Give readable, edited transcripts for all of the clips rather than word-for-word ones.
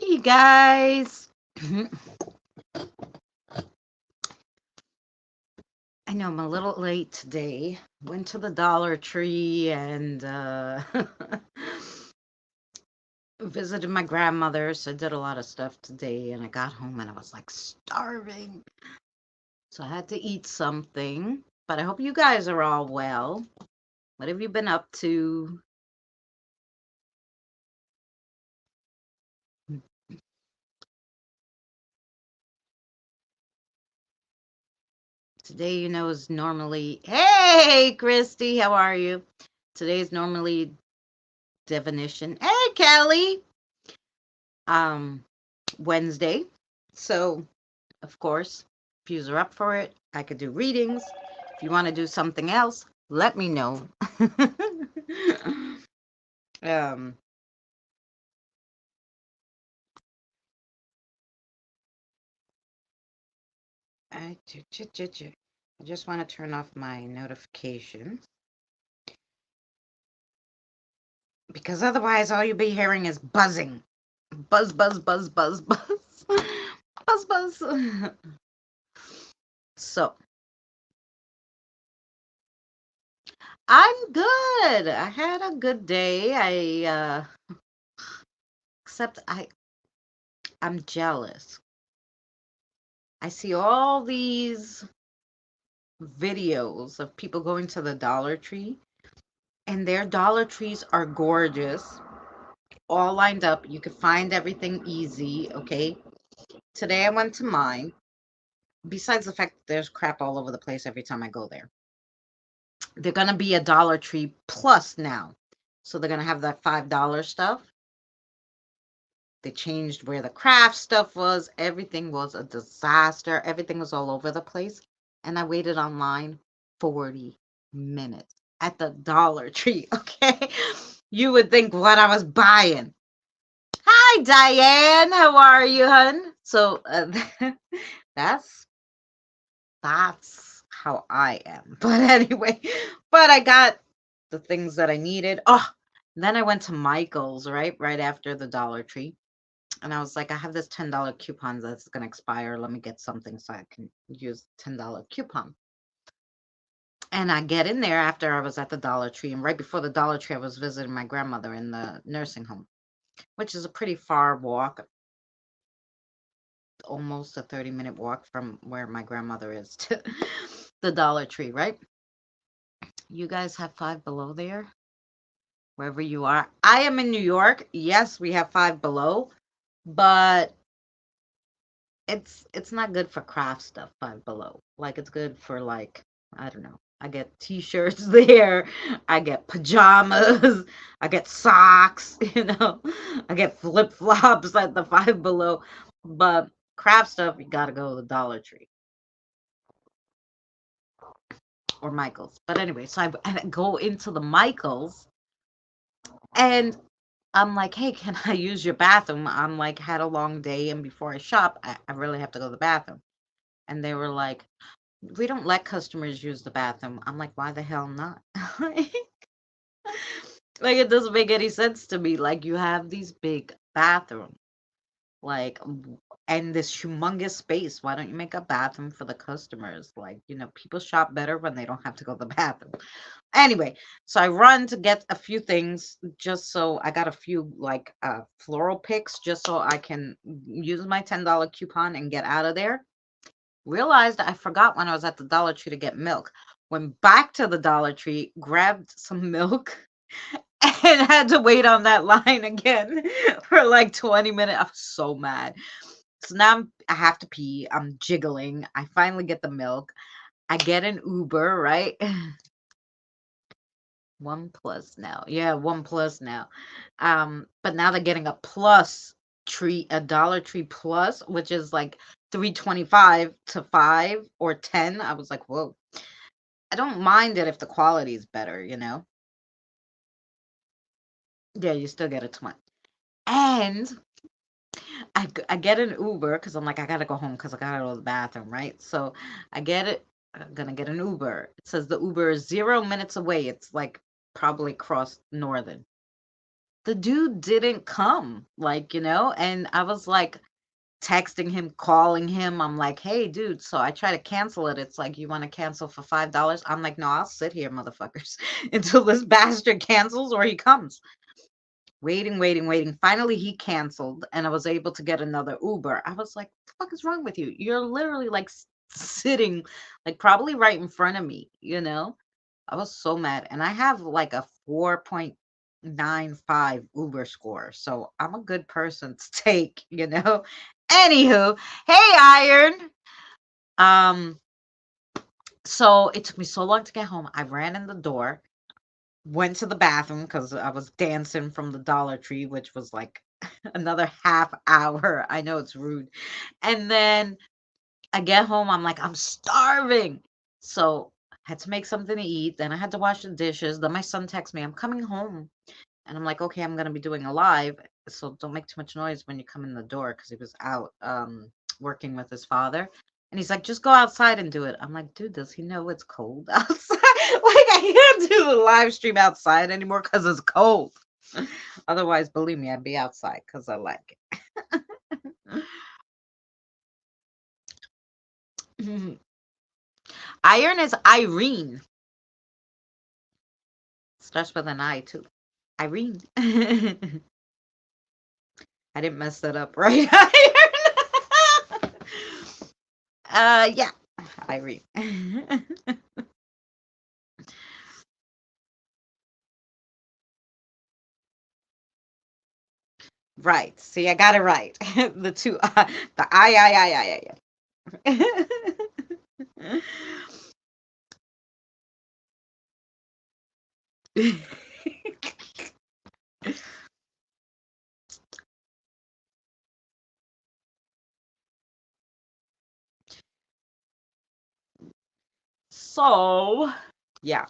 You guys. I know I'm a little late today. Went to the Dollar Tree and visited my grandmother. So I did a lot of stuff today. And I got home and I was like starving. So I had to eat something. But I hope you guys are all well. What have you been up to? Today, is normally, hey, Christy, how are you? Today is normally Divination. Hey, Kelly. Um, Wednesday. So, of course, if you're up for it, I could do readings. If you want to do something else, let me know. um, I just want to turn off my notifications because otherwise, all you'll be hearing is buzzing. Buzz, buzz, buzz, buzz, buzz. Buzz, buzz. So, I'm good. I had a good day. Except I'm jealous. I see all these videos of people going to the Dollar Tree, and their Dollar Trees are gorgeous, all lined up. You can find everything easy, okay? Today I went to mine, besides the fact that there's crap all over the place every time I go there. They're going to be a Dollar Tree Plus now. So they're going to have that $5 stuff. They changed where the craft stuff was. Everything was a disaster. Everything was all over the place. And I waited online 40 minutes at the Dollar Tree. Okay. You would think what I was buying. Hi, Diane. How are you, hun? So that's how I am. But anyway, but I got the things that I needed. Oh, then I went to Michael's, right after the Dollar Tree. And I was like, I have this $10 coupon that's going to expire. Let me get something so I can use $10 coupon. And I get in there after I was at the Dollar Tree. And right before the Dollar Tree, I was visiting my grandmother in the nursing home, which is a pretty far walk, almost a 30-minute walk from where my grandmother is to the Dollar Tree, right? You guys have Five Below there, wherever you are. I am in New York. Yes, we have Five Below, but it's not good for craft stuff. Five Below, like it's good for like, I don't know. I get t-shirts there. I get pajamas. I get socks. I get flip-flops at the Five Below. But craft stuff, you gotta go to the Dollar Tree or Michael's. But anyway, so I go into the Michael's and I'm like, hey, can I use your bathroom? I'm like, had a long day, and before I shop, I really have to go to the bathroom. And they were like, we don't let customers use the bathroom. I'm like, why the hell not? Like, it doesn't make any sense to me. Like, you have these big bathrooms, like, and this humongous space. Why don't you make a bathroom for the customers? Like, people shop better when they don't have to go to the bathroom. Anyway, so I run to get a few things just so I got a few like floral picks just so I can use my $10 coupon and get out of there. Realized I forgot when I was at the Dollar Tree to get milk. Went back to the Dollar Tree, grabbed some milk, and had to wait on that line again for like 20 minutes. I was so mad. So now I have to pee. I'm jiggling. I finally get the milk. I get an Uber, right? One plus now. Yeah, one plus now. But now they're getting a plus tree, a Dollar Tree plus, which is like 3.25 to 5 or 10. I was like, whoa. I don't mind it if the quality is better. Yeah, you still get a 20. And I get an Uber because I'm like, I gotta go home because I gotta go to the bathroom, right? So I get it. I'm gonna get an Uber. It says the Uber is 0 minutes away. It's like probably across Northern. the dude didn't come, like, and I was like texting him, calling him. I'm like, hey, dude, so I try to cancel it. It's like, you want to cancel for $5? I'm like, no, I'll sit here, motherfuckers, until this bastard cancels or he comes. Waiting, waiting, waiting. Finally, he canceled, and I was able to get another Uber. I was like, what the fuck is wrong with you? You're literally like sitting, like probably right in front of me, I was so mad. And I have like a 4.95 Uber score. So I'm a good person to take. Anywho, hey, Iron. Um, so it took me so long to get home. I ran in the door, went to the bathroom because I was dancing from the Dollar Tree, which was like another half hour. I know it's rude. And then I get home, I'm like, I'm starving. So I had to make something to eat. Then I had to wash the dishes. Then my son texts me, I'm coming home. And I'm like, okay, I'm gonna be doing a live. So don't make too much noise when you come in the door, because he was out working with his father. And he's like, just go outside and do it. I'm like, dude, does he know it's cold outside? Like, I can't do the live stream outside anymore because it's cold. Otherwise, believe me, I'd be outside because I like it. Iron is Irene. Starts with an I too. Irene. I didn't mess that up, right? Iron. Yeah. Irene. Right. See, I got it right. The two, the I. So, yeah.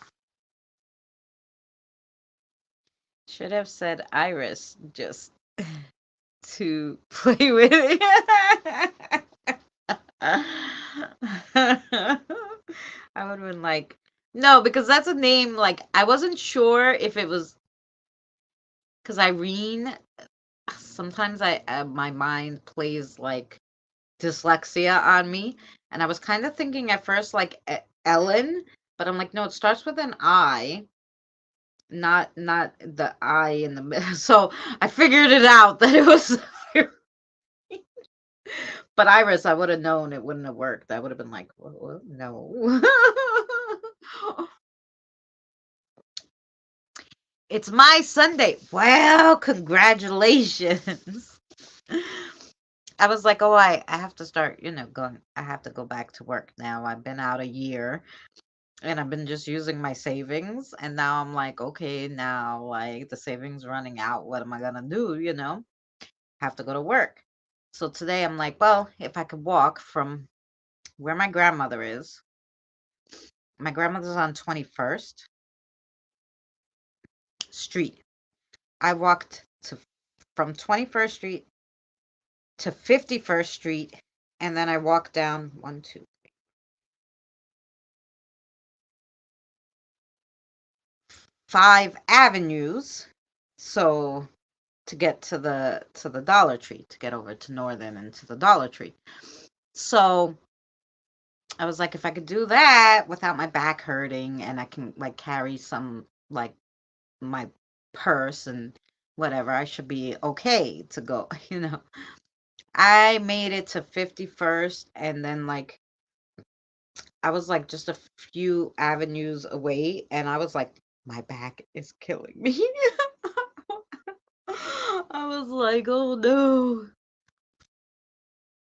Should have said Iris just to play with it. I would have been like, no, because that's a name. Like, I wasn't sure if it was because Irene. Sometimes my mind plays like dyslexia on me, and I was kind of thinking at first like Ellen, but I'm like, no, it starts with an I, not the I in the middle. So I figured it out that it was. But Iris, I would have known it wouldn't have worked. I would have been like, well, no. It's my Sunday. Well, congratulations. I was like, oh, I have to start, going. I have to go back to work now. I've been out a year and I've been just using my savings. And now I'm like, okay, now like the savings running out. What am I going to do? Have to go to work. So today I'm like, well, if I could walk from where my grandmother is. My grandmother's on 21st Street. I walked from 21st Street to 51st Street, and then I walked down 5 avenues. So to get to the Dollar Tree, to get over to Northern and to the Dollar Tree. So I was like, if I could do that without my back hurting, and I can like carry some like my purse and whatever, I should be okay to go. I made it to 51st, and then like I was like just a few avenues away, and I was like, my back is killing me. I was like, oh no.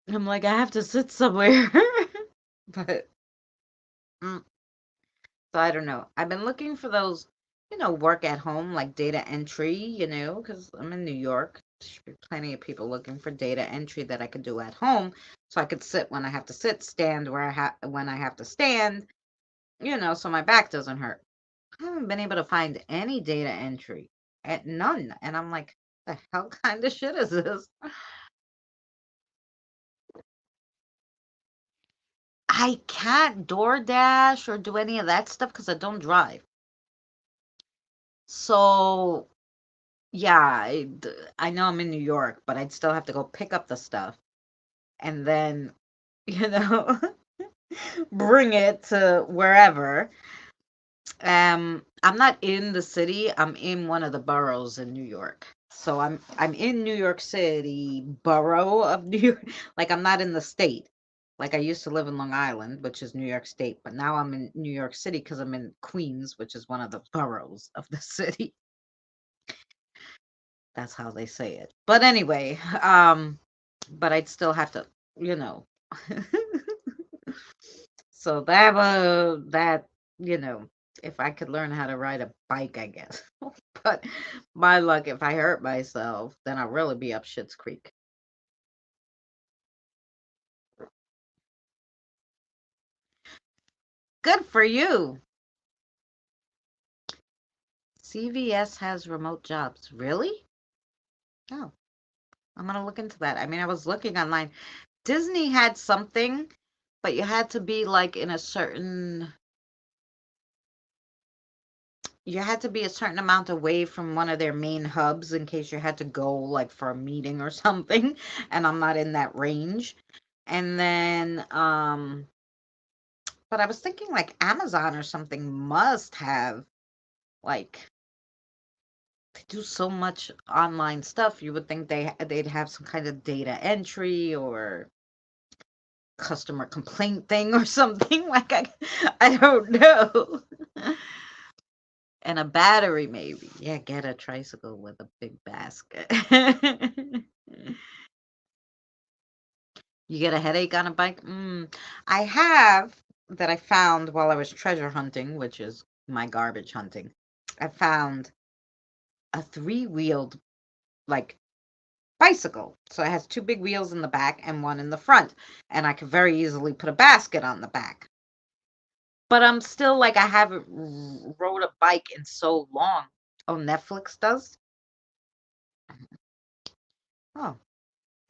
I'm like, I have to sit somewhere. But mm, so I don't know. I've been looking for those, work at home, like data entry, because I'm in New York. There should be plenty of people looking for data entry that I could do at home. So I could sit when I have to sit, stand when I have to stand, so my back doesn't hurt. I haven't been able to find any data entry at none. And I'm like, the hell kind of shit is this? I can't DoorDash or do any of that stuff because I don't drive. So Yeah, I know I'm in New York, but I'd still have to go pick up the stuff and then, you know, bring it to wherever. I'm not in the city. I'm in one of the boroughs in New York. So I'm in New York City, borough of New York. Like I'm not in the state. Like I used to live in Long Island, which is New York State, but now I'm in New York City because I'm in Queens, which is one of the boroughs of the city. That's how they say it. But anyway, but I'd still have to, you know. So that, you know, if I could learn how to ride a bike, I guess. But my luck, if I hurt myself, then I'll really be up Shit's Creek. Good for you. CVS has remote jobs. Really? Oh, I'm gonna look into that. I mean, I was looking online. Disney had something, but you had to be like in a certain you had to be a certain amount away from one of their main hubs in case you had to go like for a meeting or something, and I'm not in that range. And then but I was thinking like Amazon or something must have like they do so much online stuff. You would think they'd have some kind of data entry or customer complaint thing or something like I don't know. And a battery maybe. Yeah, get a tricycle with a big basket. You get a headache on a bike? I have that I found while I was treasure hunting, which is my garbage hunting. I found a three-wheeled like bicycle. So it has two big wheels in the back and one in the front. And I could very easily put a basket on the back. But I'm still like I haven't rode a bike in so long. Oh, Netflix does? Oh.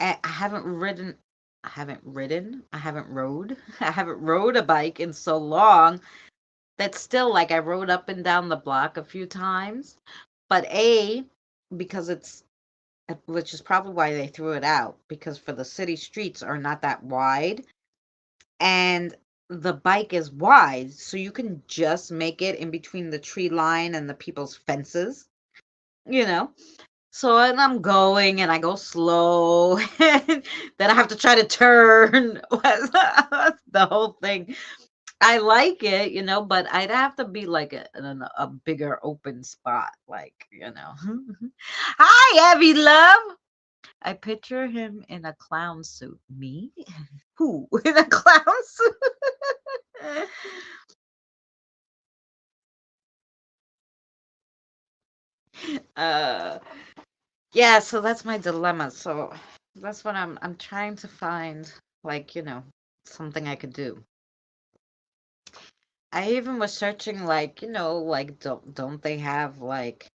I haven't ridden I haven't rode I haven't rode a bike in so long that still like I rode up and down the block a few times. But because it's which is probably why they threw it out because for the city streets are not that wide and the bike is wide so you can just make it in between the tree line and the people's fences, you know. So and I'm going and I go slow and then I have to try to turn. The whole thing. I like it, you know, but I'd have to be like a bigger open spot, like, you know. Hi, Abby love. I picture him in a clown suit. Me? Who? In a clown suit? uh Yeah, so that's my dilemma. So that's what I'm trying to find, like, you know, something I could do. I even was searching like, you know, like don't they have like,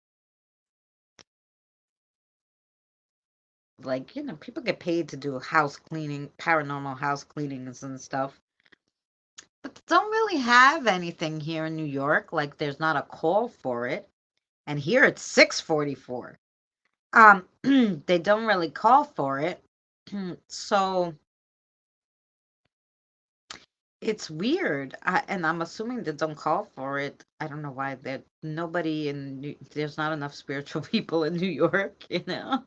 you know, people get paid to do house cleaning, paranormal house cleanings and stuff. But they don't really have anything here in New York. Like there's not a call for it. And here it's 6:44. They don't really call for it. So it's weird, and I'm assuming they don't call for it. I don't know why that nobody there's not enough spiritual people in New York, you know.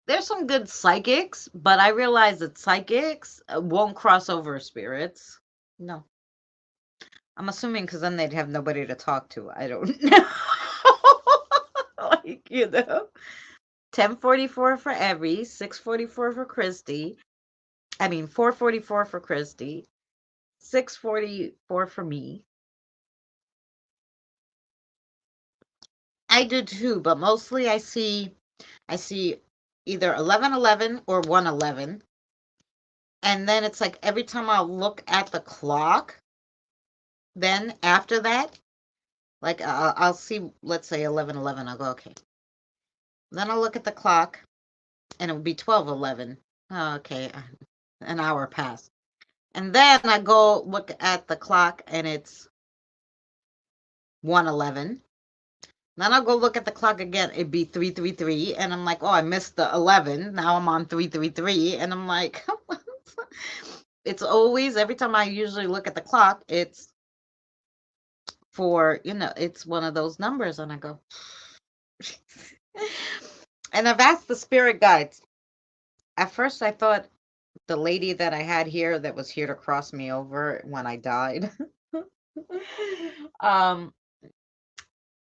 There's some good psychics, but I realize that psychics won't cross over spirits. No, I'm assuming because then they'd have nobody to talk to. I don't know. Like, you know, 10:44 for Evie, 6:44 for Christy. I mean, 4:44 for Christy, 6:44 for me. I do too, but mostly I see either 11:11 or 1:11, and then it's like every time I look at the clock, then after that, like I'll see, let's say 11:11, I'll go okay. Then I'll look at the clock, and it would be 12:11. Oh, okay, an hour passed, and then I go look at the clock, and it's 1:11. Then I'll go look at the clock again. It'd be 3:33, and I'm like, oh, I missed the 11. Now I'm on 3:33, and I'm like, it's always every time I usually look at the clock, it's for it's one of those numbers, and I go, and I've asked the spirit guides. At first, I thought the lady that I had here that was here to cross me over when I died, um,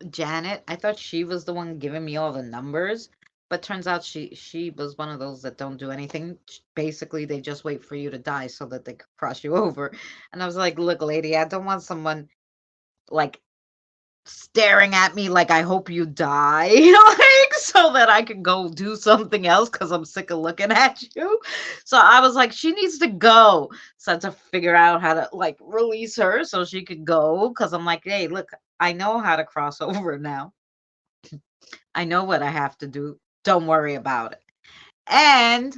Janet, I thought she was the one giving me all the numbers, but turns out she was one of those that don't do anything. Basically, they just wait for you to die so that they could cross you over. And I was like, look, lady, I don't want someone like staring at me like I hope you die, like so that I can go do something else because I'm sick of looking at you. So I was like, she needs to go. So I had to figure out how to like release her so she could go because I'm like, hey, look, I know how to cross over now. I know what I have to do. Don't worry about it. And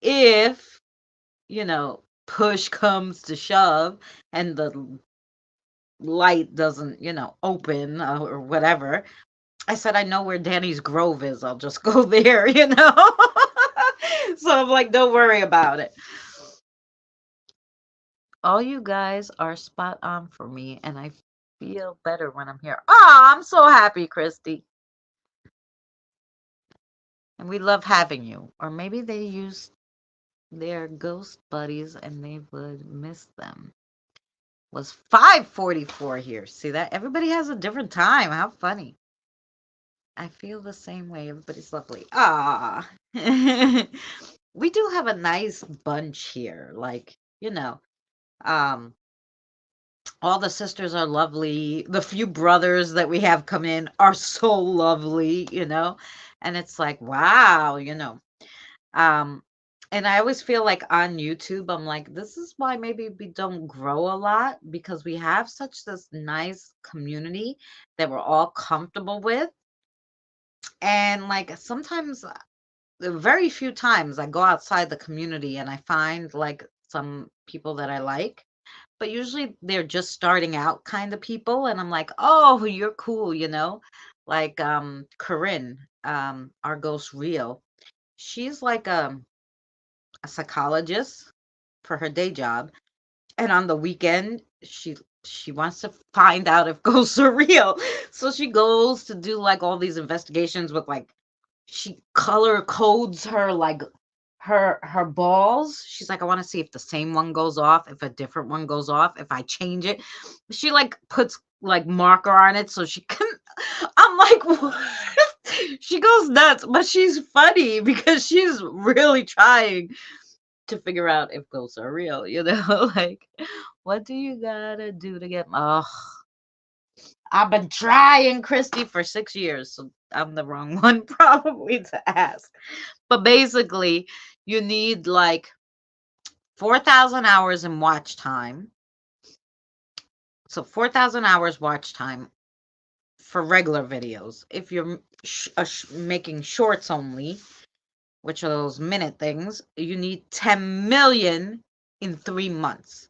if, push comes to shove and the light doesn't, open or whatever, I said, I know where Danny's Grove is. I'll just go there, So I'm like, don't worry about it. All you guys are spot on for me, and I feel better when I'm here. Oh, I'm so happy, Christy. And we love having you. Or maybe they use their ghost buddies and they would miss them. Was 5:44 here. See that? Everybody has a different time. How funny. I feel the same way. Everybody's lovely. Ah. We do have a nice bunch here. Like, um, all the sisters are lovely. The few brothers that we have come in are so lovely. And it's like, wow. Um, and I always feel like on YouTube, I'm like, this is why maybe we don't grow a lot because we have such this nice community that we're all comfortable with. And like sometimes, very few times, I go outside the community and I find like some people that I like, but usually they're just starting out kind of people. And I'm like, oh, you're cool. Like Corinne, our ghost Rio. She's like a psychologist for her day job, and on the weekend she wants to find out if ghosts are real, so she goes to do like all these investigations with like she color codes her like her balls. She's like, I want to see if the same one goes off, if a different one goes off, if I change it. She like puts like marker on it so she can. I'm like, what? She goes nuts, but she's funny because she's really trying to figure out if ghosts are real. Like, what do you gotta do to get? Oh, I've been trying, Christy, for 6 years, so I'm the wrong one probably to ask. But basically, you need like 4,000 hours in watch time. So 4,000 hours watch time for regular videos. If you're making shorts only, which are those minute things, you need 10 million in 3 months.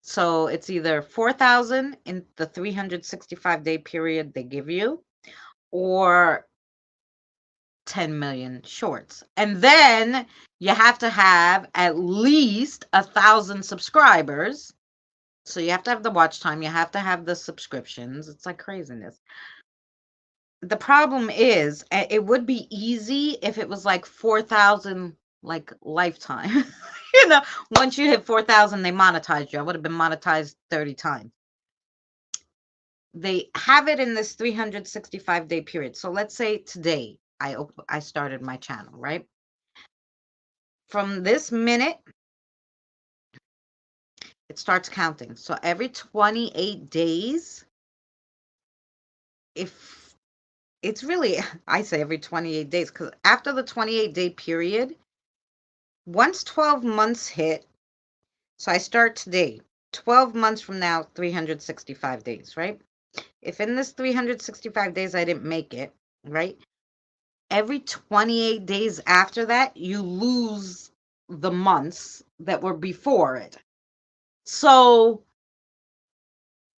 So it's either 4,000 in the 365-day period they give you, or 10 million shorts. And then you have to have at least 1,000 subscribers. So you have to have the watch time, you have to have the subscriptions. It's like craziness. The problem is, it would be easy if it was like 4,000 like lifetime. Once you hit 4,000, they monetized you. I would have been monetized 30 times. They have it in this 365-day period. So let's say today I started my channel, right? From this minute, it starts counting. So every 28 days, if it's really, I say every 28 days, because after the 28-day period, once 12 months hit, so I start today, 12 months from now, 365 days, right? If in this 365 days I didn't make it, right? Every 28 days after that, you lose the months that were before it. So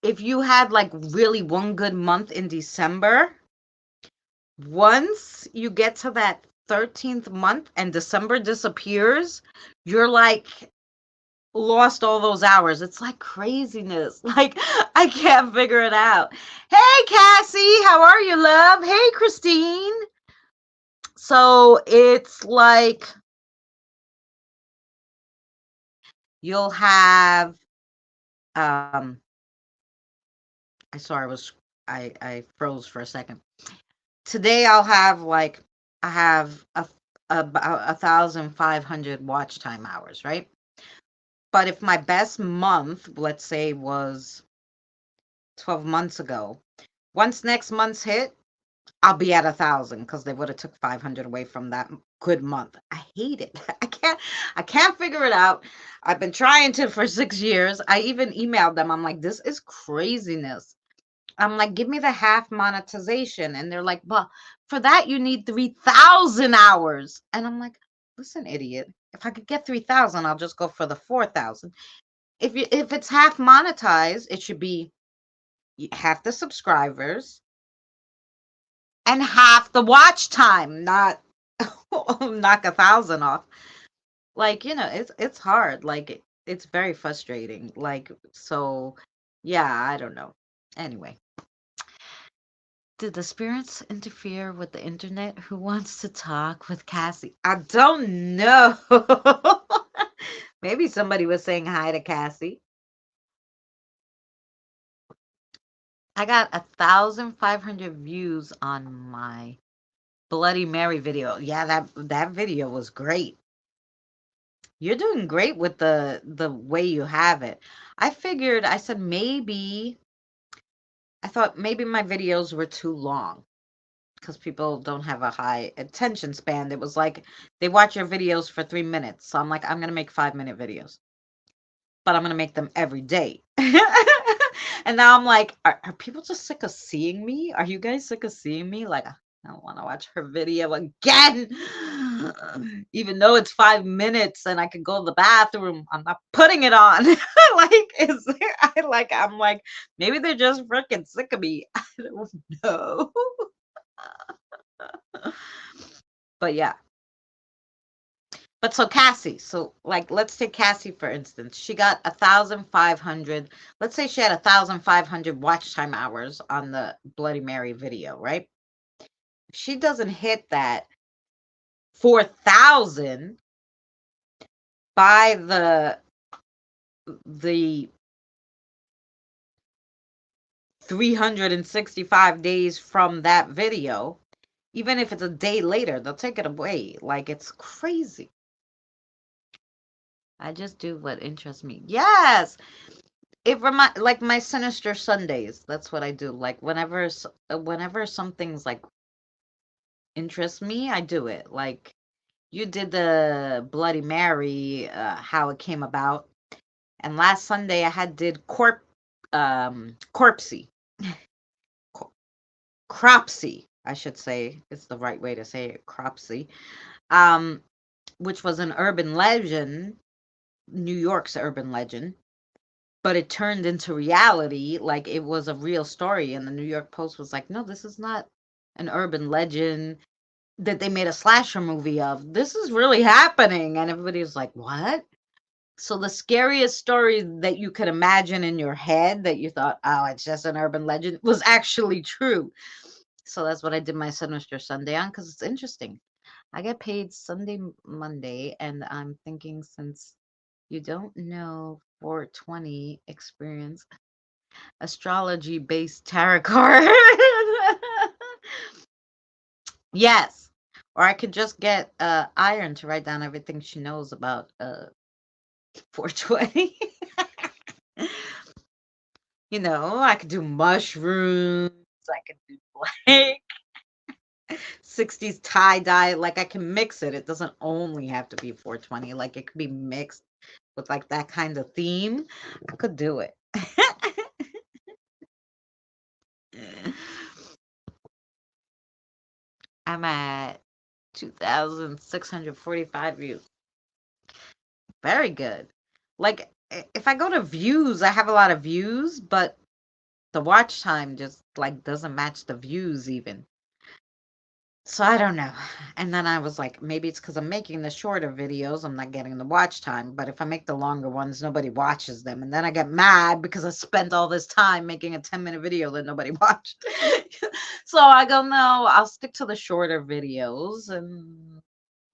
if you had like really one good month in December, Once you get to that 13th month and December disappears, you're like lost all those hours. It's like craziness. Like I can't figure it out. Hey Cassie, how are you, love? Hey Christine. So it's like you'll have I saw I froze for a second. Today I'll have like I have about 1,500 watch time hours, right? But if my best month, let's say, was 12 months ago, once next month's hit, I'll be at 1,000 because they would have took 500 away from that good month. I hate it. I can't figure it out. I've been trying to for 6 years. I even emailed them. I'm like, this is craziness. I'm like, give me the half monetization. And they're like, well, for that, you need 3,000 hours. And I'm like, listen, idiot. If I could get 3,000, I'll just go for the 4,000. If it's half monetized, it should be half the subscribers and half the watch time, not knock 1,000 off. Like, it's hard. Like it's very frustrating. Like, so yeah, I don't know. Anyway. Did the spirits interfere with the internet? Who wants to talk with Cassie? I don't know. Maybe somebody was saying hi to Cassie. I got 1,500 views on my Bloody Mary video. Yeah, that video was great. You're doing great with the way you have it. I said I thought maybe my videos were too long because people don't have a high attention span. It was like they watch your videos for 3 minutes. So I'm like, I'm gonna make 5-minute videos, but I'm gonna make them every day. And now I'm like, are people just sick of seeing me? Are you guys sick of seeing me? Like, I don't want to watch her video again. Even though it's 5 minutes and I could go to the bathroom, I'm not putting it on. Like, I'm like, maybe they're just freaking sick of me. I don't know. But yeah. But so Cassie, so like let's take Cassie for instance. She got 1,500. Let's say she had 1,500 watch time hours on the Bloody Mary video, right? If she doesn't hit that 4,000 by the 365 days from that video, even if it's a day later, they'll take it away. Like it's crazy. I just do what interests me. Yes. It remind like my Sinister Sundays. That's what I do. Like whenever something's like interests me, I do it. Like you did the Bloody Mary, how it came about, and last Sunday I had did corpsey, Co- cropsy. I should say it's the right way to say it, cropsy. Um, which was an urban legend, New York's urban legend, but it turned into reality. Like it was a real story, and the New York Post was like, no, this is not an urban legend that they made a slasher movie of. This is really happening. And everybody was like, what? So the scariest story that you could imagine in your head that you thought, oh, it's just an urban legend, was actually true. So that's what I did my Sinister Sunday on, because it's interesting. I get paid Sunday, Monday, and I'm thinking, since you don't know 420 experience astrology based tarot card. Yes. Or I could just get Iron to write down everything she knows about 420. I could do mushrooms. I could do like 60s tie dye. Like I can mix it. It doesn't only have to be 420. Like it could be mixed with like that kind of theme. I could do it. I'm at 2,645 views. Very good. Like if I go to views, I have a lot of views, but the watch time just like doesn't match the views even. So I don't know. And then I was like, maybe it's because I'm making the shorter videos, I'm not getting the watch time. But if I make the longer ones, nobody watches them. And then I get mad because I spent all this time making a 10-minute video that nobody watched. So I go, no, I'll stick to the shorter videos and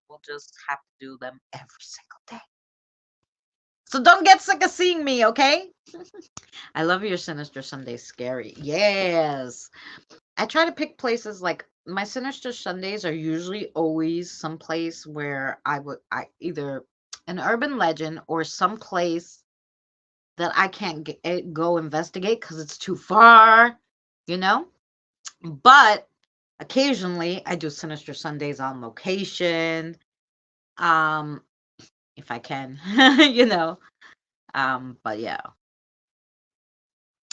we'll just have to do them every single day. So don't get sick of seeing me, okay? I love your Sinister Sunday scary. Yes. I try to pick places like my Sinister Sundays are usually always someplace where I either an urban legend or some place that I can't go investigate because it's too far, you know? But occasionally I do Sinister Sundays on location, um, if I can, you know. But yeah,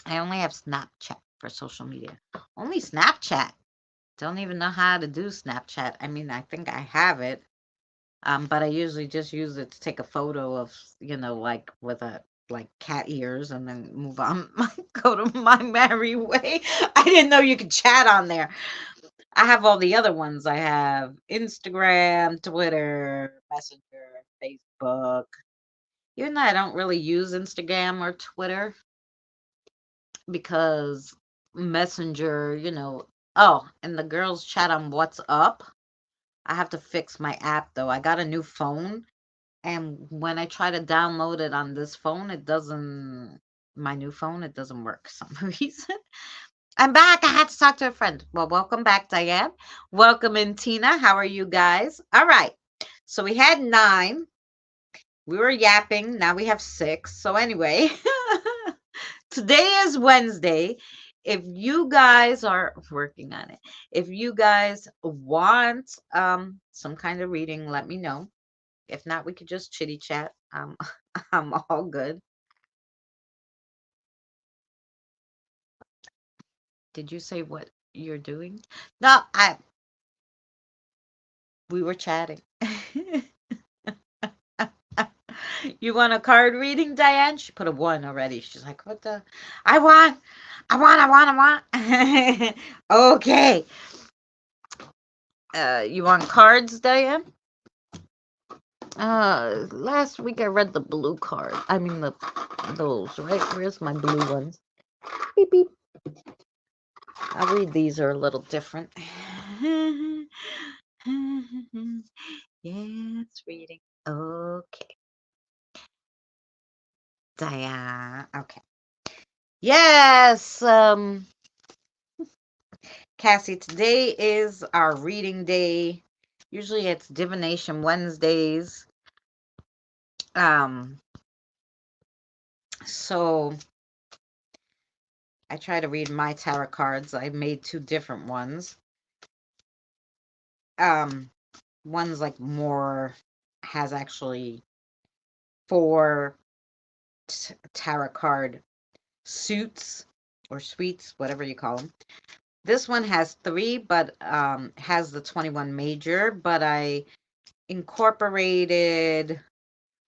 I only have Snapchat for social media. Only Snapchat. Don't even know how to do Snapchat. I mean, I think I have it, but I usually just use it to take a photo of, like with a like cat ears and then move on, go to my merry way. I didn't know you could chat on there. I have all the other ones. I have Instagram, Twitter, Messenger, Facebook. Even though I don't really use Instagram or Twitter because Messenger, oh, and the girls chat on WhatsApp. I have to fix my app though. I got a new phone, and when I try to download it on this phone, my new phone, it doesn't work for some reason. I'm back. I had to talk to a friend. Well, welcome back, Diane. Welcome in, Tina. How are you guys? All right. So we had 9. We were yapping. Now we have 6. So anyway, today is Wednesday. If you guys are working on it, if you guys want some kind of reading, let me know. If not, we could just chitty chat. I'm all good. Did you say what you're doing? No, we were chatting. You want a card reading, Diane? She put a 1 already. She's like, what the? I want, I want. Okay. You want cards, Diane? Last week I read the blue card. I mean those, right? Where's my blue ones? Beep beep. I'll read these are a little different. Yes, reading. Okay. Diane. Okay. Yes. Cassie, today is our reading day. Usually it's Divination Wednesdays. So I try to read my tarot cards. I made 2 different ones. One's like more has actually 4 tarot card suits or suites, whatever you call them. This one has 3, but has the 21 major, but I incorporated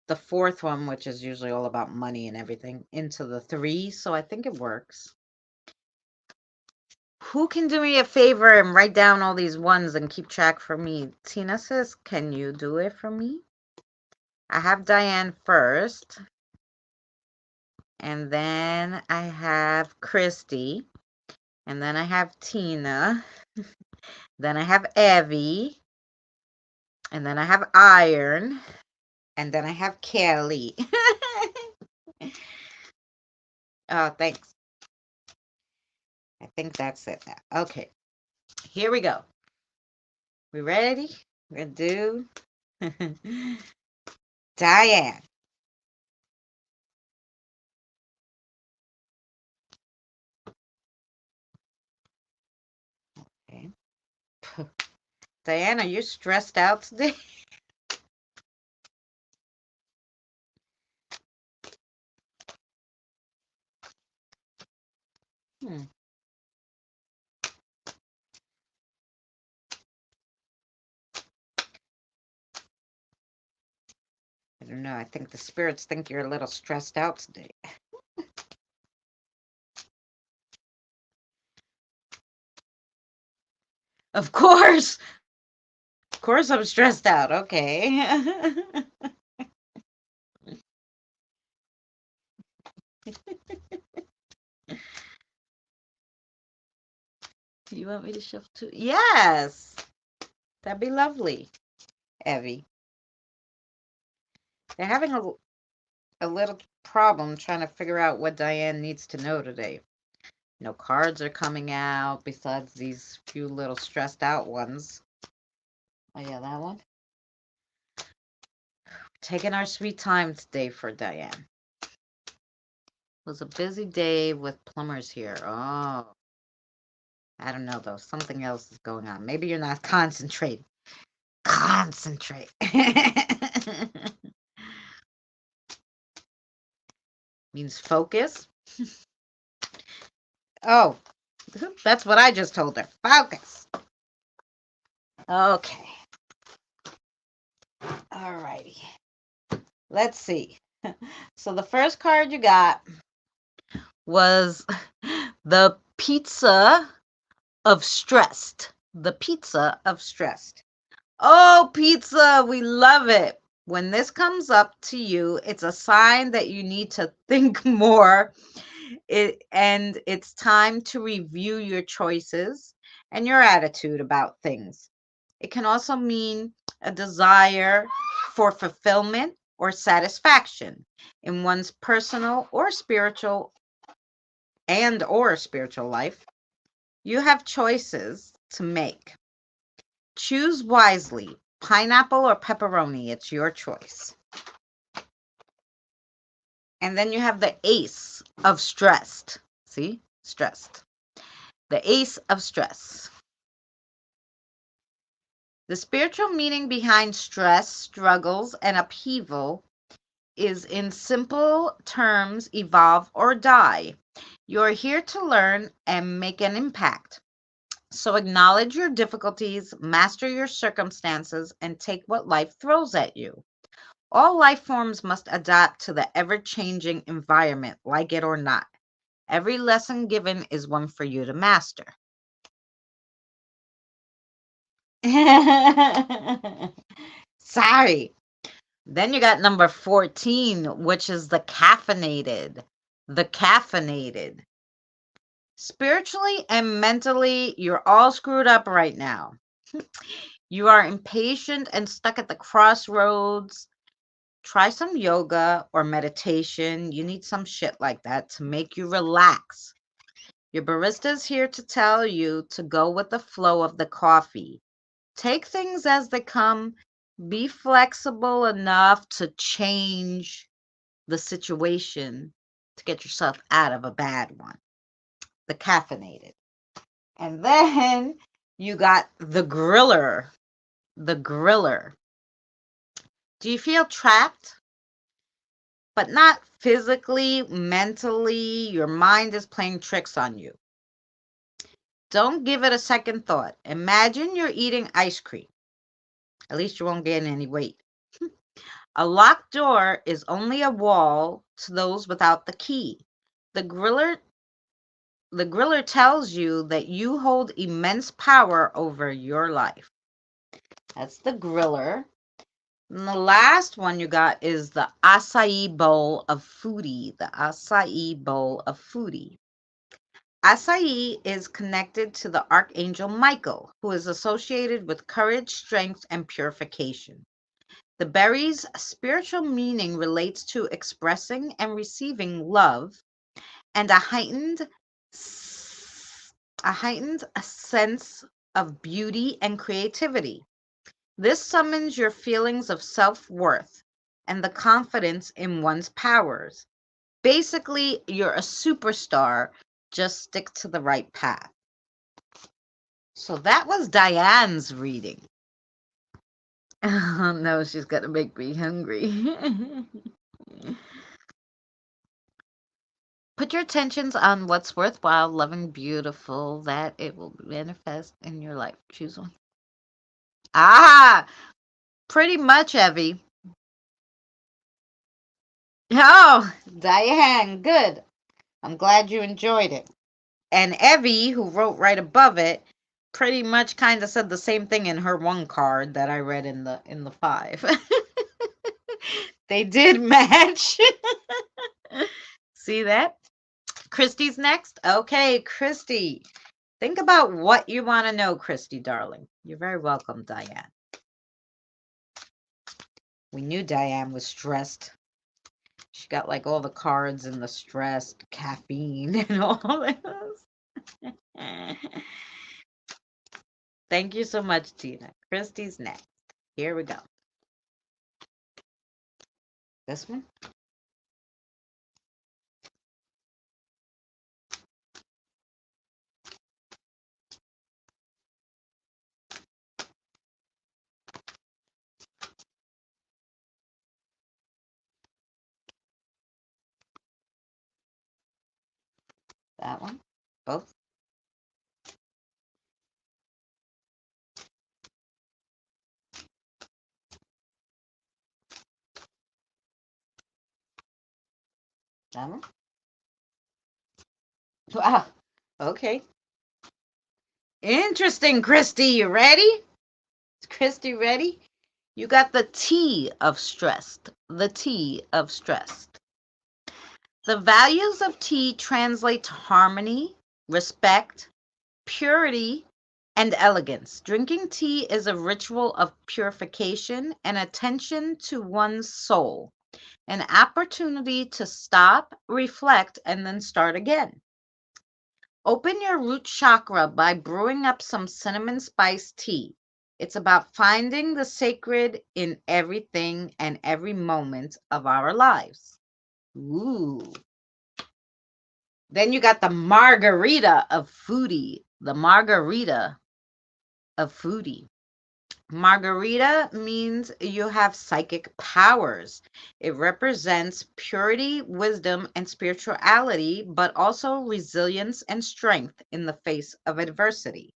the 4th one, which is usually all about money and everything, into the 3, so I think it works. Who can do me a favor and write down all these ones and keep track for me? Tina says, can you do it for me? I have Diane first. And then I have Christy. And then I have Tina. Then I have Evie. And then I have Iron. And then I have Kelly. Oh, thanks. I think that's it now. Okay. Here we go. We ready? We're gonna do Diane. Okay. Diane, are you stressed out today? Hmm. I don't know. I think the spirits think you're a little stressed out today. Of course. course I'm stressed out. Okay. Do you want me to shuffle too? Yes. That'd be lovely, Evie. They're having a little problem trying to figure out what Diane needs to know today. No cards are coming out besides these few little stressed out ones. Oh, yeah, that one. Taking our sweet time today for Diane. It was a busy day with plumbers here. Oh, I don't know though. Something else is going on. Maybe you're not concentrating. Concentrate. Means focus. Oh, that's what I just told her. Focus. Okay. All righty. Let's see. So the first card you got was the pizza of stressed. The pizza of stressed. Oh, pizza, we love it. When this comes up to you, it's a sign that you need to think more. And it's time to review your choices and your attitude about things. It can also mean a desire for fulfillment or satisfaction in one's personal or spiritual life. You have choices to make. Choose wisely. Pineapple or pepperoni, it's your choice. And then you have the ace of stressed. See? Stressed. The ace of stress. The spiritual meaning behind stress, struggles, and upheaval is, in simple terms, evolve or die. You're here to learn and make an impact. So acknowledge your difficulties, master your circumstances, and take what life throws at you. All life forms must adapt to the ever-changing environment, like it or not. Every lesson given is one for you to master. Sorry. Then you got number 14, which is the caffeinated. The caffeinated. Spiritually and mentally, you're all screwed up right now. You are impatient and stuck at the crossroads. Try some yoga or meditation. You need some shit like that to make you relax. Your barista's here to tell you to go with the flow of the coffee. Take things as they come. Be flexible enough to change the situation to get yourself out of a bad one. The caffeinated. And then you got the griller. The griller. Do you feel trapped? But not physically, mentally. Your mind is playing tricks on you. Don't give it a second thought. Imagine you're eating ice cream. At least you won't gain any weight. A locked door is only a wall to those without the key. The griller tells you that you hold immense power over your life. That's the griller. And the last one you got is the acai bowl of foodie. The acai bowl of foodie. Acai is connected to the Archangel Michael, who is associated with courage, strength, and purification. The berry's spiritual meaning relates to expressing and receiving love and a heightened sense of beauty and creativity. This summons your feelings of self-worth and the confidence in one's powers. Basically, you're a superstar. Just stick to the right path. So that was Diane's reading. Oh no, she's going to make me hungry. Put your attentions on what's worthwhile, loving, beautiful, that it will manifest in your life. Choose one. Ah, pretty much, Evie. Oh, Diane, good. I'm glad you enjoyed it. And Evie, who wrote right above it, pretty much kind of said the same thing in her one card that I read in the five. They did match. See that? Christy's next. Okay, Christy. Think about what you want to know, Christy, darling. You're very welcome, Diane. We knew Diane was stressed. She got like all the cards and the stressed caffeine and all this. Thank you so much, Tina. Christy's next. Here we go. This one? That one? Both? That one? Wow. Okay. Interesting, Christy. You ready? Is Christy ready? You got the T of stressed. The T of stressed. The values of tea translate to harmony, respect, purity, and elegance. Drinking tea is a ritual of purification and attention to one's soul, an opportunity to stop, reflect, and then start again. Open your root chakra by brewing up some cinnamon spice tea. It's about finding the sacred in everything and every moment of our lives. Ooh. Then you got the margarita of foodie. The margarita of foodie. Margarita means you have psychic powers. It represents purity, wisdom, and spirituality, but also resilience and strength in the face of adversity.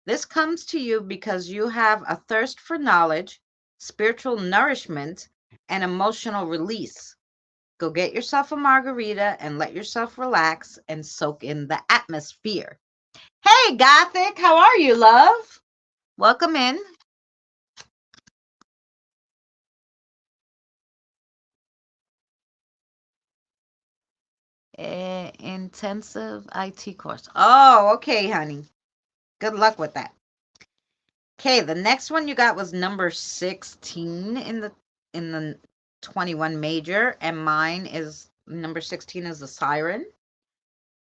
This comes to you because you have a thirst for knowledge, spiritual nourishment, and emotional release. Go get yourself a margarita and let yourself relax and soak in the atmosphere. Hey, Gothic, how are you, love? Welcome in. Intensive IT course. Oh, okay, honey. Good luck with that. Okay, the next one you got was number 16 in the 21 major, and mine is number 16 is the siren.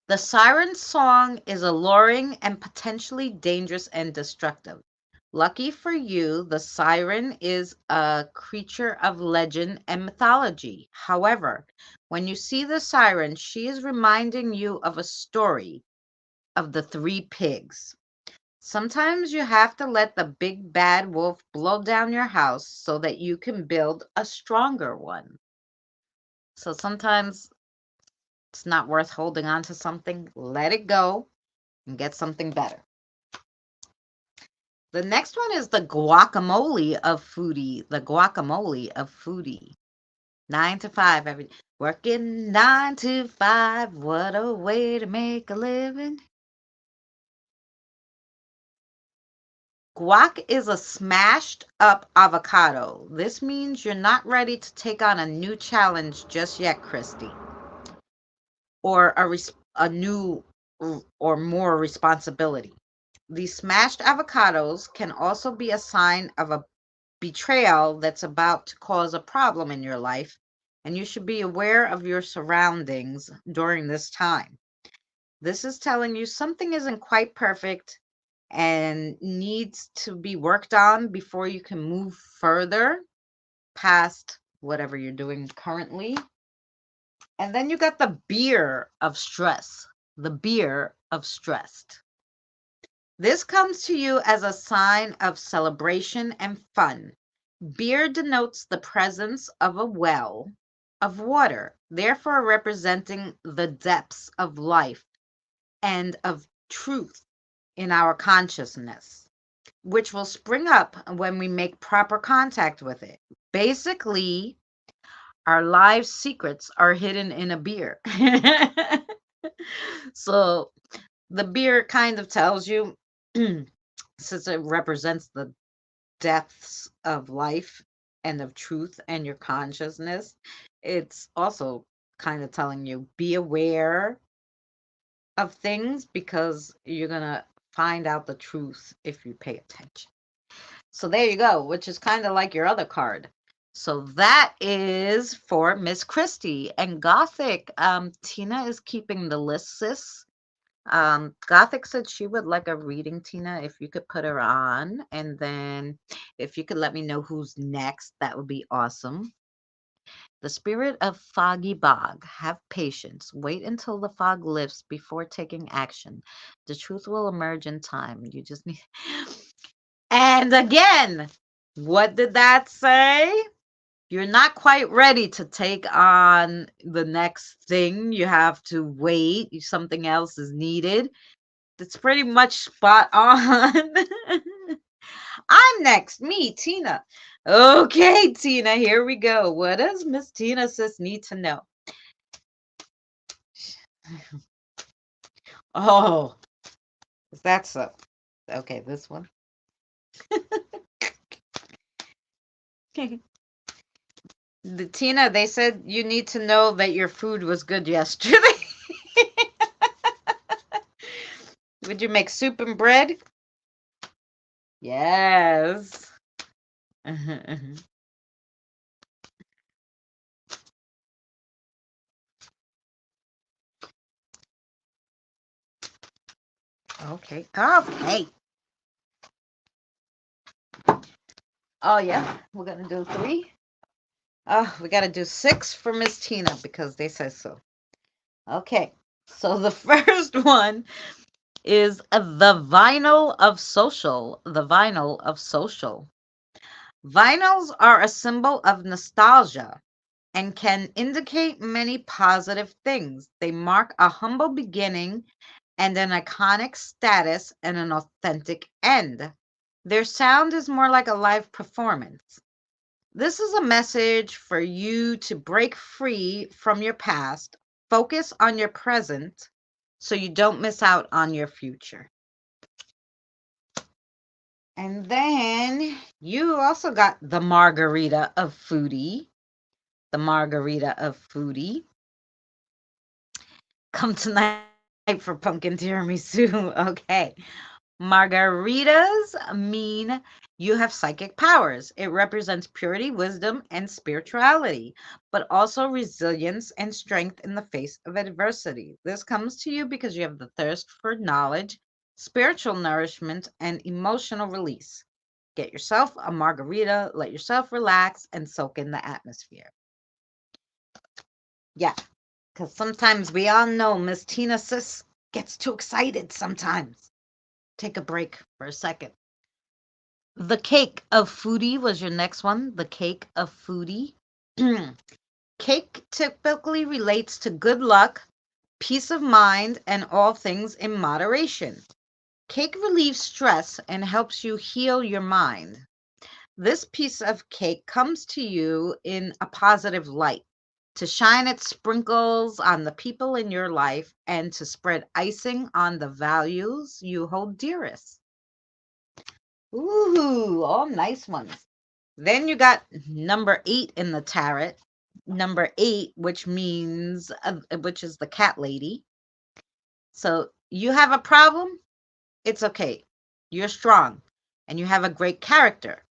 The siren song is alluring and potentially dangerous and destructive. Lucky for you, the siren is a creature of legend and mythology. However, when you see the siren, she is reminding you of a story of the three pigs. Sometimes you have to let the big bad wolf blow down your house so that you can build a stronger one. So sometimes it's not worth holding on to something. Let it go and get something better. The next one is the guacamole of foodie. The guacamole of foodie. 9 to 5 every day. Working 9 to 5. What a way to make a living. Guac is a smashed up avocado. This means you're not ready to take on a new challenge just yet, Christy, or a new or more responsibility. These smashed avocados can also be a sign of a betrayal that's about to cause a problem in your life, and you should be aware of your surroundings during this time. This is telling you something isn't quite perfect and needs to be worked on before you can move further past whatever you're doing currently. And then you got the beer of stress, the beer of stressed. This comes to you as a sign of celebration and fun. Beer denotes the presence of a well of water, therefore representing the depths of life and of truth in our consciousness, which will spring up when we make proper contact with it. Basically, our life secrets are hidden in a beer. So the beer kind of tells you Since it represents the depths of life and of truth and your consciousness, it's also kind of telling you be aware of things because you're going to find out the truth if you pay attention. So there you go, which is kind of like your other card. So that is for Miss Christie and Gothic. Tina is keeping the list, sis. Gothic said she would like a reading, Tina, if you could put her on. And then if you could let me know who's next, that would be awesome. The spirit of foggy bog. Have patience. Wait until the fog lifts before taking action. The truth will emerge in time. You just need. And again, what did that say? You're not quite ready to take on the next thing. You have to wait. Something else is needed. That's pretty much spot on. I'm next. Me, Tina. Okay, Tina, here we go. What does Miss Tina sis need to know? Oh, that's so. Okay, this one. Tina, they said you need to know that your food was good yesterday. Would you make soup and bread? Yes. Okay. Okay. Oh yeah, we're gonna do 3. Oh, we gotta do 6 for Miss Tina because they said so. Okay. So the first one is the vinyl of social. The vinyl of social. Vinyls are a symbol of nostalgia and can indicate many positive things. They mark a humble beginning and an iconic status and an authentic end. Their sound is more like a live performance. This is a message for you to break free from your past, focus on your present so you don't miss out on your future. And then you also got the margarita of foodie. The margarita of foodie. Come tonight for pumpkin tiramisu. Okay. Margaritas mean you have psychic powers. It represents purity, wisdom, and spirituality, but also resilience and strength in the face of adversity. This comes to you because you have the thirst for knowledge, spiritual nourishment, and emotional release. Get yourself a margarita, let yourself relax, and soak in the atmosphere. Yeah, because sometimes we all know Miss Tina sis gets too excited sometimes. Take a break for a second. The cake of foodie was your next one. The cake of foodie. Cake typically relates to good luck, peace of mind, and all things in moderation. Cake relieves stress and helps you heal your mind. This piece of cake comes to you in a positive light to shine its sprinkles on the people in your life and to spread icing on the values you hold dearest. Ooh, all nice ones. Then you got number 8 in the tarot. Number 8, which is the cat lady. So you have a problem? It's okay. You're strong and you have a great character.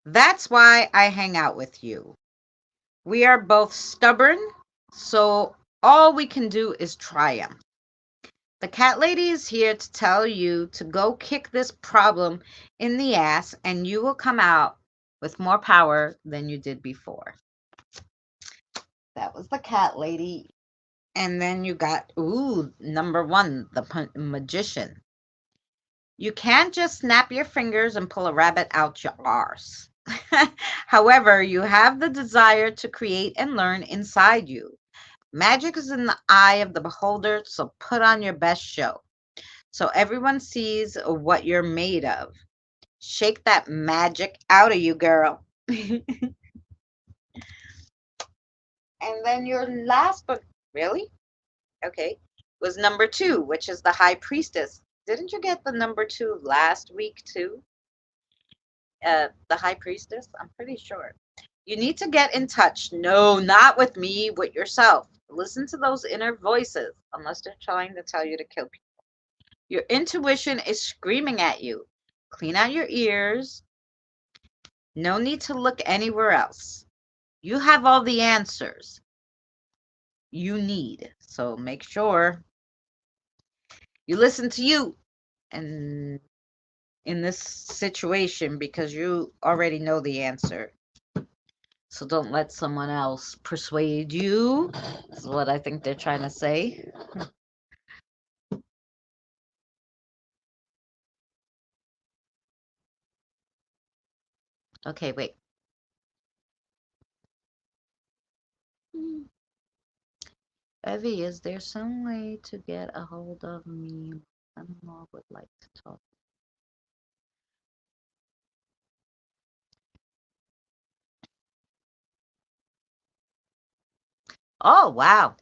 That's why I hang out with you. We are both stubborn, so all we can do is triumph. The cat lady is here to tell you to go kick this problem in the ass and you will come out with more power than you did before. That was the cat lady. And then you got, number 1, the magician. You can't just snap your fingers and pull a rabbit out your arse. However, you have the desire to create and learn inside you. Magic is in the eye of the beholder, so put on your best show so everyone sees what you're made of. Shake that magic out of you, girl. And then your last book, really? Okay, was number 2, which is the High Priestess. Didn't you get the number 2 last week too? The high priestess? I'm pretty sure. You need to get in touch. No, not with me, with yourself. Listen to those inner voices, unless they're trying to tell you to kill people. Your intuition is screaming at you. Clean out your ears. No need to look anywhere else. You have all the answers you need. So make sure you listen to you and in this situation because you already know the answer. So don't let someone else persuade you. Is what I think they're trying to say. Okay, wait. Evie, is there some way to get a hold of me? Someone would like to talk. Oh, wow.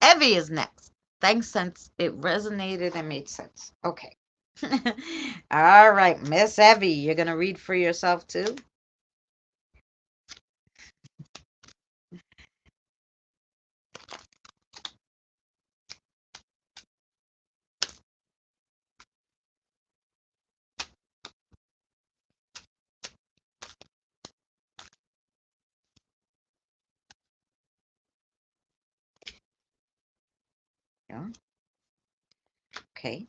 Evie is next. Thanks, since it resonated and made sense. Okay. All right, Miss Evie, you're going to read for yourself too? Yeah. Okay.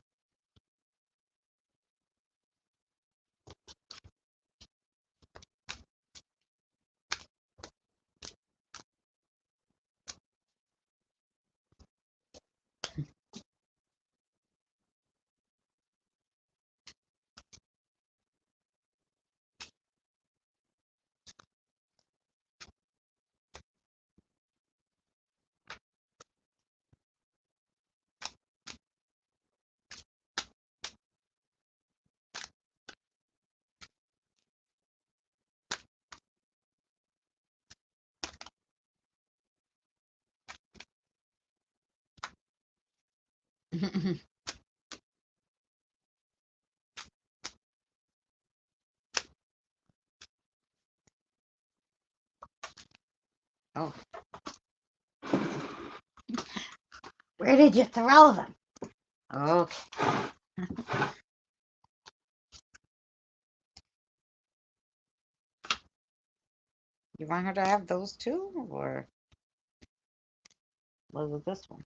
Oh, where did you throw them? Okay. You want her to have those too? Or was it this one?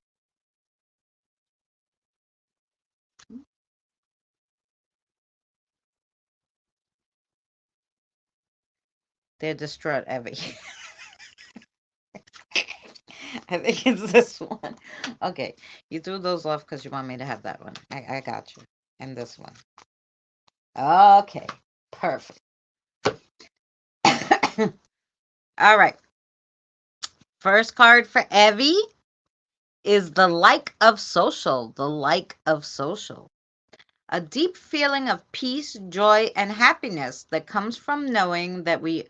They're distraught, Evie. I think it's this one. Okay. You threw those off because you want me to have that one. I got you. And this one. Okay. Perfect. All right. First card for Evie is the like of social. The like of social. A deep feeling of peace, joy, and happiness that comes from knowing that we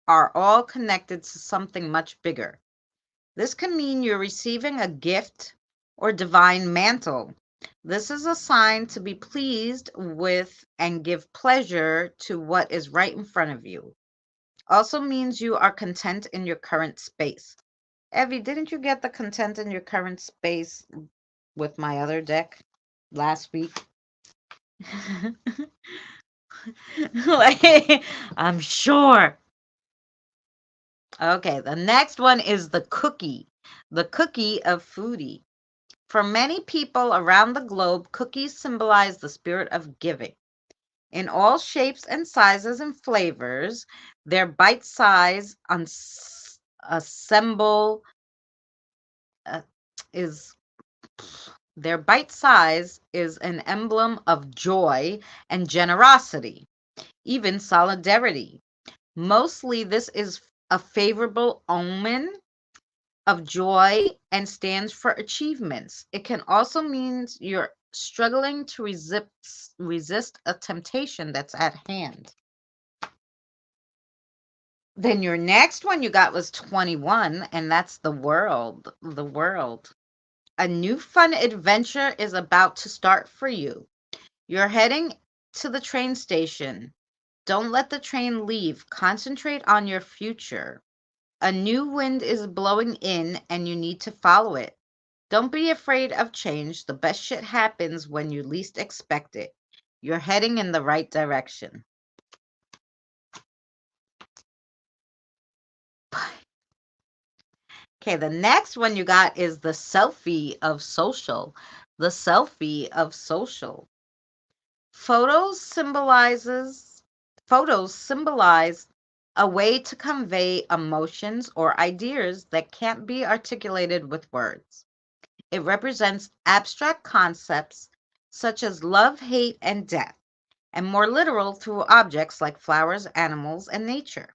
are all connected to something much bigger. This can mean you're receiving a gift or divine mantle. This is a sign to be pleased with and give pleasure to what is right in front of you. Also means you are content in your current space. Evie, didn't you get the content in your current space with my other deck last week? Like, I'm sure. Okay, the next one is the cookie of foodie. For many people around the globe, cookies symbolize the spirit of giving. In all shapes and sizes and flavors, their bite size assemble uh, is their bite size is an emblem of joy and generosity, even solidarity. Mostly, this is a favorable omen of joy and stands for achievements. It can also mean you're struggling to resist a temptation that's at hand. Then your next one you got was 21, and that's the world. The world. A new fun adventure is about to start for you. You're heading to the train station. Don't let the train leave. Concentrate on your future. A new wind is blowing in, and you need to follow it. Don't be afraid of change. The best shit happens when you least expect it. You're heading in the right direction. Okay, the next one you got is the selfie of social. The selfie of social. Photos symbolizes Photos symbolize a way to convey emotions or ideas that can't be articulated with words. It represents abstract concepts such as love, hate, and death, and more literal through objects like flowers, animals, and nature.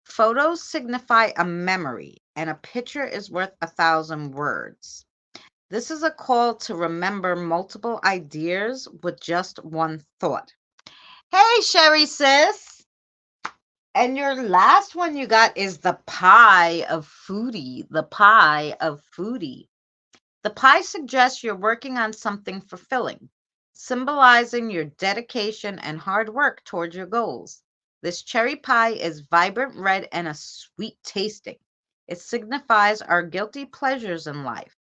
Photos signify a memory, and a picture is worth 1,000 words. This is a call to remember multiple ideas with just one thought. Hey, Sherry sis. And your last one you got is the pie of foodie. The pie of foodie. The pie suggests you're working on something fulfilling, symbolizing your dedication and hard work toward your goals. This cherry pie is vibrant red and a sweet tasting. It signifies our guilty pleasures in life.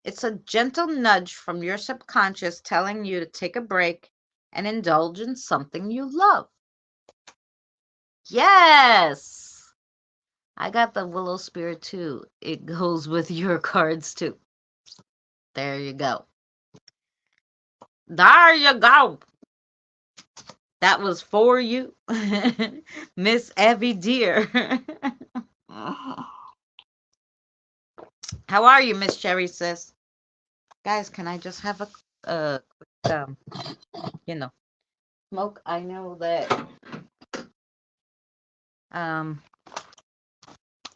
It's a gentle nudge from your subconscious telling you to take a break and indulge in something you love. Yes! I got the willow spirit too. It goes with your cards too. There you go. There you go. That was for you, Miss Evie dear. How are you, Miss Cherry sis? Guys, can I just have a quick, you know, smoke? I know that um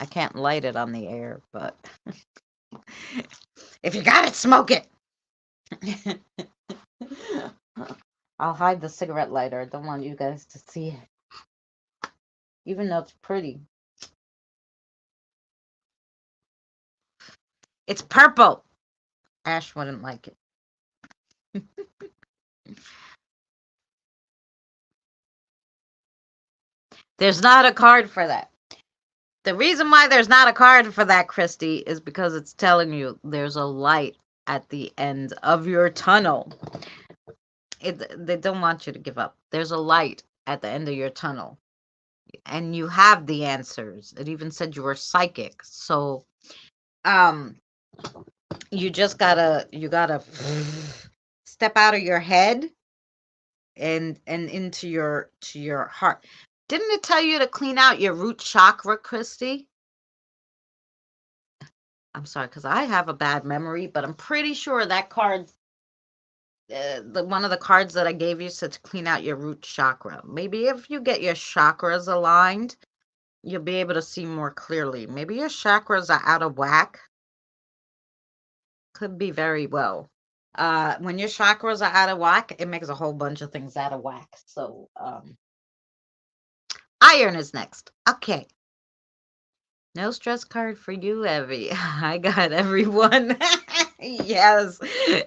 I can't light it on the air, but if you got it, smoke it. I'll hide the cigarette lighter. I don't want you guys to see it, even though it's pretty. It's purple. Ash wouldn't like it. There's not a card for that. The reason why there's not a card for that, Christy, is because it's telling you there's a light at the end of your tunnel. They don't want you to give up. There's a light at the end of your tunnel, and you have the answers. It even said you were psychic. So, um, you gotta step out of your head and into your heart. Didn't it tell you to clean out your root chakra, Christy? I'm sorry, because I have a bad memory, but I'm pretty sure that card, one of the cards that I gave you said to clean out your root chakra. Maybe if you get your chakras aligned, you'll be able to see more clearly. Maybe your chakras are out of whack. Could be very well. When your chakras are out of whack, it makes a whole bunch of things out of whack. So, iron is next. Okay. No stress card for you, Evie. I got everyone. Yes.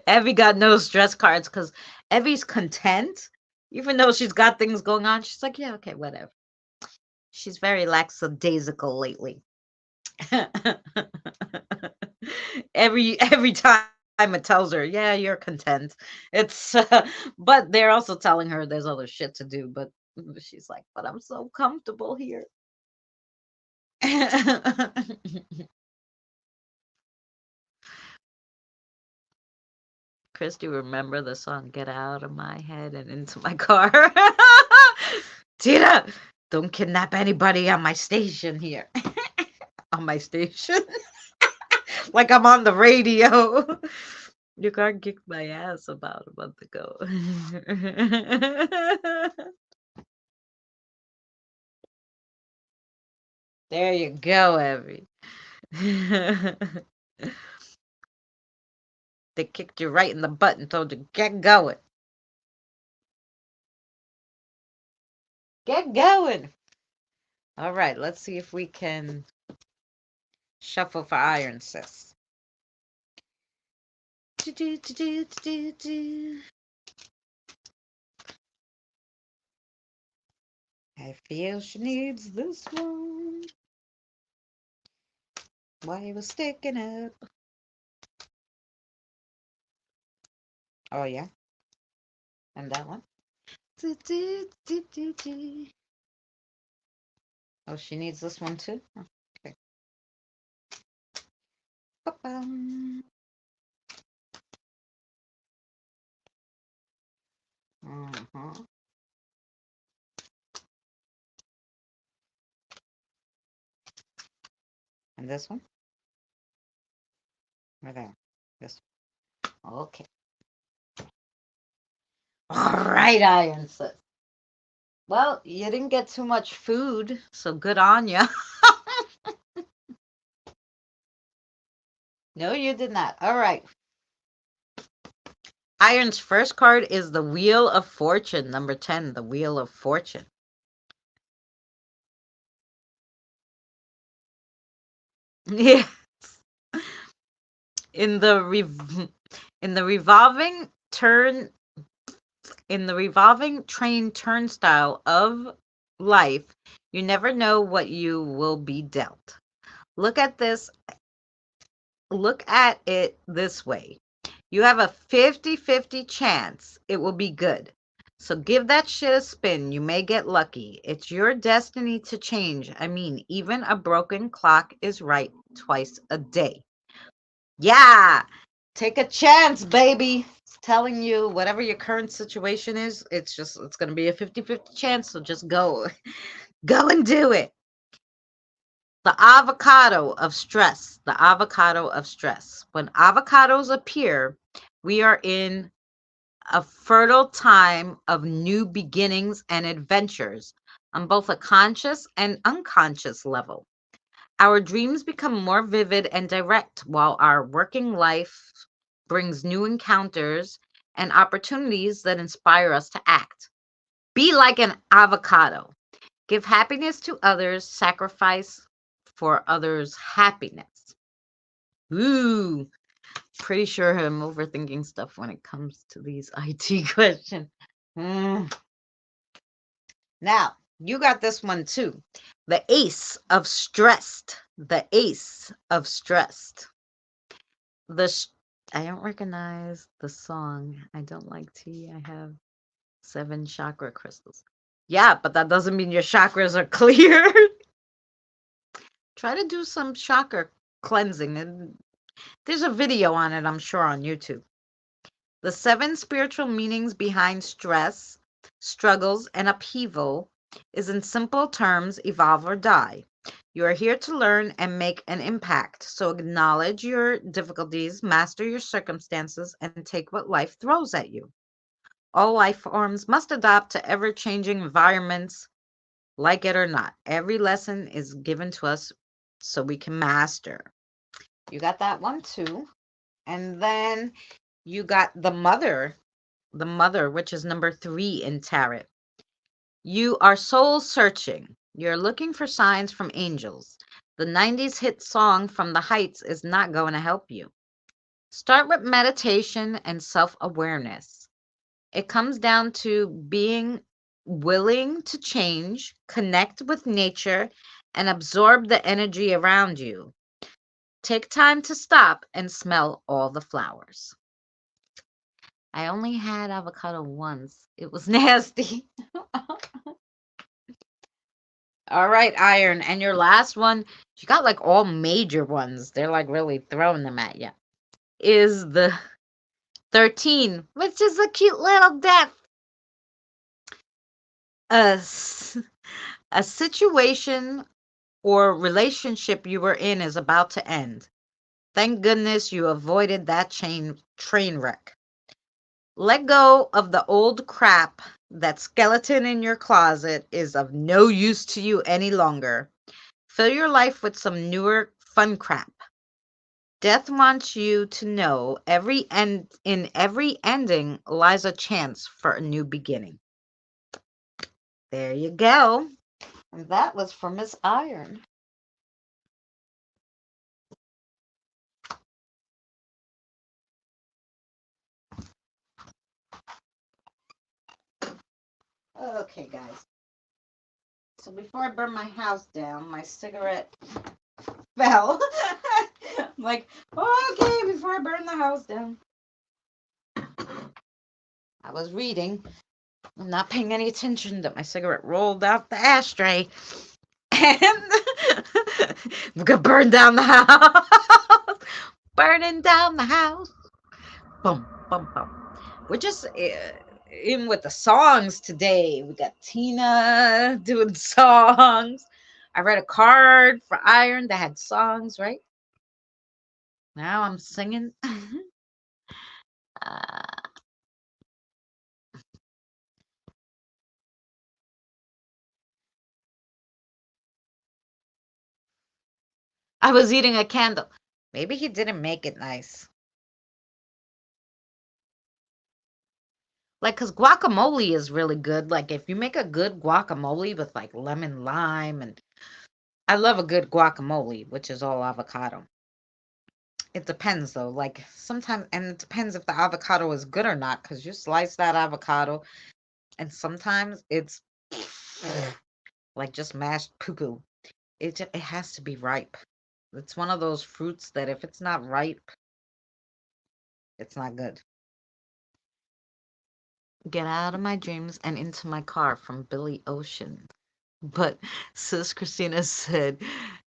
Evie got no stress cards because Evie's content. Even though she's got things going on, she's like, yeah, okay, whatever. She's very lackadaisical lately. every time it tells her, yeah, you're content. It's but they're also telling her there's other shit to do, but she's like, but I'm so comfortable here. Christy, remember the song Get Out of My Head and Into My Car? Tina, don't kidnap anybody on my station here. On my station? Like I'm on the radio. Your car kicked my ass about a month ago. There you go, Evie. They kicked you right in the butt and told you, get going. Get going. All right, let's see if we can shuffle for iron, sis. I feel she needs this one. Why you was sticking up? Oh yeah, and that one. Oh, she needs this one too. Okay. Ba-bum. Uh-huh. And this one? Right there. This one. Okay. All right, Iron Sis. Well, you didn't get too much food, so good on you. No, you did not. All right. Iron's first card is the Wheel of Fortune, number 10, the Wheel of Fortune. Yes. In the in the revolving turn in the revolving train turnstile of life, you never know what you will be dealt. Look at this. Look at it this way. You have a 50-50 chance it will be good. So give that shit a spin. You may get lucky. It's your destiny to change. I mean, even a broken clock is right twice a day. Yeah. Take a chance, baby. It's telling you whatever your current situation is, it's going to be a 50-50 chance, so just go. Go and do it. The avocado of stress. The avocado of stress. When avocados appear, we are in a fertile time of new beginnings and adventures on both a conscious and unconscious level. Our dreams become more vivid and direct, while our working life brings new encounters and opportunities that inspire us to act. Be like an avocado. Give happiness to others, sacrifice for others' happiness. Ooh, pretty sure I'm overthinking stuff when it comes to these IT questions. Mm. Now, you got this one too. The Ace of Stressed. The Ace of Stressed. I don't recognize the song. I don't like tea. I have 7 chakra crystals. Yeah, but that doesn't mean your chakras are clear. Try to do some chakra cleansing. And there's a video on it, I'm sure, on YouTube. The 7 spiritual meanings behind stress, struggles, and upheaval is, in simple terms, evolve or die. You are here to learn and make an impact. So acknowledge your difficulties, master your circumstances, and take what life throws at you. All life forms must adapt to ever-changing environments, like it or not. Every lesson is given to us so we can master. You got that one too. And then you got the mother, which is number 3 in tarot. You are soul searching. You're looking for signs from angels. The 90s hit song From the Heights is not going to help you. Start with meditation and self-awareness. It comes down to being willing to change, connect with nature, and absorb the energy around you. Take time to stop and smell all the flowers. I only had avocado once. It was nasty. All right, Iron. And your last one, you got like all major ones. They're like really throwing them at you. Is the 13, which is a cute little death. A, a situation or relationship you were in is about to end. Thank goodness you avoided that train wreck. Let go of the old crap. That skeleton in your closet is of no use to you any longer. Fill your life with some newer fun crap. Death wants you to know in every ending lies a chance for a new beginning. There you go. And that was from Miss Iron. Okay, guys. So before I burn my house down, my cigarette fell. I'm like, okay, before I burn the house down. I was reading. I'm not paying any attention that my cigarette rolled out the ashtray. And we're gonna burn down the house. Burning down the house. Boom, boom, boom. We're just in with the songs today. We got Tina doing songs. I read a card for Iron that had songs, right? Now I'm singing. I was eating a candle. Maybe he didn't make it nice. Like, cause guacamole is really good. Like, if you make a good guacamole with like lemon, lime, and I love a good guacamole, which is all avocado. It depends though. Like sometimes, and it depends if the avocado is good or not, cause you slice that avocado, and sometimes it's like just mashed poo-poo. It has to be ripe. It's one of those fruits that if it's not ripe, it's not good. Get out of my dreams and into my car from Billy Ocean. But Sis Christina said,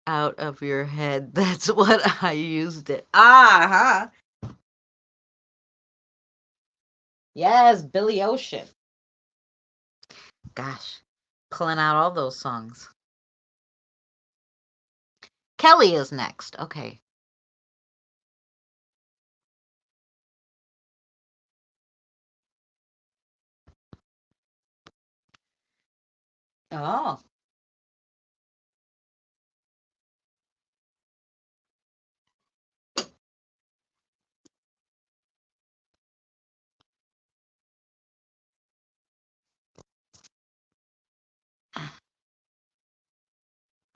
out of your head. That's what I used it. Ah, huh. Yes, Billy Ocean. Gosh, pulling out all those songs. Kelly is next. Okay. Oh.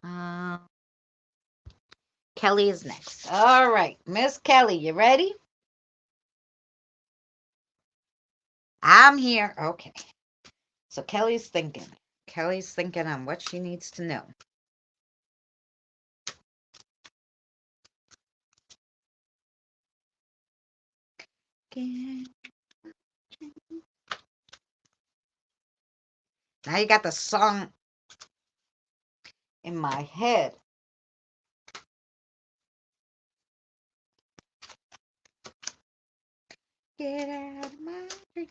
Uh, Kelly is next. All right, Miss Kelly, you ready? I'm here. Okay. So Kelly's thinking. Kelly's thinking on what she needs to know. Now you got the song in my head. Get out of my dreams.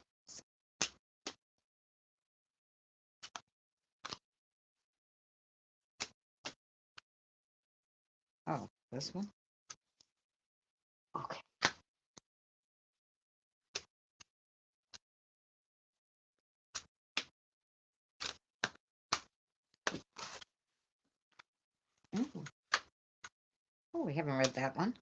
Oh, this one? Okay. Mm. Oh, we haven't read that one.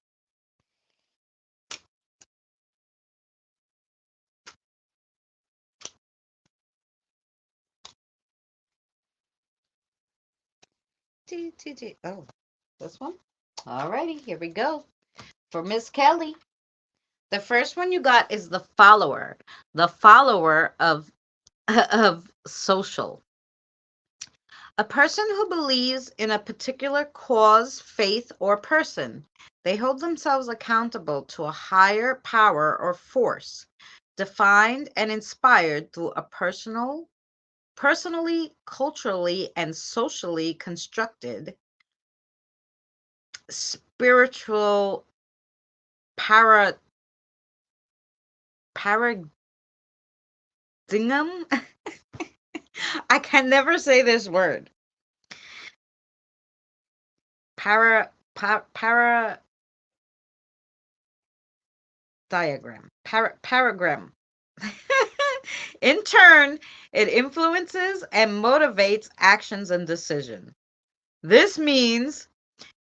Oh, this one? Alrighty, here we go. For Miss Kelly. The first one you got is the follower. The follower of of social. A person who believes in a particular cause, faith, or person. They hold themselves accountable to a higher power or force, defined and inspired through a personally, culturally, and socially constructed spiritual para paradigm. I can never say this word. Para diagram. Paragram. In turn, it influences and motivates actions and decisions. This means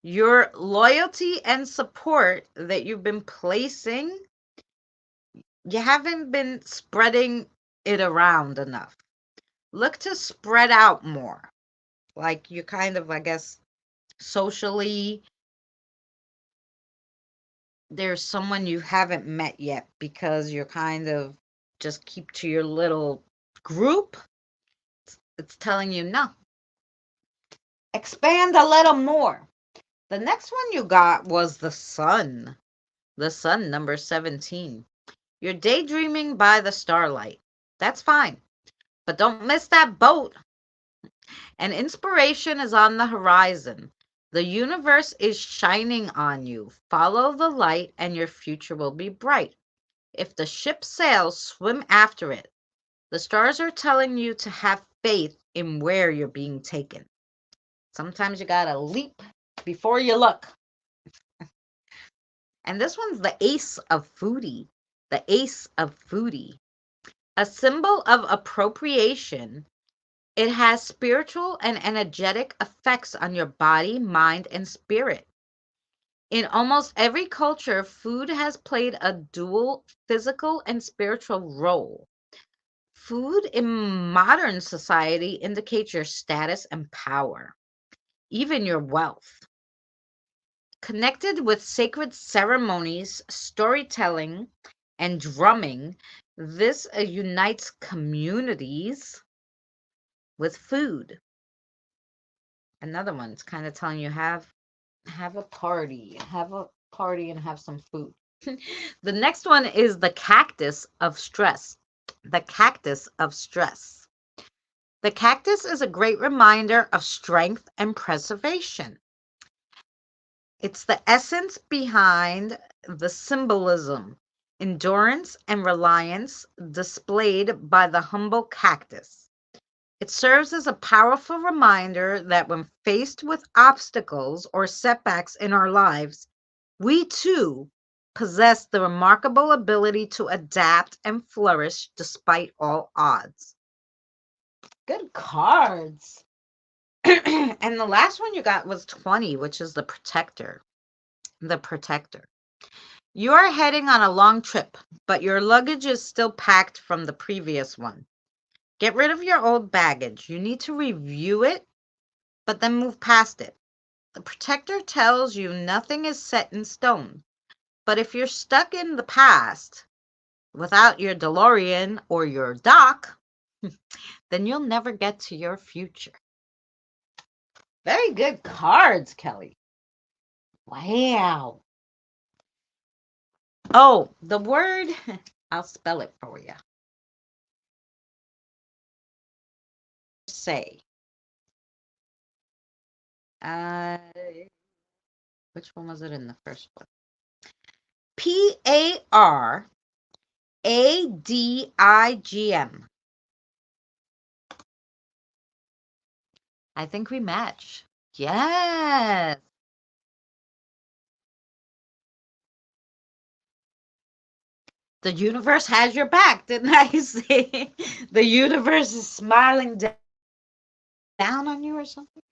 your loyalty and support that you've been placing, you haven't been spreading it around enough. Look to spread out more. Like you're kind of, I guess, socially, there's someone you haven't met yet because you're kind of just keep to your little group. It's telling you no. Expand a little more. The next one you got was the sun. The sun, number 17. You're daydreaming by the starlight. That's fine. But don't miss that boat. And inspiration is on the horizon. The universe is shining on you. Follow the light and your future will be bright. If the ship sails, swim after it. The stars are telling you to have faith in where you're being taken. Sometimes you gotta leap before you look. And this one's the ace of foodie. The ace of foodie. A symbol of appropriation. It has spiritual and energetic effects on your body, mind, and spirit. In almost every culture, food has played a dual physical and spiritual role. Food in modern society indicates your status and power, even your wealth. Connected with sacred ceremonies, storytelling, and drumming, this unites communities with food. Another one, it's kind of telling you have a party, and have some food. The next one is the cactus of stress. The cactus of stress. The cactus is a great reminder of strength and preservation. It's the essence behind the symbolism, endurance, and reliance displayed by the humble cactus. It serves as a powerful reminder that when faced with obstacles or setbacks in our lives, we too possess the remarkable ability to adapt and flourish despite all odds. Good cards. And the last one you got was 20, which is the protector. The protector. You are heading on a long trip, but your luggage is still packed from the previous one. Get rid of your old baggage. You need to review it, but then move past it. The protector tells you nothing is set in stone. But if you're stuck in the past without your DeLorean or your dock, then you'll never get to your future. Very good cards, Kelly. Wow. Oh, the word, I'll spell it for you. Say. Which one was it in the first one? Paradigm. I think we match. Yes. The universe has your back, didn't I say? The universe is smiling down on you or something?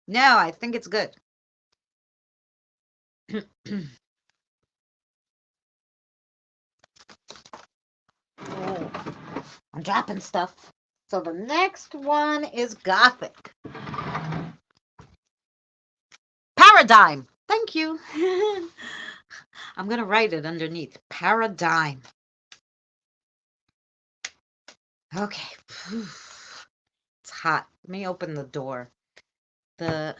No, I think it's good. Oh, I'm dropping stuff. So the next one is Gothic. Paradigm. Thank you. I'm going to write it underneath. Paradigm. Okay. It's hot. Let me open the door. The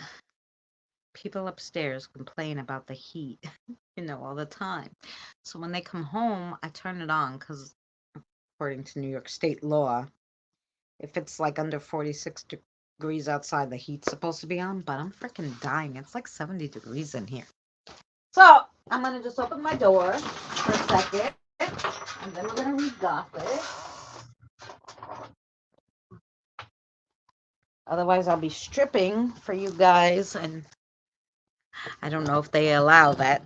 people upstairs complain about the heat, all the time. So when they come home, I turn it on because according to New York State law, if it's like under 46 degrees outside, the heat's supposed to be on, but I'm freaking dying. It's like 70 degrees in here. So I'm going to just open my door for a second, and then we're going to read Gothic. Otherwise, I'll be stripping for you guys, and I don't know if they allow that.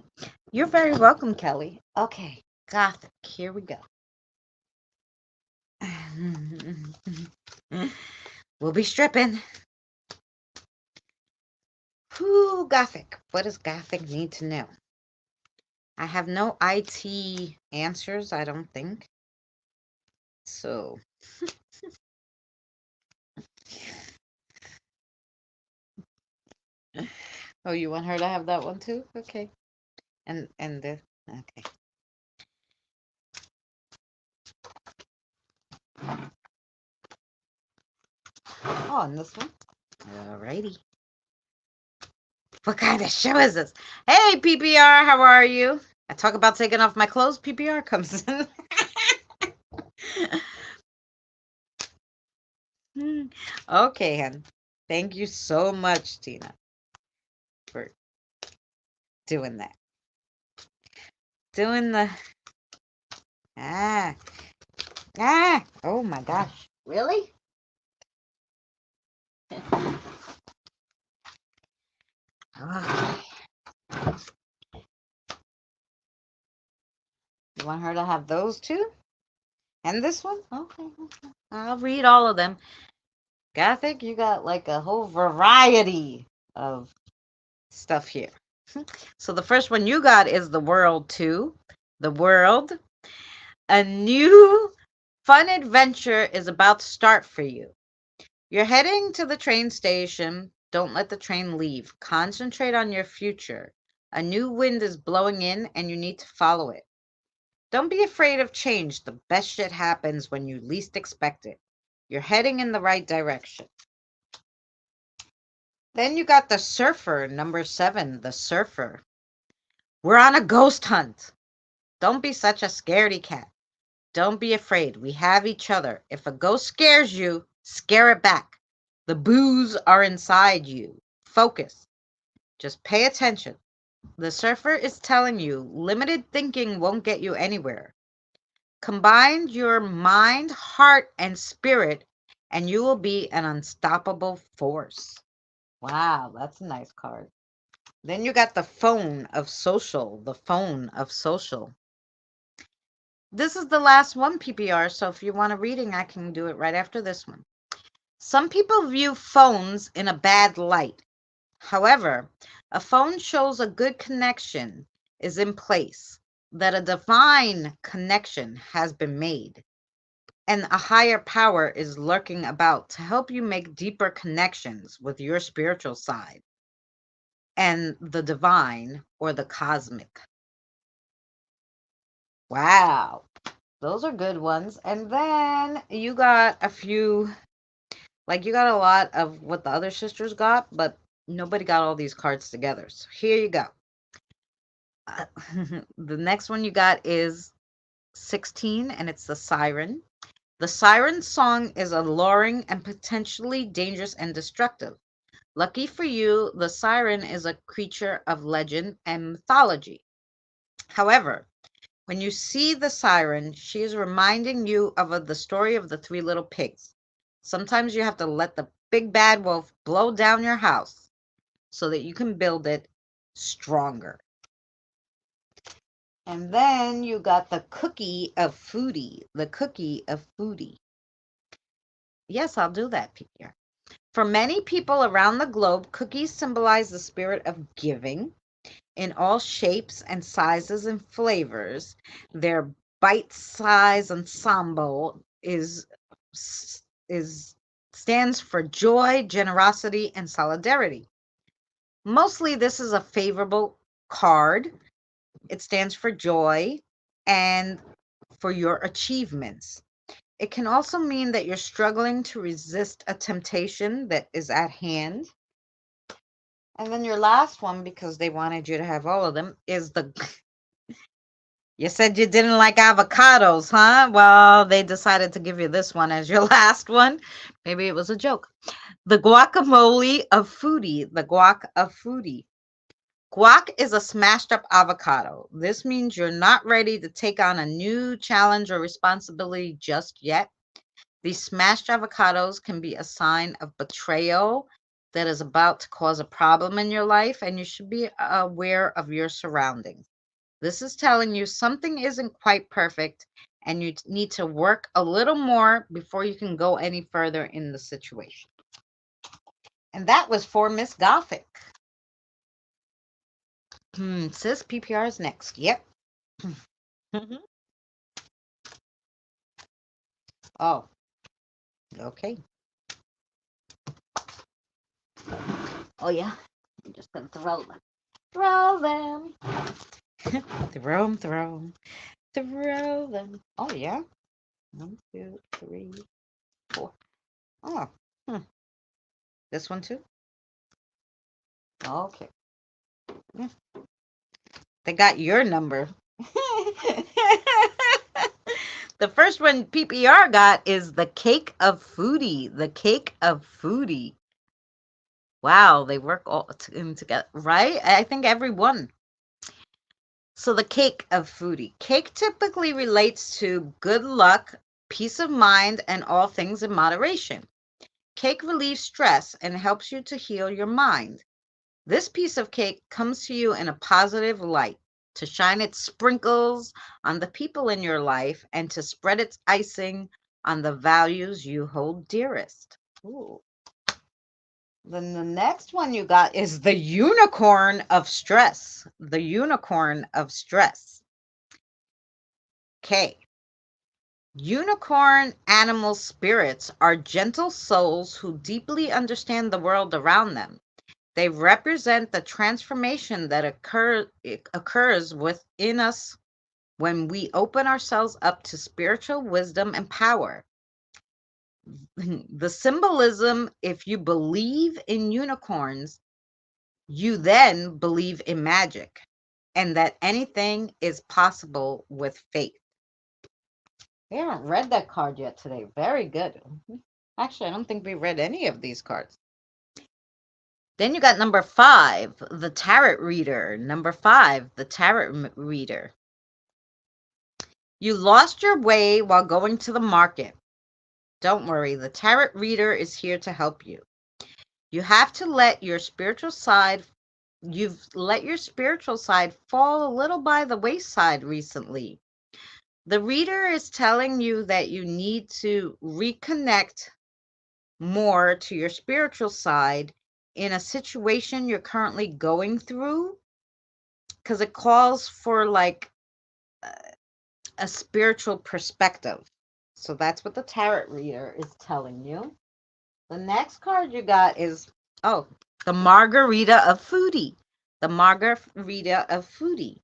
You're very welcome, Kelly. Okay, Gothic, here we go. We'll be stripping. Whoo, Gothic. What does Gothic need to know? I have no IT answers, I don't think. So, Oh, you want her to have that one too? Okay. And the okay. Oh, and this one. Alrighty. What kind of show is this? Hey, PPR, how are you? I talk about taking off my clothes. PPR comes in. Okay, hun. Thank you so much, Tina, for doing that. Doing the ah Oh my gosh, really? Okay. You want her to have those two and this one? Okay, I'll read all of them. Gothic, you got like a whole variety of stuff here. So the first one you got is The World 2. The World. A new fun adventure is about to start for you. You're heading to the train station. Don't let the train leave. Concentrate on your future. A new wind is blowing in and you need to follow it. Don't be afraid of change. The best shit happens when you least expect it. You're heading in the right direction. Then you got The Surfer, number 7, The Surfer. We're on a ghost hunt. Don't be such a scaredy cat. Don't be afraid. We have each other. If a ghost scares you, scare it back. The boos are inside you. Focus. Just pay attention. The surfer is telling you limited thinking won't get you anywhere. Combine your mind, heart, and spirit, and you will be an unstoppable force. Wow, that's a nice card. Then you got the phone of social. The phone of social. This is the last one, PPR, so if you want a reading, I can do it right after this one. Some people view phones in a bad light. However, a phone shows a good connection is in place, that a divine connection has been made, and a higher power is lurking about to help you make deeper connections with your spiritual side and the divine or the cosmic. Wow. Those are good ones. And then you got a few, like you got a lot of what the other sisters got, but nobody got all these cards together. So here you go. The next one you got is 16, and it's the siren. The siren song is alluring and potentially dangerous and destructive. Lucky for you, the siren is a creature of legend and mythology. However, when you see the siren, she is reminding you of the story of the three little pigs. Sometimes you have to let the big bad wolf blow down your house so that you can build it stronger. And then you got the cookie of foodie. The cookie of foodie. Yes, I'll do that, Peter. For many people around the globe, cookies symbolize the spirit of giving in all shapes and sizes and flavors. Their bite-sized ensemble is stands for joy, generosity, and solidarity. Mostly, this is a favorable card. It stands for joy and for your achievements. It can also mean that you're struggling to resist a temptation that is at hand. And then your last one, because they wanted you to have all of them, is the you said you didn't like avocados, huh? Well, they decided to give you this one as your last one. Maybe it was a joke. The guacamole of foodie. The guac of foodie. Guac is a smashed up avocado. This means you're not ready to take on a new challenge or responsibility just yet. These smashed avocados can be a sign of betrayal that is about to cause a problem in your life, and you should be aware of your surroundings. This is telling you something isn't quite perfect, and you need to work a little more before you can go any further in the situation. And that was for Miss Gothic. Sis, PPR is next. Yep. Oh, okay. Oh, yeah. I'm just gonna throw them. Throw them. Throw them, throw them, throw them. Oh, yeah. 1, 2, 3, 4. Oh, this one too? Okay. They got your number. The first one PPR got is the Cake of Foodie. The Cake of Foodie. Wow, they work all together, right? I think everyone. So the Cake of Foodie. Cake typically relates to good luck, peace of mind, and all things in moderation. Cake relieves stress and helps you to heal your mind. This piece of cake comes to you in a positive light, to shine its sprinkles on the people in your life and to spread its icing on the values you hold dearest. Ooh. Then the next one you got is the Unicorn of Stress. The Unicorn of Stress. Okay. Unicorn animal spirits are gentle souls who deeply understand the world around them. They represent the transformation that occurs within us when we open ourselves up to spiritual wisdom and power. The symbolism, if you believe in unicorns, you then believe in magic and that anything is possible with faith. We haven't read that card yet today. Very good. Actually, I don't think we read any of these cards. Then you got number 5, the Tarot Reader. Number 5, the Tarot Reader. You lost your way while going to the market. Don't worry, the Tarot Reader is here to help you. You have to let your spiritual side, you've let your spiritual side fall a little by the wayside recently. The reader is telling you that you need to reconnect more to your spiritual side in a situation you're currently going through, because it calls for like a spiritual perspective. So that's what the Tarot Reader is telling you. The next card you got is, the Margarita of Foodie. The Margarita of Foodie.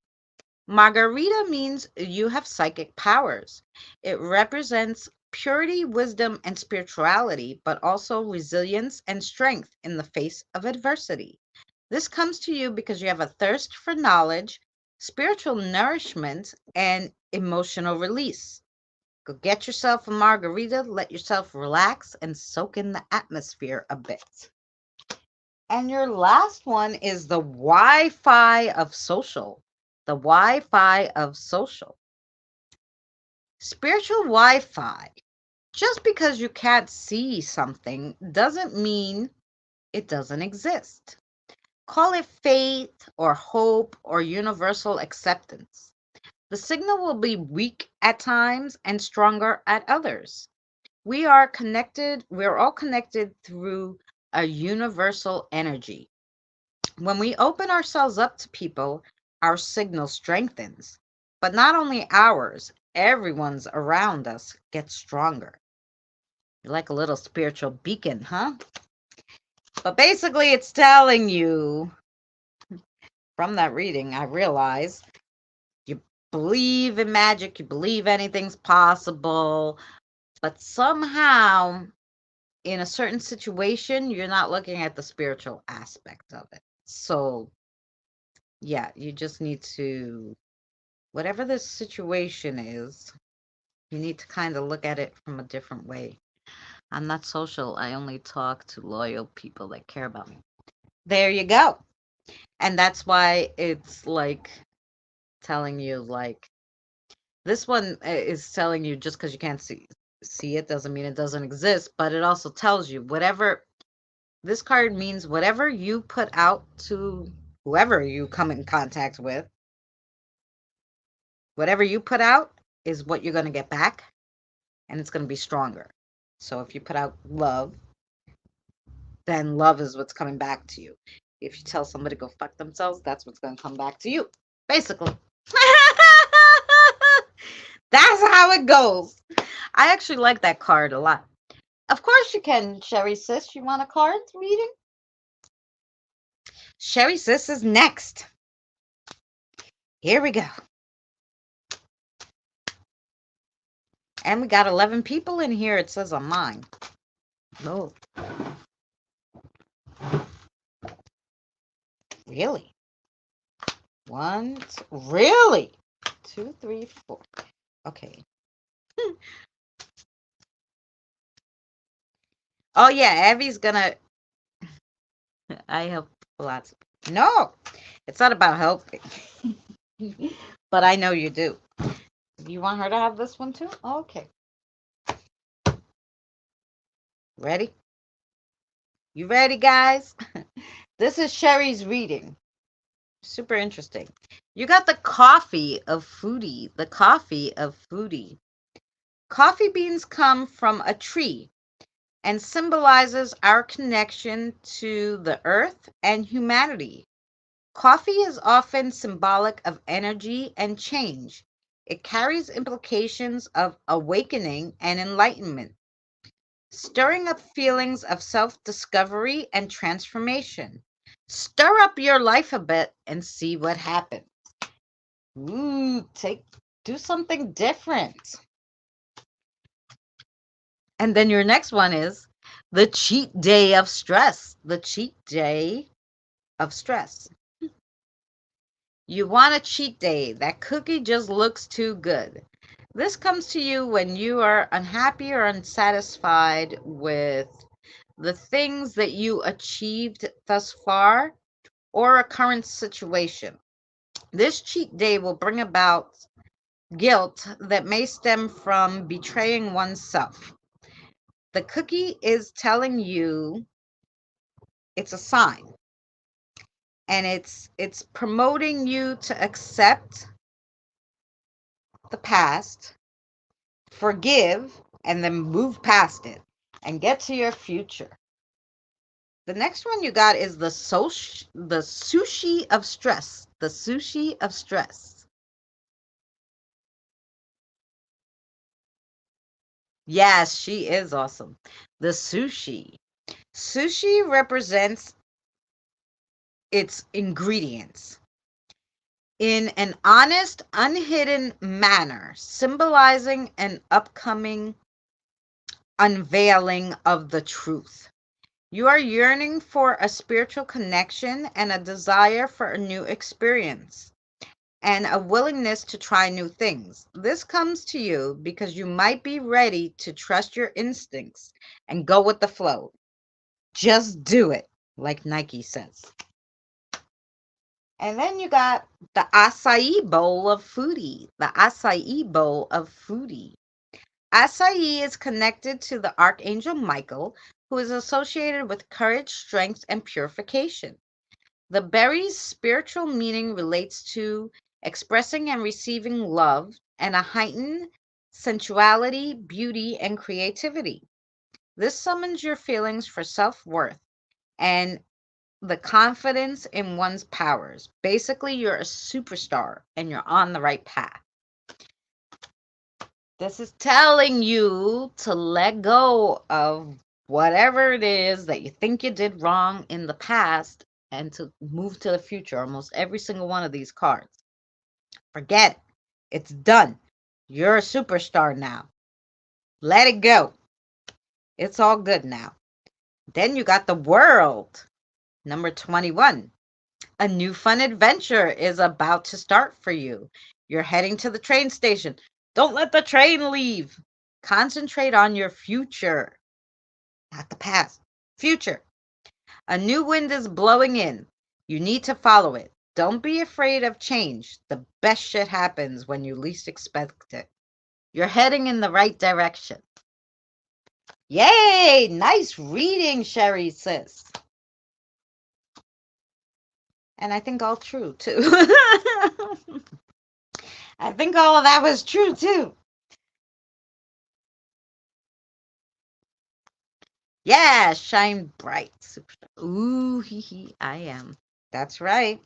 Margarita means you have psychic powers. It represents purity, wisdom, and spirituality, but also resilience and strength in the face of adversity. This comes to you because you have a thirst for knowledge, spiritual nourishment, and emotional release. Go get yourself a margarita, let yourself relax, and soak in the atmosphere a bit. And your last one is the Wi-Fi of social. The Wi-Fi of social. Spiritual Wi-Fi. Just because you can't see something doesn't mean it doesn't exist. Call it faith or hope or universal acceptance. The signal will be weak at times and stronger at others. We're all connected through a universal energy. When we open ourselves up to people, our signal strengthens. But not only ours, everyone's around us gets stronger. You're like a little spiritual beacon, huh? But basically, it's telling you, from that reading, I realize you believe in magic, you believe anything's possible, but somehow in a certain situation, you're not looking at the spiritual aspect of it. So, yeah, you just need to, whatever the situation is, you need to kind of look at it from a different way. I'm not social. I only talk to loyal people that care about me. There you go. And that's why it's like telling you, like, this one is telling you just because you can't see it doesn't mean it doesn't exist, but it also tells you whatever. This card means whatever you put out to whoever you come in contact with, whatever you put out is what you're going to get back, and it's going to be stronger. So if you put out love, then love is what's coming back to you. If you tell somebody to go fuck themselves, that's what's going to come back to you. Basically. That's how it goes. I actually like that card a lot. Of course you can, Sherry sis. You want a card reading? Sherry Sis is next. Here we go. And we got 11 people in here, it says on mine. No. Really? Really? 2, 3, 4. Okay. Oh yeah, Evie's gonna. I help lots. No, it's not about helping. But I know you do. You want her to have this one too? Okay. Ready? You ready, guys? This is Sherry's reading. Super interesting. You got the coffee of foodie. The coffee of foodie. Coffee beans come from a tree and symbolizes our connection to the earth and humanity. Coffee is often symbolic of energy and change. It carries implications of awakening and enlightenment, stirring up feelings of self-discovery and transformation. Stir up your life a bit and see what happens. Ooh, do something different. And then your next one is the cheat day of stress. The cheat day of stress. You want a cheat day. That cookie just looks too good. This comes to you when you are unhappy or unsatisfied with the things that you achieved thus far or a current situation. This cheat day will bring about guilt that may stem from betraying oneself. The cookie is telling you it's a sign, and it's promoting you to accept the past, forgive, and then move past it and get to your future. The next one you got is the sushi of stress. The sushi of stress. Yes, she is awesome. The sushi. Sushi represents its ingredients in an honest, unhidden manner, symbolizing an upcoming unveiling of the truth. You are yearning for a spiritual connection and a desire for a new experience and a willingness to try new things. This comes to you because you might be ready to trust your instincts and go with the flow. Just do it, like Nike says. And then you got the acai bowl of foodie. The acai bowl of foodie. Acai is connected to the Archangel Michael, who is associated with courage, strength, and purification. The berry's spiritual meaning relates to expressing and receiving love and a heightened sensuality, beauty, and creativity. This summons your feelings for self-worth and the confidence in one's powers. Basically, you're a superstar and you're on the right path. This is telling you to let go of whatever it is that you think you did wrong in the past and to move to the future. Almost every single one of these cards. Forget it. It's done. You're a superstar now. Let it go. It's all good now. Then you got the world. Number 21. A new fun adventure is about to start for you. You're heading to the train station. Don't let the train leave. Concentrate on your future, not the past. Future. A new wind is blowing in. You need to follow it. Don't be afraid of change. The best shit happens when you least expect it. You're heading in the right direction. Yay! Nice reading, Sherry sis. And I think all true, too. I think all of that was true, too. Yeah, shine bright. Superstar. Ooh, hee hee, I am. That's right.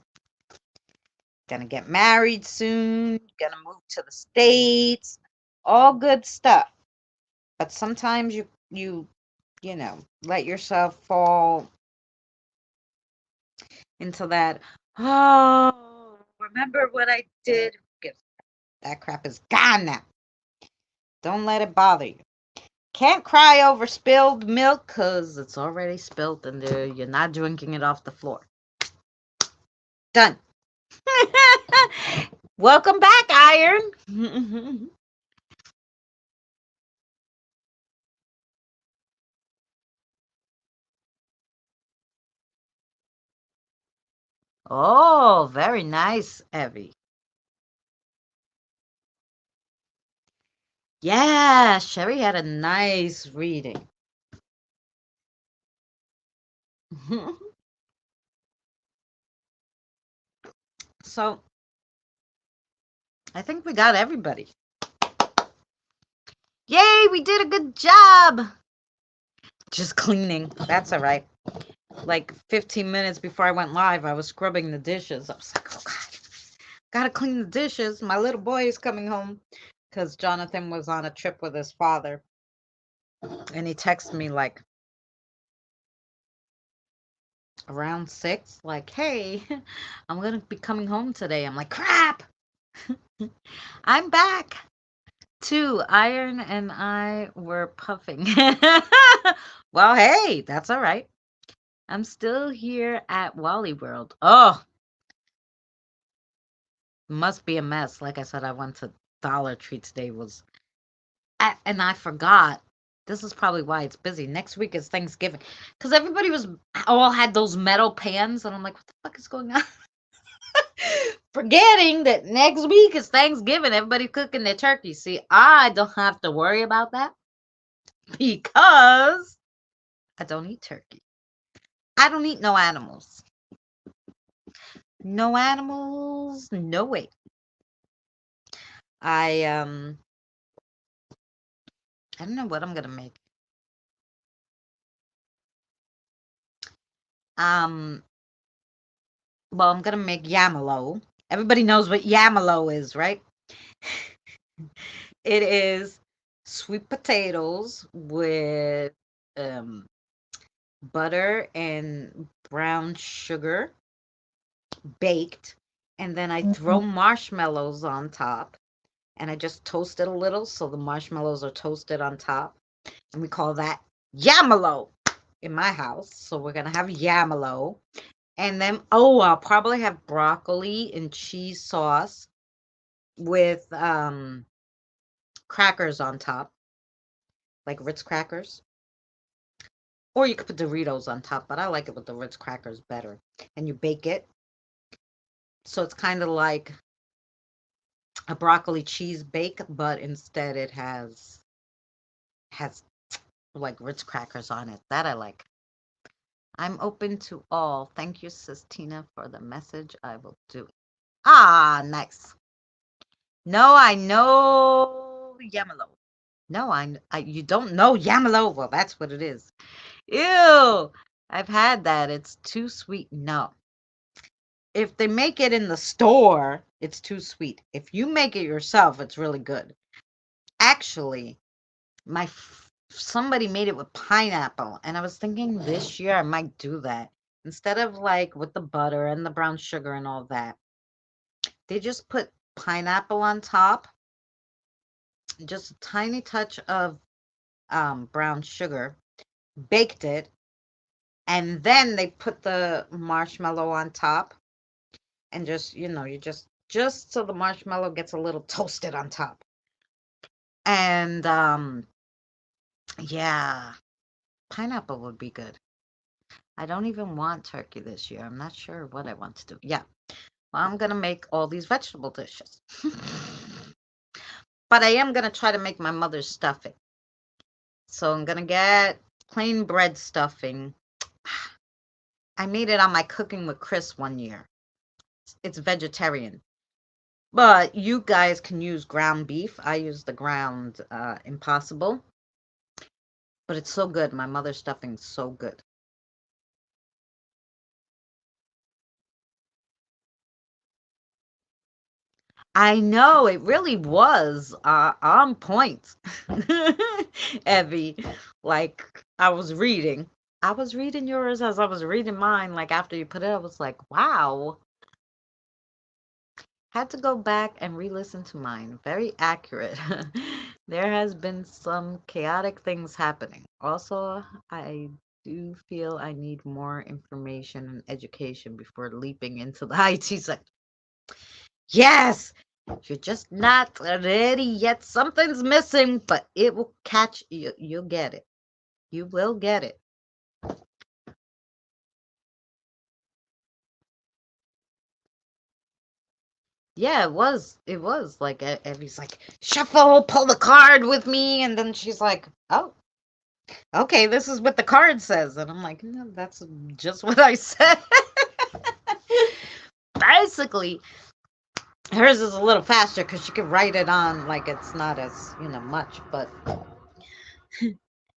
Gonna get married soon. Gonna move to the States. All good stuff. But sometimes you know, let yourself fall into that, oh, remember what I did? That crap is gone now. Don't let it bother you. Can't cry over spilled milk because it's already spilled and you're not drinking it off the floor. Done. Welcome back, Iron. Oh, very nice, Evie. Yeah, Sherry had a nice reading. So I think we got everybody. Yay, we did a good job. Just cleaning. That's all right. Like 15 minutes before I went live, I was scrubbing the dishes. I was like, oh God, gotta clean the dishes. My little boy is coming home because Jonathan was on a trip with his father. And he texted me like around 6, like, hey, I'm gonna be coming home today. I'm like, crap. I'm back. 2, Iron and I were puffing. Well, hey, that's all right. I'm still here at Wally World. Oh, must be a mess. Like I said, I went to Dollar Tree today. And I forgot. This is probably why it's busy. Next week is Thanksgiving, because everybody was all had those metal pans, and I'm like, what the fuck is going on? Forgetting that next week is Thanksgiving. Everybody cooking their turkey. See, I don't have to worry about that because I don't eat turkey. I don't eat no animals. No animals, no way. I don't know what I'm gonna make. Um well, I'm gonna make yamalo. Everybody knows what yamalo is, right? It is sweet potatoes with um butter and brown sugar baked, and then I throw marshmallows on top, and I just toast it a little so the marshmallows are toasted on top, and we call that yamalo in my house. So we're gonna have yamalo, and then I'll probably have broccoli and cheese sauce with crackers on top, like Ritz crackers. Or you could put Doritos on top, but I like it with the Ritz crackers better. And you bake it. So it's kind of like a broccoli cheese bake, but instead it has like Ritz crackers on it. That I like. I'm open to all. Thank you, Sis Tina, for the message. I will do it. Ah, nice. No, I know Yamalo. No, you don't know Yamalo. Well, that's what it is. Ew. I've had that. It's too sweet. No. If they make it in the store, it's too sweet. If you make it yourself, it's really good. Actually, somebody made it with pineapple, and I was thinking this year I might do that. Instead of like with the butter and the brown sugar and all that, they just put pineapple on top, just a tiny touch of brown sugar, baked it, and then they put the marshmallow on top, and just you just so the marshmallow gets a little toasted on top. And yeah, pineapple would be good. I don't even want turkey this year. I'm not sure what I want to do. Yeah, well, I'm gonna make all these vegetable dishes. But I am gonna try to make my mother's stuffing. So I'm gonna get plain bread stuffing. I made it on my Cooking with Chris one year. It's vegetarian. But you guys can use ground beef. I use the ground Impossible. But it's so good. My mother's stuffing's so good. I know it really was on point, Evie. Like I was reading. I was reading yours as I was reading mine. Like after you put it, I was like, wow. Had to go back and re-listen to mine. Very accurate. There has been some chaotic things happening. Also, I do feel I need more information and education before leaping into the IT sector. Yes, you're just not ready yet. Something's missing, but it will catch you. You'll get it. You will get it. Yeah, it was. It was like Evie's like shuffle, pull the card with me, and then she's like, "Oh, okay, this is what the card says," and I'm like, "No, that's just what I said." Basically, hers is a little faster because she can write it on like it's not as much, but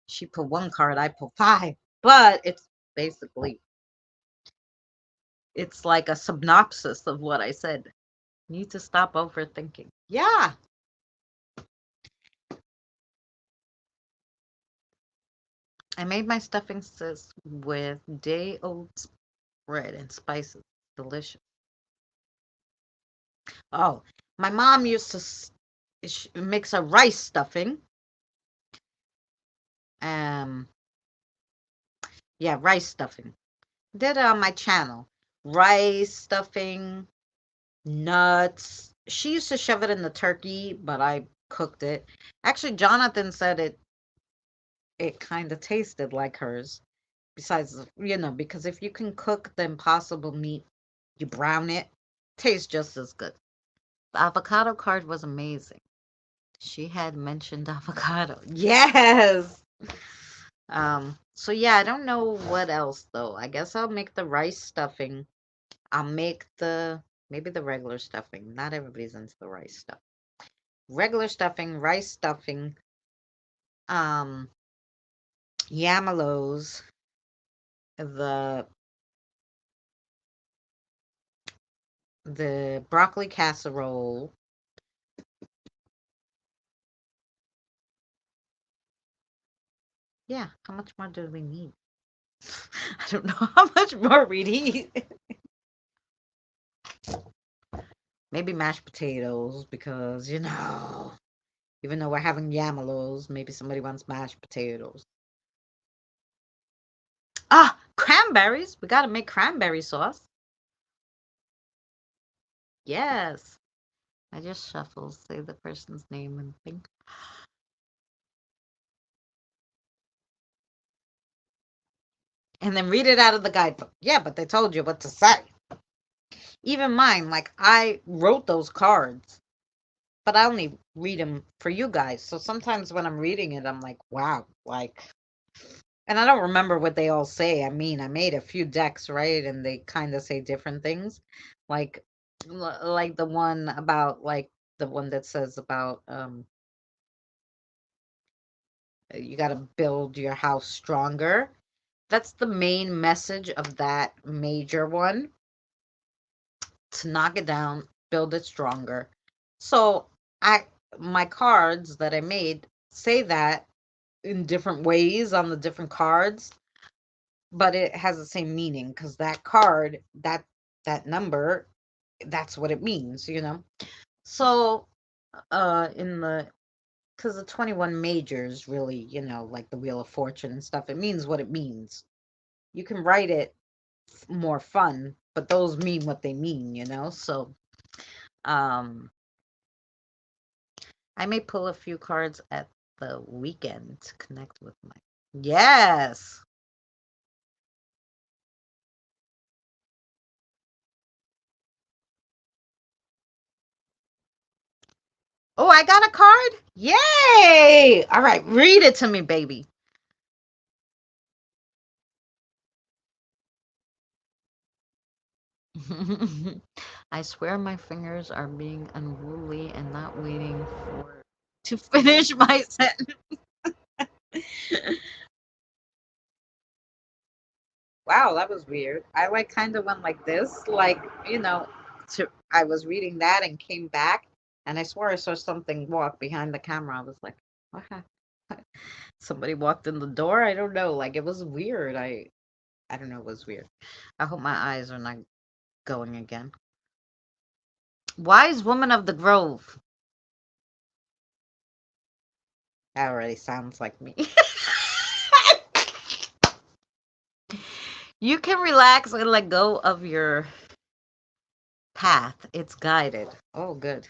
she put one card, I put five, but it's basically it's like a synopsis of what I said. Need to stop overthinking. Yeah, I made my stuffing sis with day oats bread and spices. Delicious. Oh, my mom used to mix a rice stuffing. Um, yeah, rice stuffing. Did it on my channel. Rice stuffing, nuts. She used to shove it in the turkey, but I cooked it. Actually, Jonathan said it kind of tasted like hers. Besides, because if you can cook the impossible meat, you brown it, tastes just as good. The avocado card was amazing. She had mentioned avocado. Yes. So yeah, I don't know what else though. I guess I'll make the rice stuffing. I'll make the maybe the regular stuffing. Not everybody's into the rice stuff. Regular stuffing, rice stuffing, um, yamelos, the broccoli casserole. Yeah, how much more do we need? I don't know how much more we need. Maybe mashed potatoes because even though we're having yamelos, maybe somebody wants mashed potatoes. Ah, cranberries. We got to make cranberry sauce. Yes. I just shuffle, say the person's name and think. And then read it out of the guidebook. Yeah, but they told you what to say. Even mine, like I wrote those cards, but I only read them for you guys. So sometimes when I'm reading it, I'm like, wow, like, and I don't remember what they all say. I mean, I made a few decks, right? And they kind of say different things. Like, like the one about, like, the one that says about, you got to build your house stronger. That's the main message of that major one, to knock it down, build it stronger. So I my cards that I made say that in different ways on the different cards, but it has the same meaning because that card, that number, that's what it means. So in the because the 21 majors really, like the Wheel of Fortune and stuff, it means what it means. You can write it more fun, but those mean what they mean. So um I may pull a few cards at the weekend to connect with my. Yes. Oh, I got a card. Yay. All right, read it to me, baby. I swear my fingers are being unruly and not waiting for to finish my sentence. Wow, that was weird. I like kind of went like this, like, I was reading that and came back and I swore I saw something walk behind the camera. I was like, what happened? Somebody walked in the door. I don't know. Like it was weird. I don't know. It was weird. I hope my eyes are not going again. Wise woman of the grove. That already sounds like me. You can relax and let go of your path. It's guided. Oh, good.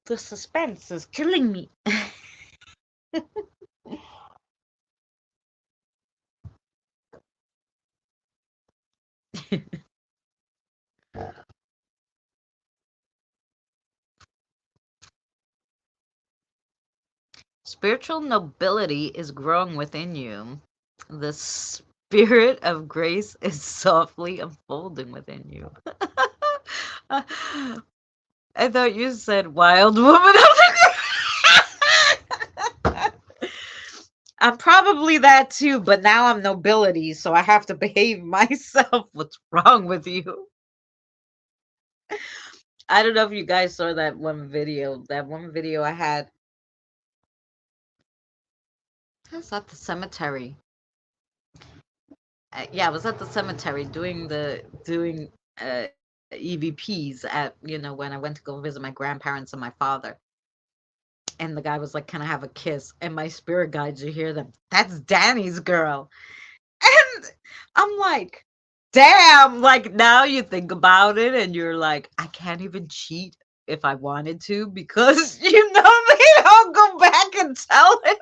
The suspense is killing me. Spiritual nobility is growing within you. The spirit of grace is softly unfolding within you. I thought you said wild woman of the I'm probably that too, but now I'm nobility, so I have to behave myself. What's wrong with you? I don't know if you guys saw that one video. That one video I had. I was at the cemetery. Yeah, I was at the cemetery doing EVPs at when I went to go visit my grandparents and my father. And the guy was like, "Can I have a kiss?" And my spirit guides, you hear them. That's Danny's girl. And I'm like, damn, like now you think about it and you're like, I can't even cheat if I wanted to because they don't go back and tell him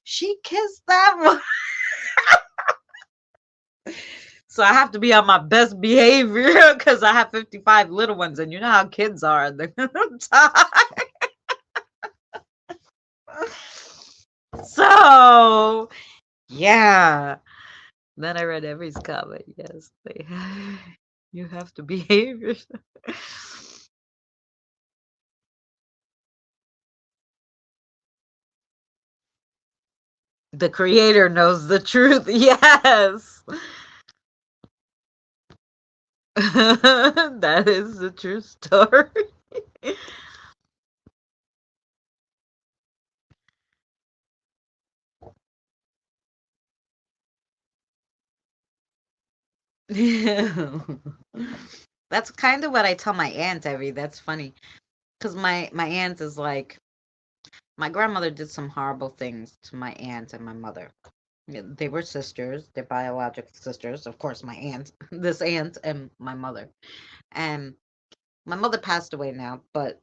she kissed that one. So I have to be on my best behavior because I have 55 little ones and you know how kids are. They're gonna die. So yeah. Then I read every comment. Yes, they you have to behave yourself. The creator knows the truth. Yes. That is the true story. That's kind of what I tell my aunt every. That's funny because my aunt is like my grandmother did some horrible things to my aunt and my mother. Yeah, they were sisters, they're biological sisters. Of course, my aunt, this aunt, and my mother. And my mother passed away now, but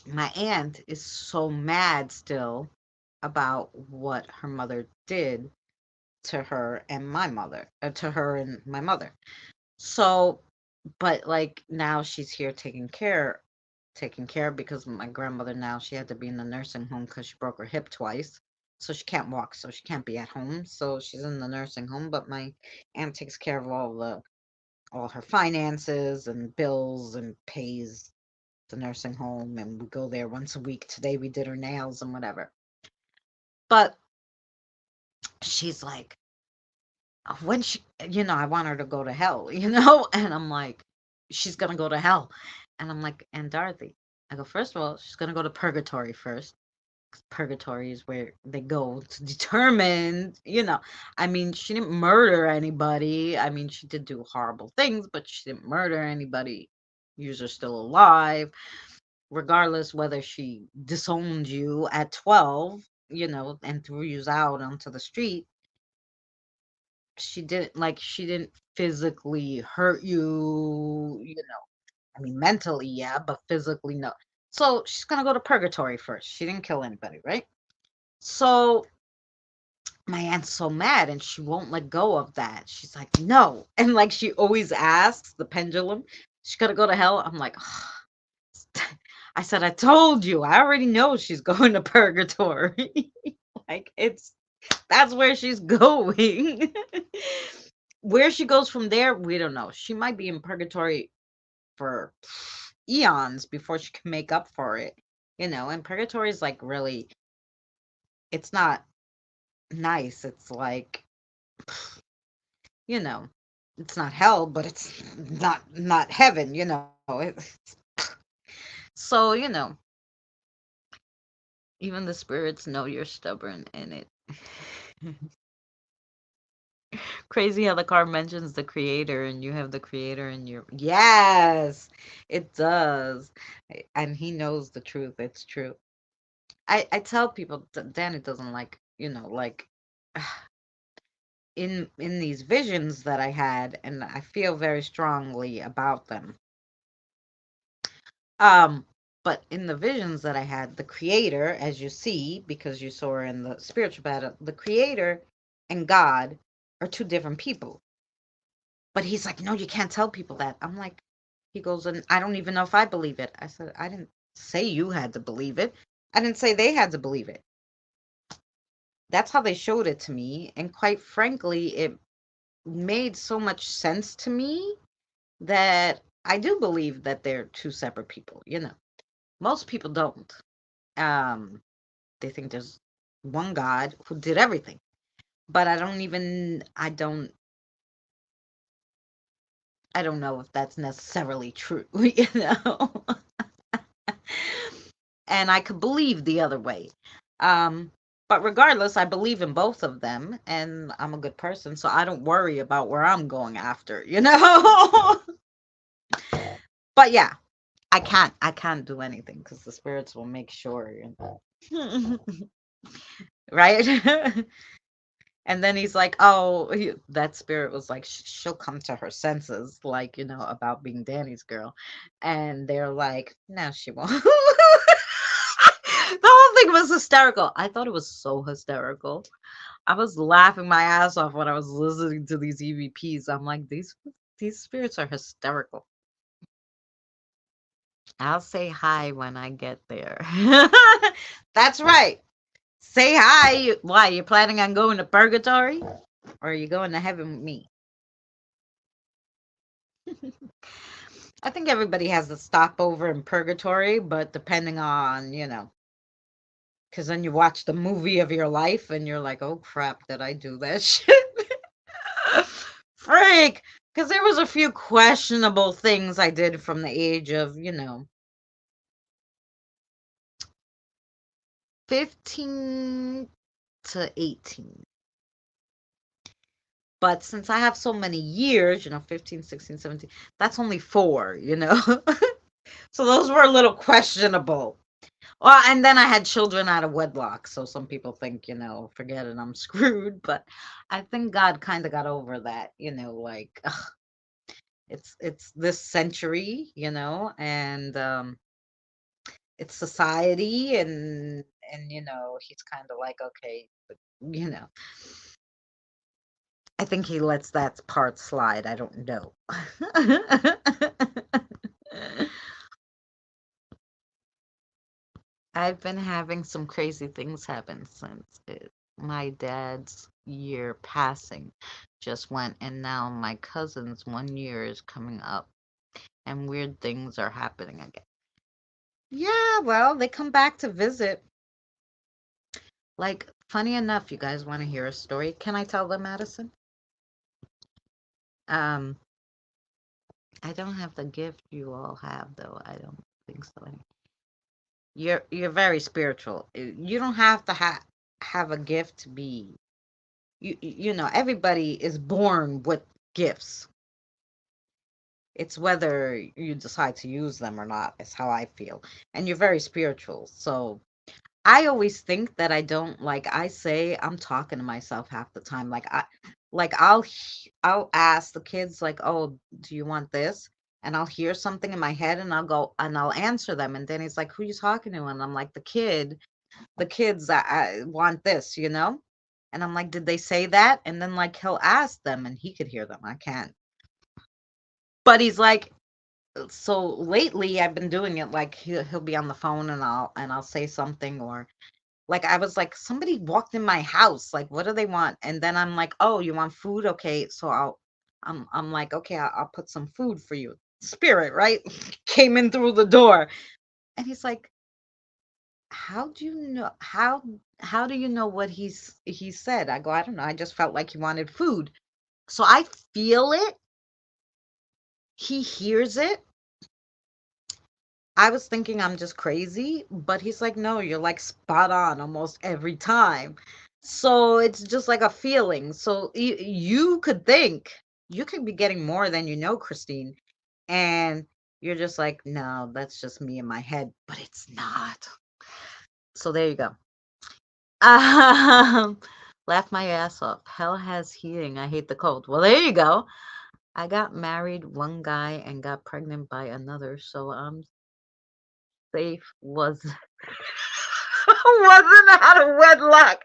my aunt is so mad still about what her mother did to her and my mother, to her and my mother. So, but like now she's here taking care because my grandmother now she had to be in the nursing home because she broke her hip twice. So she can't walk, so she can't be at home. So she's in the nursing home, but my aunt takes care of all her finances and bills and pays the nursing home and we go there once a week. Today we did her nails and whatever. But she's like, when she, I want her to go to hell, and I'm like, she's gonna go to hell. And I'm like, and Dorothy, I go, first of all, she's gonna go to purgatory first. Purgatory is where they go to determine, I mean, she didn't murder anybody. I mean, she did do horrible things, but she didn't murder anybody. Yous are still alive regardless whether she disowned you at 12, and threw you out onto the street. She didn't physically hurt you, I mean, mentally, yeah, but physically, no. So she's gonna go to purgatory first. She didn't kill anybody, right? So my aunt's so mad and she won't let go of that. She's like, no. And like she always asks the pendulum, she's gonna go to hell. I'm like, I said, I told you. I already know she's going to purgatory. Like that's where she's going. Where she goes from there, we don't know. She might be in purgatory for eons before she can make up for it. And purgatory is like really it's not nice. It's like, you know, it's not hell, but it's not heaven, you know. So, even the spirits know you're stubborn and it crazy how the card mentions the creator and you have the creator in your yes, it does. And he knows the truth. It's true. I tell people that Danny doesn't like, like in these visions that I had, and I feel very strongly about them. Um, but in the visions that I had, the creator, as you see, because you saw her in the spiritual battle, the creator and God are two different people. But he's like, no, you can't tell people that. I'm like, he goes, and I don't even know if I believe it. I said, I didn't say you had to believe it. I didn't say they had to believe it. That's how they showed it to me. And quite frankly, it made so much sense to me that I do believe that they're two separate people. Most people don't. Um, they think there's one God who did everything. But I don't know if that's necessarily true, and I could believe the other way. But regardless, I believe in both of them, and I'm a good person, so I don't worry about where I'm going after. But yeah, I can't do anything because the spirits will make sure, right? And then he's like, "Oh, that spirit was like, she'll come to her senses, like, about being Danny's girl." And they're like, "No, she won't." The whole thing was hysterical. I thought it was so hysterical. I was laughing my ass off when I was listening to these EVPs. I'm like, these spirits are hysterical. I'll say hi when I get there. That's right. Say hi. Why? You planning on going to purgatory? Or are you going to heaven with me? I think everybody has a stopover in purgatory, but depending on, because then you watch the movie of your life and you're like, oh crap, did I do that shit? Freak! Because there was a few questionable things I did from the age of, 15 to 18. But since I have so many years, 15, 16, 17, that's only 4. So those were a little questionable. Well, and then I had children out of wedlock, so some people think, forget it, I'm screwed. But I think God kind of got over that, like ugh, it's this century, and it's society, and he's kind of like, okay, but, you know, I think he lets that part slide. I don't know. I've been having some crazy things happen since my dad's year passing just went, and now my cousin's 1 year is coming up, and weird things are happening again. Yeah, well, they come back to visit. Like, funny enough, you guys want to hear a story? Can I tell them, Madison? Um, I don't have the gift you all have, though. I don't think so. You're very spiritual. You don't have to have a gift to be. Everybody is born with gifts. It's whether you decide to use them or not, is how I feel. And you're very spiritual. So I always think that I don't, like I say, I'm talking to myself half the time. I'll ask the kids like, "Oh, do you want this?" And I'll hear something in my head and I'll go and I'll answer them. And then he's like, "Who you talking to?" And I'm like, the kids that I want this. And I'm like, "Did they say that?" And then like he'll ask them and he could hear them. I can't. But he's like, so lately I've been doing it like he'll be on the phone and I'll say something, or like I was like, somebody walked in my house, like what do they want? And then I'm like, oh, you want food? Okay, so I'm like, okay, I'll put some food for you. Spirit, right? Came in through the door. And he's like, how do you know how do you know what he said? I go, I don't know. I just felt like he wanted food. So I feel it. He hears it. I was thinking I'm just crazy, but he's like, no, you're like spot on almost every time. So it's just like a feeling. So you could think you could be getting more than you know, Christine. And you're just like, no, that's just me in my head, but it's not. So there you go. Um, laugh my ass off. Hell has heating. I hate the cold. Well, there you go. I got married one guy and got pregnant by another, so I'm safe. Was wasn't out of wedlock.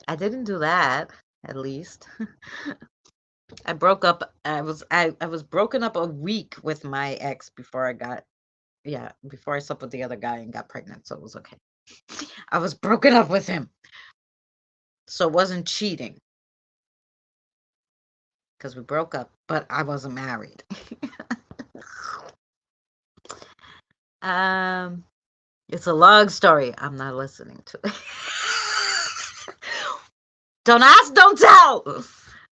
I didn't do that, at least. I broke up. I was broken up a week with my ex before I got before I slept with the other guy and got pregnant, so it was okay. I was broken up with him, so it wasn't cheating because we broke up, but I wasn't married. um, it's a long story. I'm not listening to it. Don't ask, don't tell.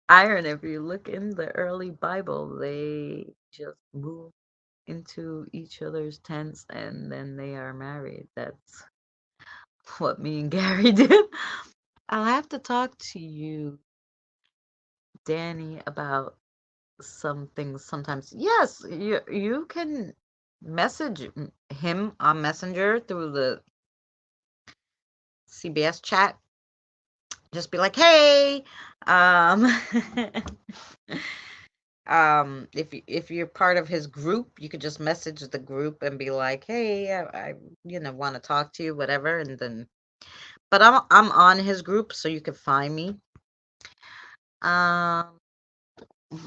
Iron, if you look in the early Bible, they just move into each other's tents and then they are married. That's what me and Gary did. I'll have to talk to you, Danny, about some things sometimes. Yes, you can message him on Messenger through the CBS chat. Just be like, "Hey, um if you're part of his group, you could just message the group and be like, "Hey, I want to talk to you, whatever." And then but I'm on his group so you can find me. Um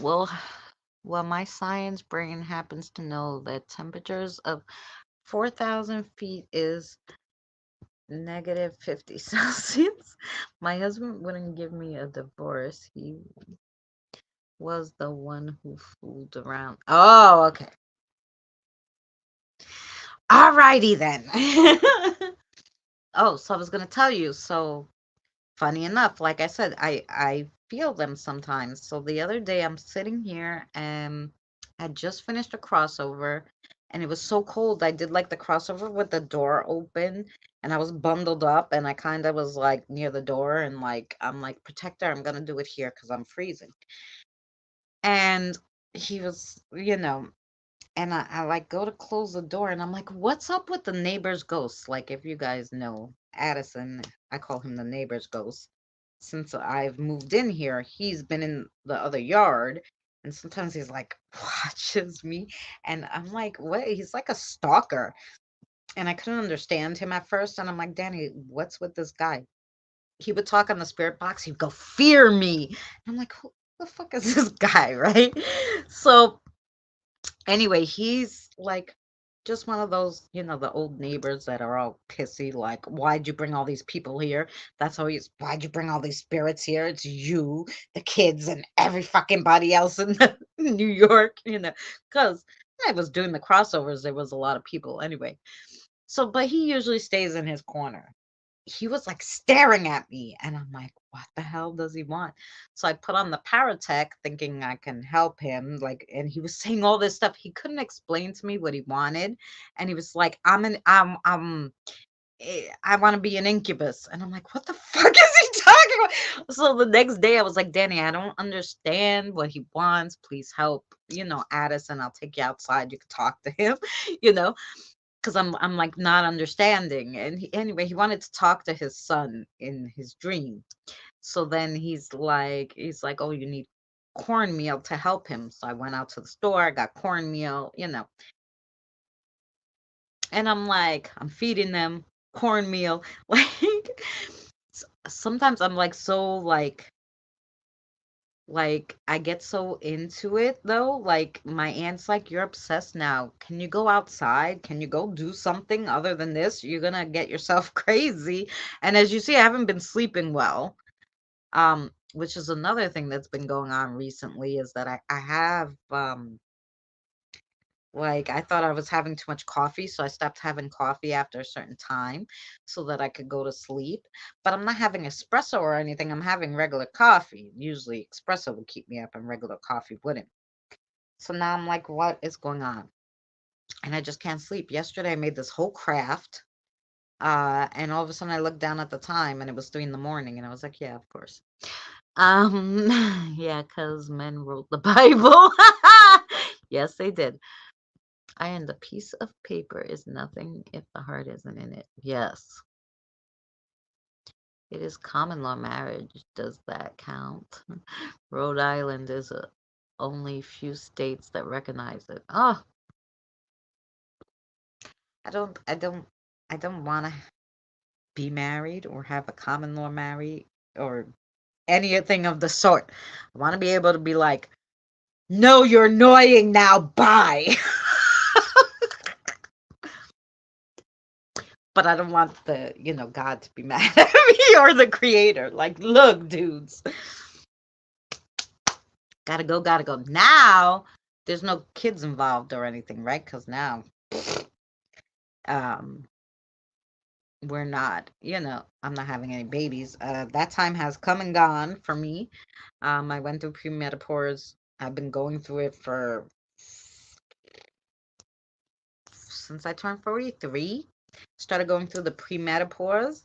well well my science brain happens to know that temperatures of 4,000 feet is negative 50 Celsius. My husband wouldn't give me a divorce. He was the one who fooled around. Oh, okay. Alrighty then. Oh, so I was gonna tell you. So funny enough, like I said, I feel them sometimes. So the other day I'm sitting here and I just finished a crossover and it was so cold. I did like the crossover with the door open and I was bundled up and I kind of was like near the door and like I'm like, protector, I'm gonna do it here because I'm freezing. And he was, and I like go to close the door and I'm like, what's up with the neighbor's ghost? Like, if you guys know Addison, I call him the neighbor's ghost. Since I've moved in here, he's been in the other yard. And sometimes he's like, watches me. And I'm like, what? He's like a stalker. And I couldn't understand him at first. And I'm like, Danny, what's with this guy? He would talk on the spirit box. He'd go, fear me. And I'm like, who the fuck is this guy? Right. So anyway, he's like just one of those, the old neighbors that are all pissy, like, why'd you bring all these people here? That's always, why'd you bring all these spirits here? It's you, the kids, and every fucking body else in New York, because I was doing the crossovers, there was a lot of people anyway. So, but he usually stays in his corner. He was like staring at me and I'm like, what the hell does he want? So I put on the paratech thinking I can help him, like, and he was saying all this stuff. He couldn't explain to me what he wanted. And he was like, I want to be an incubus. And I'm like, what the fuck is he talking about? So the next day I was like, Danny, I don't understand what he wants. Please help, Addison, I'll take you outside. You can talk to him, you know? Because I'm like not understanding. And anyway, he wanted to talk to his son in his dream. So then he's like, oh, you need cornmeal to help him. So I went out to the store, I got cornmeal, and I'm like, I'm feeding them cornmeal. Like sometimes I'm like so like I get so into it though. Like my aunt's like, you're obsessed now. Can you go outside? Can you go do something other than this? You're gonna get yourself crazy. And as you see, I haven't been sleeping well. Which is another thing that's been going on recently is that I have Like, I thought I was having too much coffee, so I stopped having coffee after a certain time so that I could go to sleep. But I'm not having espresso or anything. I'm having regular coffee. Usually, espresso would keep me up, and regular coffee wouldn't. So now I'm like, what is going on? And I just can't sleep. Yesterday, I made this whole craft. And all of a sudden, I looked down at the time, and it was 3 in the morning, and I was like, yeah, of course. Um, yeah, because men wrote the Bible. Yes, they did. And a piece of paper is nothing if the heart isn't in it. Yes, it is common law marriage. Does that count? Rhode Island is only few states that recognize it. Oh, I don't, I don't, I don't want to be married or have a common law marry or anything of the sort. I want to be able to be like, no, you're annoying now. Bye. But I don't want God to be mad at me or the creator. Like, look, dudes, gotta go, gotta go. Now, there's no kids involved or anything, right? Because now, um, we're not, I'm not having any babies. That time has come and gone for me. I went through premenopause. I've been going through it for since I turned 43. Started going through the premenopause,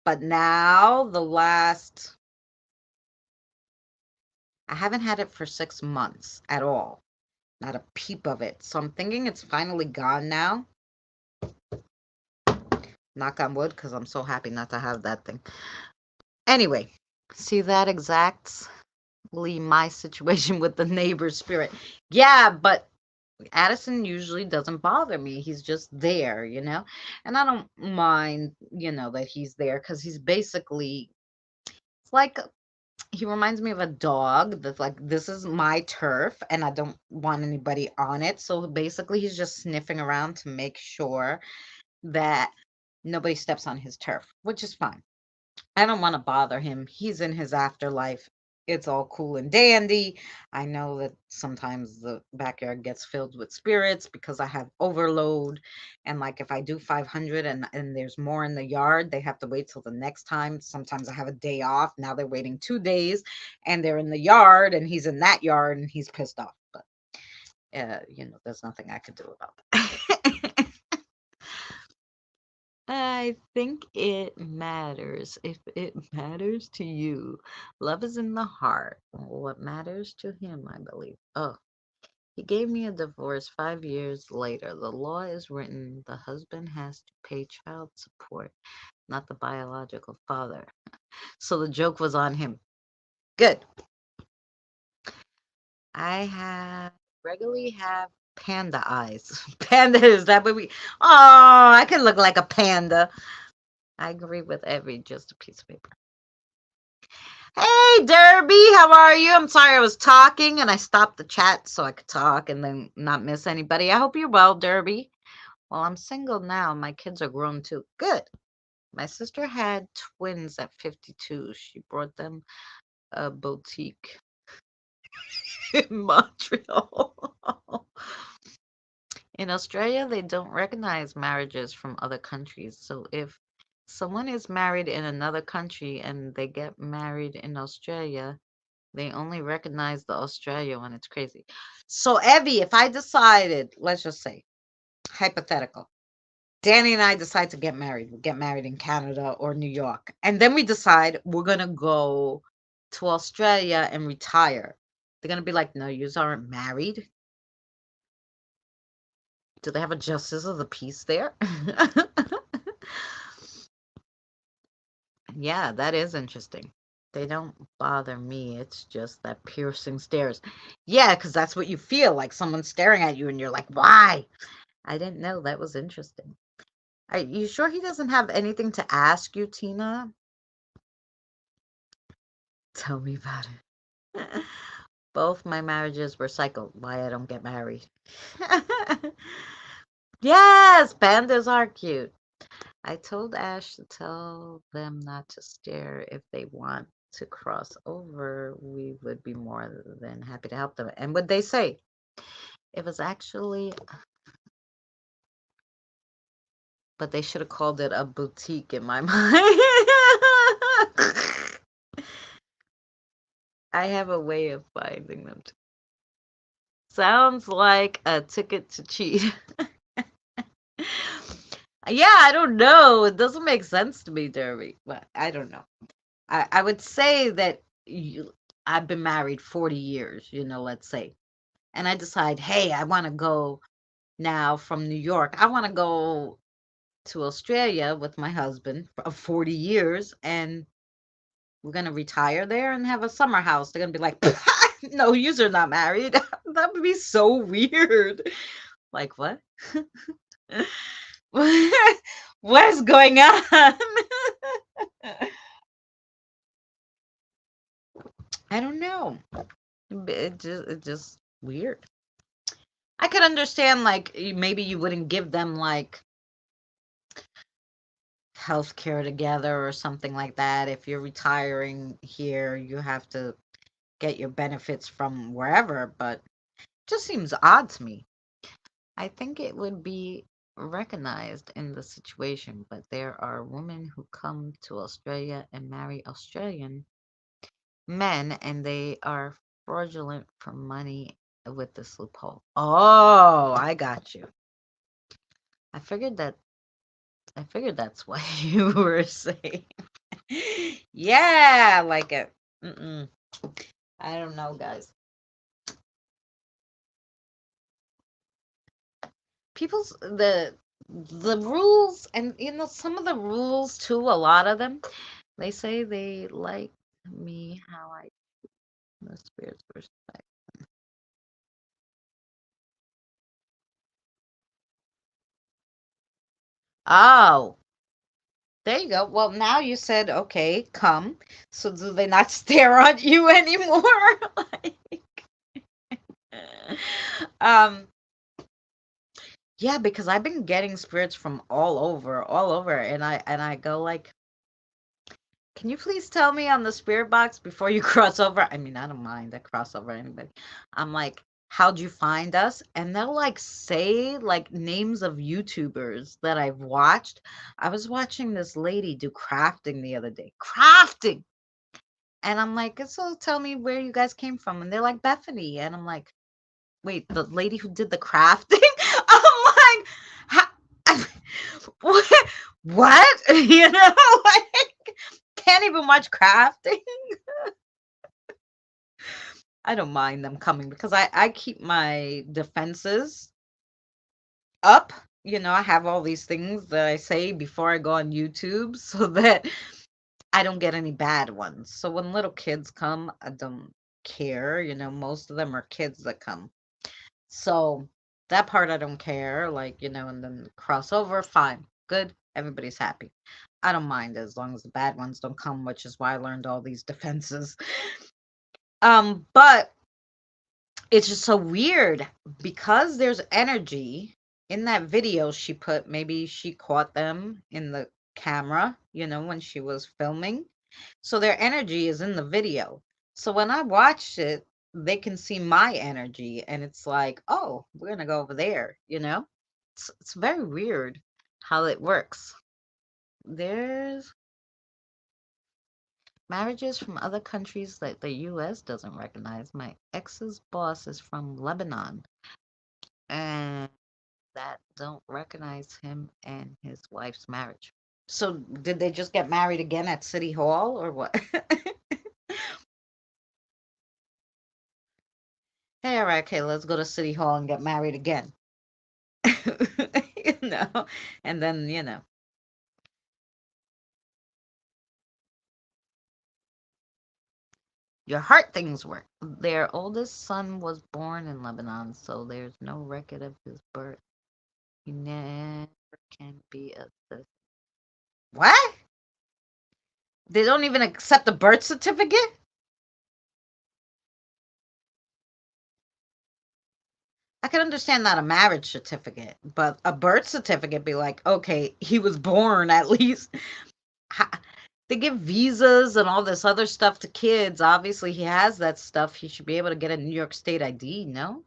but now I haven't had it for 6 months at all. Not a peep of it. So I'm thinking it's finally gone now. Knock on wood, because I'm so happy not to have that thing. Anyway, see that exactly my situation with the neighbor spirit. Yeah, but Addison usually doesn't bother me. He's just there, and I don't mind, that he's there because he's basically, it's like he reminds me of a dog that's like, this is my turf and I don't want anybody on it. So basically, he's just sniffing around to make sure that nobody steps on his turf, which is fine. I don't want to bother him. He's in his afterlife. It's all cool and dandy. I know that sometimes the backyard gets filled with spirits because I have overload. And like if I do 500 and there's more in the yard, they have to wait till the next time. Sometimes I have a day off. Now they're waiting 2 days and they're in the yard and he's in that yard and he's pissed off. But, there's nothing I could do about that. I think it matters. If it matters to you, love is in the heart. What matters to him, I believe. Oh, he gave me a divorce 5 years later. The law is written the husband has to pay child support, not the biological father. So the joke was on him. Good. I have regularly have panda eyes. Panda, is that what we? Oh, I can look like a panda. I agree with every just a piece of paper. Hey, Derby, how are you? I'm sorry I was talking and I stopped the chat so I could talk and then not miss anybody. I hope you're well, Derby. Well, I'm single now. My kids are grown too. Good. My sister had twins at 52. She brought them a boutique in Montreal. In Australia, they don't recognize marriages from other countries. So if someone is married in another country and they get married in Australia, they only recognize the Australia one. It's crazy. So, Evie, if I decided, let's just say, hypothetical, Danny and I decide to get married. We get married in Canada or New York. And then we decide we're going to go to Australia and retire. They're going to be like, no, you aren't married. Do they have a justice of the peace there? Yeah, that is interesting. They don't bother me. It's just that piercing stares. Yeah, because that's what you feel like someone's staring at you and you're like, why? I didn't know. That was interesting. Are you sure he doesn't have anything to ask you, Tina? Tell me about it. Both my marriages were cycled. Why I don't get married. Yes, pandas are cute. I told Ash to tell them not to stare if they want to cross over. We would be more than happy to help them. And what they say, It was actually, but they should have called it a boutique in my mind. I have a way of finding them. Sounds like a ticket to cheat. Yeah, I don't know. It doesn't make sense to me, Derby. But I don't know. I would say that I've been married 40 years, let's say. And I decide, hey, I want to go now from New York. I want to go to Australia with my husband of 40 years, and we're going to retire there and have a summer house. They're going to be like, no, you're not married. That would be so weird. Like, what? What is going on? I don't know. It just weird. I could understand like maybe you wouldn't give them like health care together or something like that. If you're retiring here, you have to get your benefits from wherever, but it just seems odd to me. I think it would be recognized in the situation, but there are women who come to Australia and marry Australian men, and they are fraudulent for money with this loophole. Oh, I got you. I figured that. I figured that's what you were saying. Yeah, I like it. Mm-mm. I don't know, guys. People's the rules, and some of the rules too. A lot of them, they say they like me how I the spirits respect. Oh, there you go. Well, now you said okay, come. So do they not stare at you anymore? Like, um, yeah, because I've been getting spirits from all over, and I go like, can you please tell me on the spirit box before you cross over? I mean, I don't mind I cross over anybody. I'm like, how'd you find us? And they'll like say like names of YouTubers that I've watched. I was watching this lady do crafting the other day. Crafting. And I'm like, so tell me where you guys came from. And they're like, Bethany. And I'm like, wait, the lady who did the crafting? I'm like, what? What? Like, can't even watch crafting. I don't mind them coming because I keep my defenses up. I have all these things that I say before I go on YouTube so that I don't get any bad ones. So when little kids come, I don't care. Most of them are kids that come. So that part I don't care. Like, and then crossover, fine. Good. Everybody's happy. I don't mind as long as the bad ones don't come, which is why I learned all these defenses. But it's just so weird because there's energy in that video she put. Maybe she caught them in the camera, when she was filming. So their energy is in the video. So when I watched it, they can see my energy and it's like, oh, we're going to go over there. It's very weird how it works. There's marriages from other countries that the US doesn't recognize. My ex's boss is from Lebanon and that don't recognize him and his wife's marriage. So did they just get married again at City Hall or what? Hey, all right, okay, let's go to City Hall and get married again. you know, and then, your heart things work. Their oldest son was born in Lebanon, so there's no record of his birth. He never can be a. What? They don't even accept the birth certificate? I can understand not a marriage certificate, but a birth certificate be like, okay, he was born at least. They give visas and all this other stuff to kids. Obviously, he has that stuff. He should be able to get a New York State ID, no?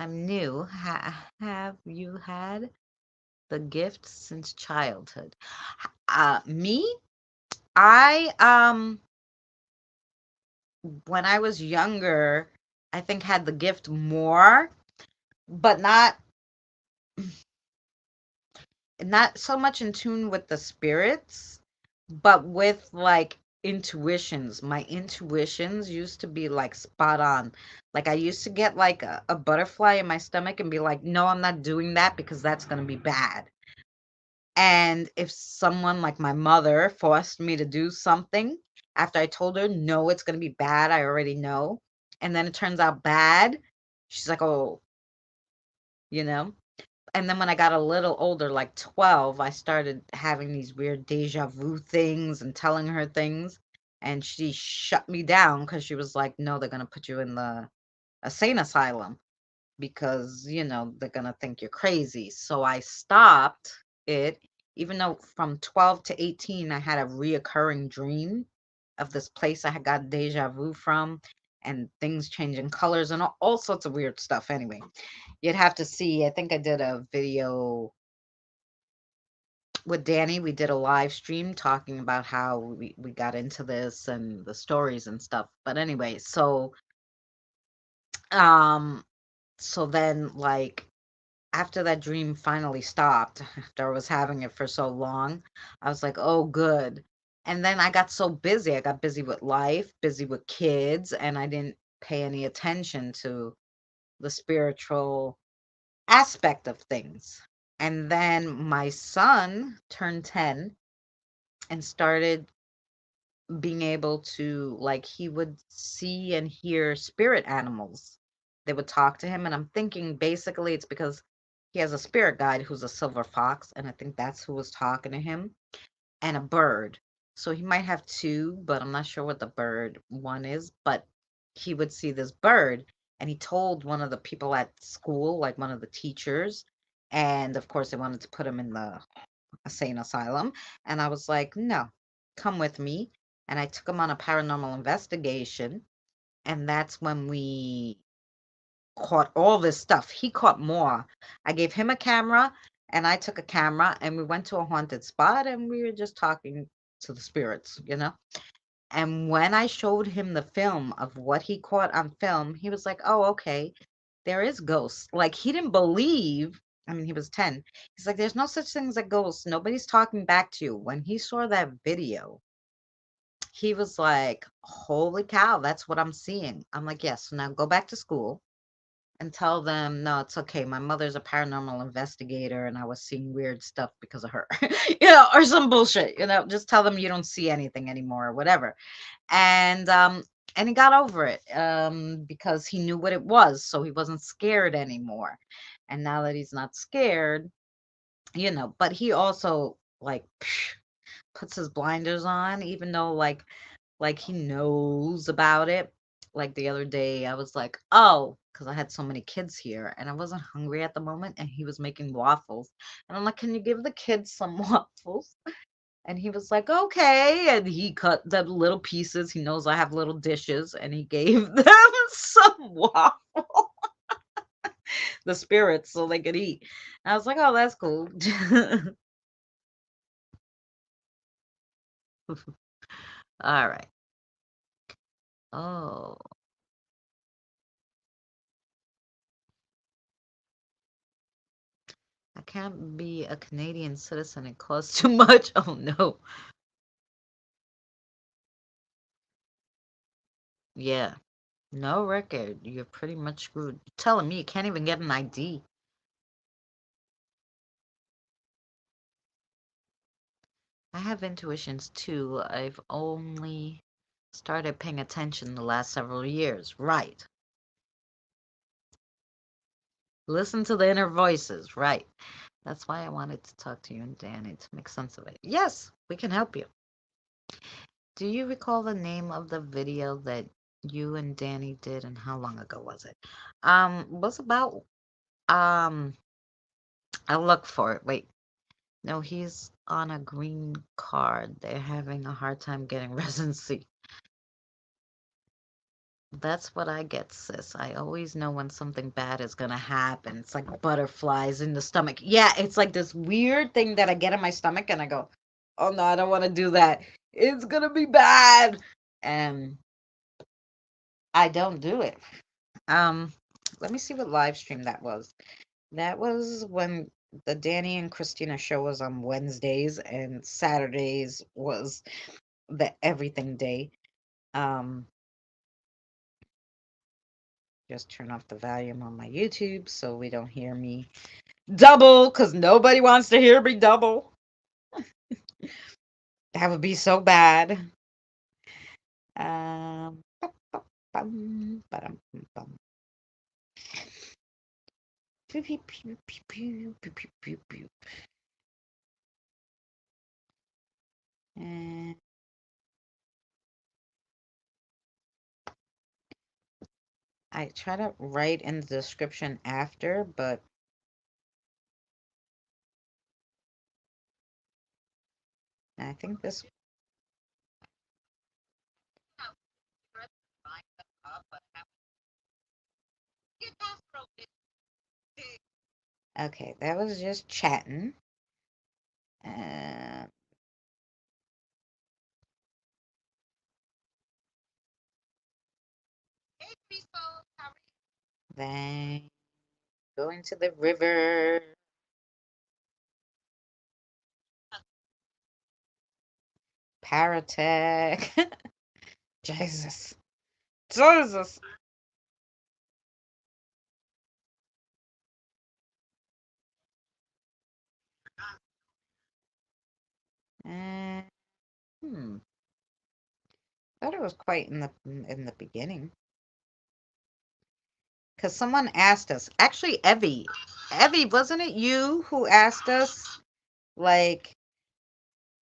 I'm new. Have you had the gift since childhood? Me? I when I was younger, I think had the gift more, but not so much in tune with the spirits, but with like intuitions. My intuitions used to be like spot on. Like I used to get like a butterfly in my stomach and be like, no, I'm not doing that because that's going to be bad. And if someone like my mother forced me to do something after I told her, no, it's going to be bad, I already know. And then it turns out bad, she's like, oh, you know? And then when I got a little older, like 12, I started having these weird deja vu things and telling her things. And she shut me down because she was like, no, they're going to put you in the insane asylum because, they're going to think you're crazy. So I stopped it, even though from 12 to 18, I had a reoccurring dream of this place I had got deja vu from and things changing colors and all sorts of weird stuff. Anyway, you'd have to see. I think I did a video with Danny. We did a live stream talking about how we got into this and the stories and stuff. But anyway, um so then like after that dream finally stopped, after I was having it for so long, I was like, "Oh, good." And then I got so busy. I got busy with life, busy with kids, and I didn't pay any attention to the spiritual aspect of things. And then my son turned 10 and started being able to, like, he would see and hear spirit animals. They would talk to him. And I'm thinking basically it's because he has a spirit guide who's a silver fox. And I think that's who was talking to him, and a bird. So he might have two, but I'm not sure what the bird one is. But he would see this bird, and he told one of the people at school, like one of the teachers. And of course, they wanted to put him in the insane asylum. And I was like, no, come with me. And I took him on a paranormal investigation. And that's when we caught all this stuff. He caught more. I gave him a camera and I took a camera and we went to a haunted spot and we were just talking to the spirits. And when I showed him the film of what he caught on film, he was like, oh, okay, there is ghosts. Like he didn't believe. I mean, he was 10. He's like, there's no such thing as a ghost. Nobody's talking back to you. When he saw that video, he was like, holy cow, that's what I'm seeing. I'm like, yes. So now go back to school and tell them, no, it's okay. My mother's a paranormal investigator and I was seeing weird stuff because of her, or some bullshit, just tell them you don't see anything anymore or whatever. And he got over it because he knew what it was. So he wasn't scared anymore. And now that he's not scared, but he also like puts his blinders on, even though like he knows about it. Like the other day, I was like, oh, because I had so many kids here and I wasn't hungry at the moment, and he was making waffles. And I'm like, can you give the kids some waffles? And he was like, okay. And he cut the little pieces. He knows I have little dishes, and he gave them some waffle, the spirits, so they could eat. And I was like, oh, that's cool. All right. Oh, I can't be a Canadian citizen. It costs too much. Oh no. Yeah. No record. You're pretty much screwed. You're telling me you can't even get an ID. I have intuitions too. I've only started paying attention the last several years. Right. Listen to the inner voices. Right. That's why I wanted to talk to you and Danny to make sense of it. Yes, we can help you. Do you recall the name of the video that you and Danny did, and how long ago was it? Was about um I'll look for it. Wait. No, he's on a green card. They're having a hard time getting residency. That's what I get, sis. I always know when something bad is gonna happen. It's like butterflies in the stomach. Yeah, it's like this weird thing that I get in my stomach and I go, oh no, I don't want to do that. It's gonna be bad. And I don't do it. Um, Let me see what live stream that was. That was when the Danny and Christina show was on Wednesdays and Saturdays was the everything day. Um, just turn off the volume on my YouTube so we don't hear me double because nobody wants to hear me double. That would be so bad. Bum, ba-dum, bum. Pew, pew, pew, pew, pew, pew, pew, pew, pew. And I try to write in the description after, but I think this. Okay, that was just chatting. Uh, then going to the river. Paratech. Jesus. Jesus. Uh, hmm. Thought it was quite in the beginning. Because someone asked us. Actually, Evie, wasn't it you who asked us? Like,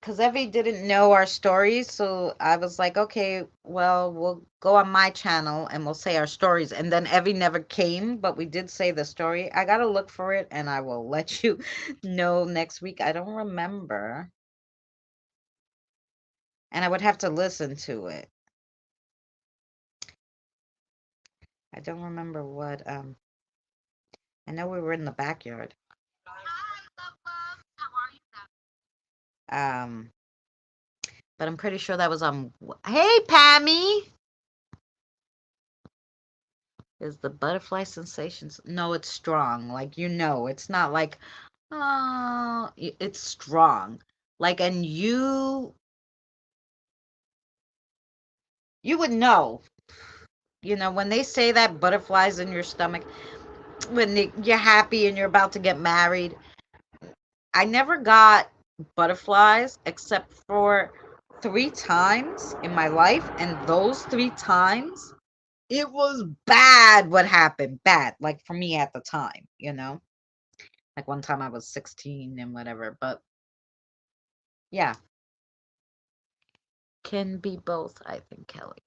because Evie didn't know our stories, so I was like, okay, well, we'll go on my channel and we'll say our stories. And then Evie never came, but we did say the story. I gotta look for it, and I will let you know next week. I don't remember, and I would have to listen to it. I don't remember what. I know we were in the backyard. Um, but I'm pretty sure that was on. Hey, Pammy. Is the butterfly sensations? No, it's strong. Like, it's not like, oh, it's strong. Like, and you would know, when they say that butterflies in your stomach, when you're happy and you're about to get married. I never got butterflies except for 3 times in my life. And those 3 times, it was bad what happened. Bad. Like for me at the time. Like one time I was 16 and whatever. But yeah, can be both, I think, Kelly.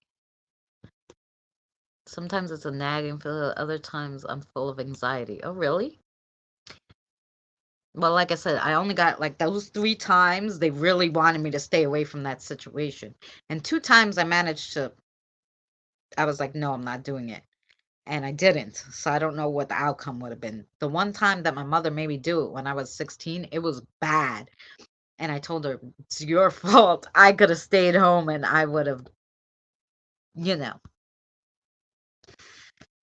Sometimes it's a nagging feel, other times I'm full of anxiety. Oh, really? Well, like I said, I only got like those 3 times. They really wanted me to stay away from that situation. And 2 times I managed to, I was like, no, I'm not doing it. And I didn't. So I don't know what the outcome would have been. The one time that my mother made me do it when I was 16, it was bad. And I told her, it's your fault. I could have stayed home and I would have, you know,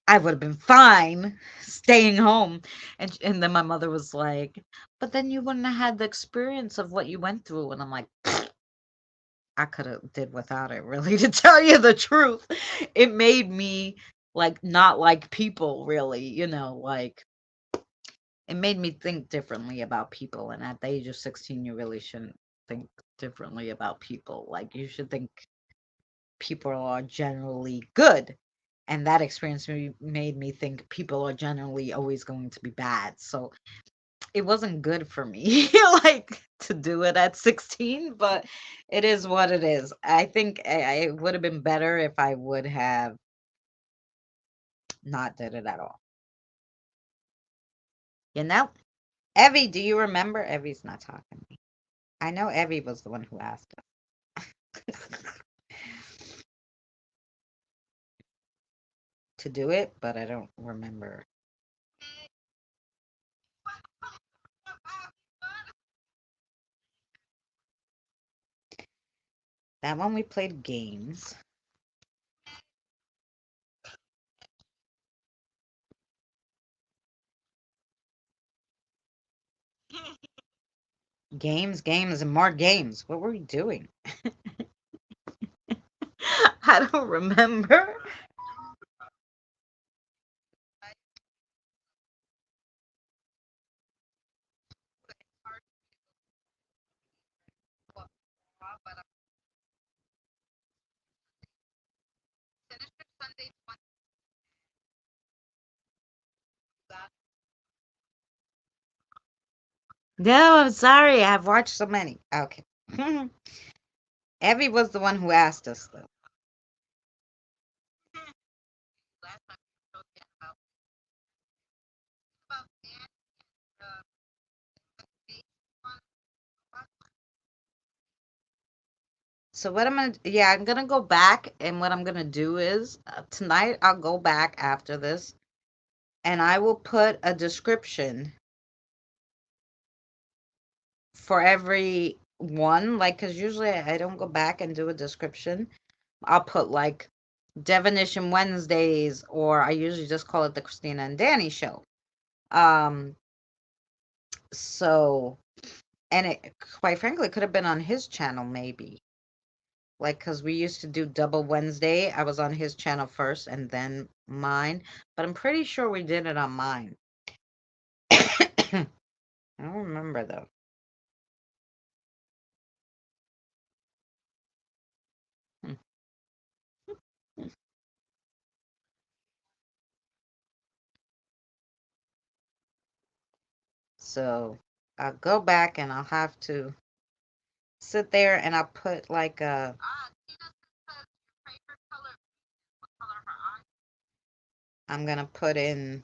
I would have been fine staying home. And then my mother was like, but then you wouldn't have had the experience of what you went through. And I'm like, I could have did without it, really, to tell you the truth. It made me like not like people, really, like it made me think differently about people. And at the age of 16, you really shouldn't think differently about people. Like you should think people are generally good. And that experience made me think people are generally always going to be bad. So it wasn't good for me, like, to do it at 16, but it is what it is. I think it would have been better if I would have not did it at all. You know? Evie, do you remember? Evie's not talking to me. I know Evie was the one who asked us. to do it, but I don't remember. That one we played games. Games, and more games. What were we doing? I don't remember. No, I'm sorry. I've watched so many. Okay. Evie was the one who asked us, though. So what I'm gonna, yeah, I'm gonna go back, and what I'm gonna do is tonight I'll go back after this, and I will put a description for every one, like, because usually I don't go back and do a description. I'll put like Divination Wednesdays, or I usually just call it the Christina and Danny show. Um, so, and it, quite frankly, could have been on his channel, maybe. Like, because we used to do Double Wednesday. I was on his channel first and then mine, but I'm pretty sure we did it on mine. I don't remember though. Hmm. So I'll go back and I'll have to sit there and I'll put like a. I'm gonna put in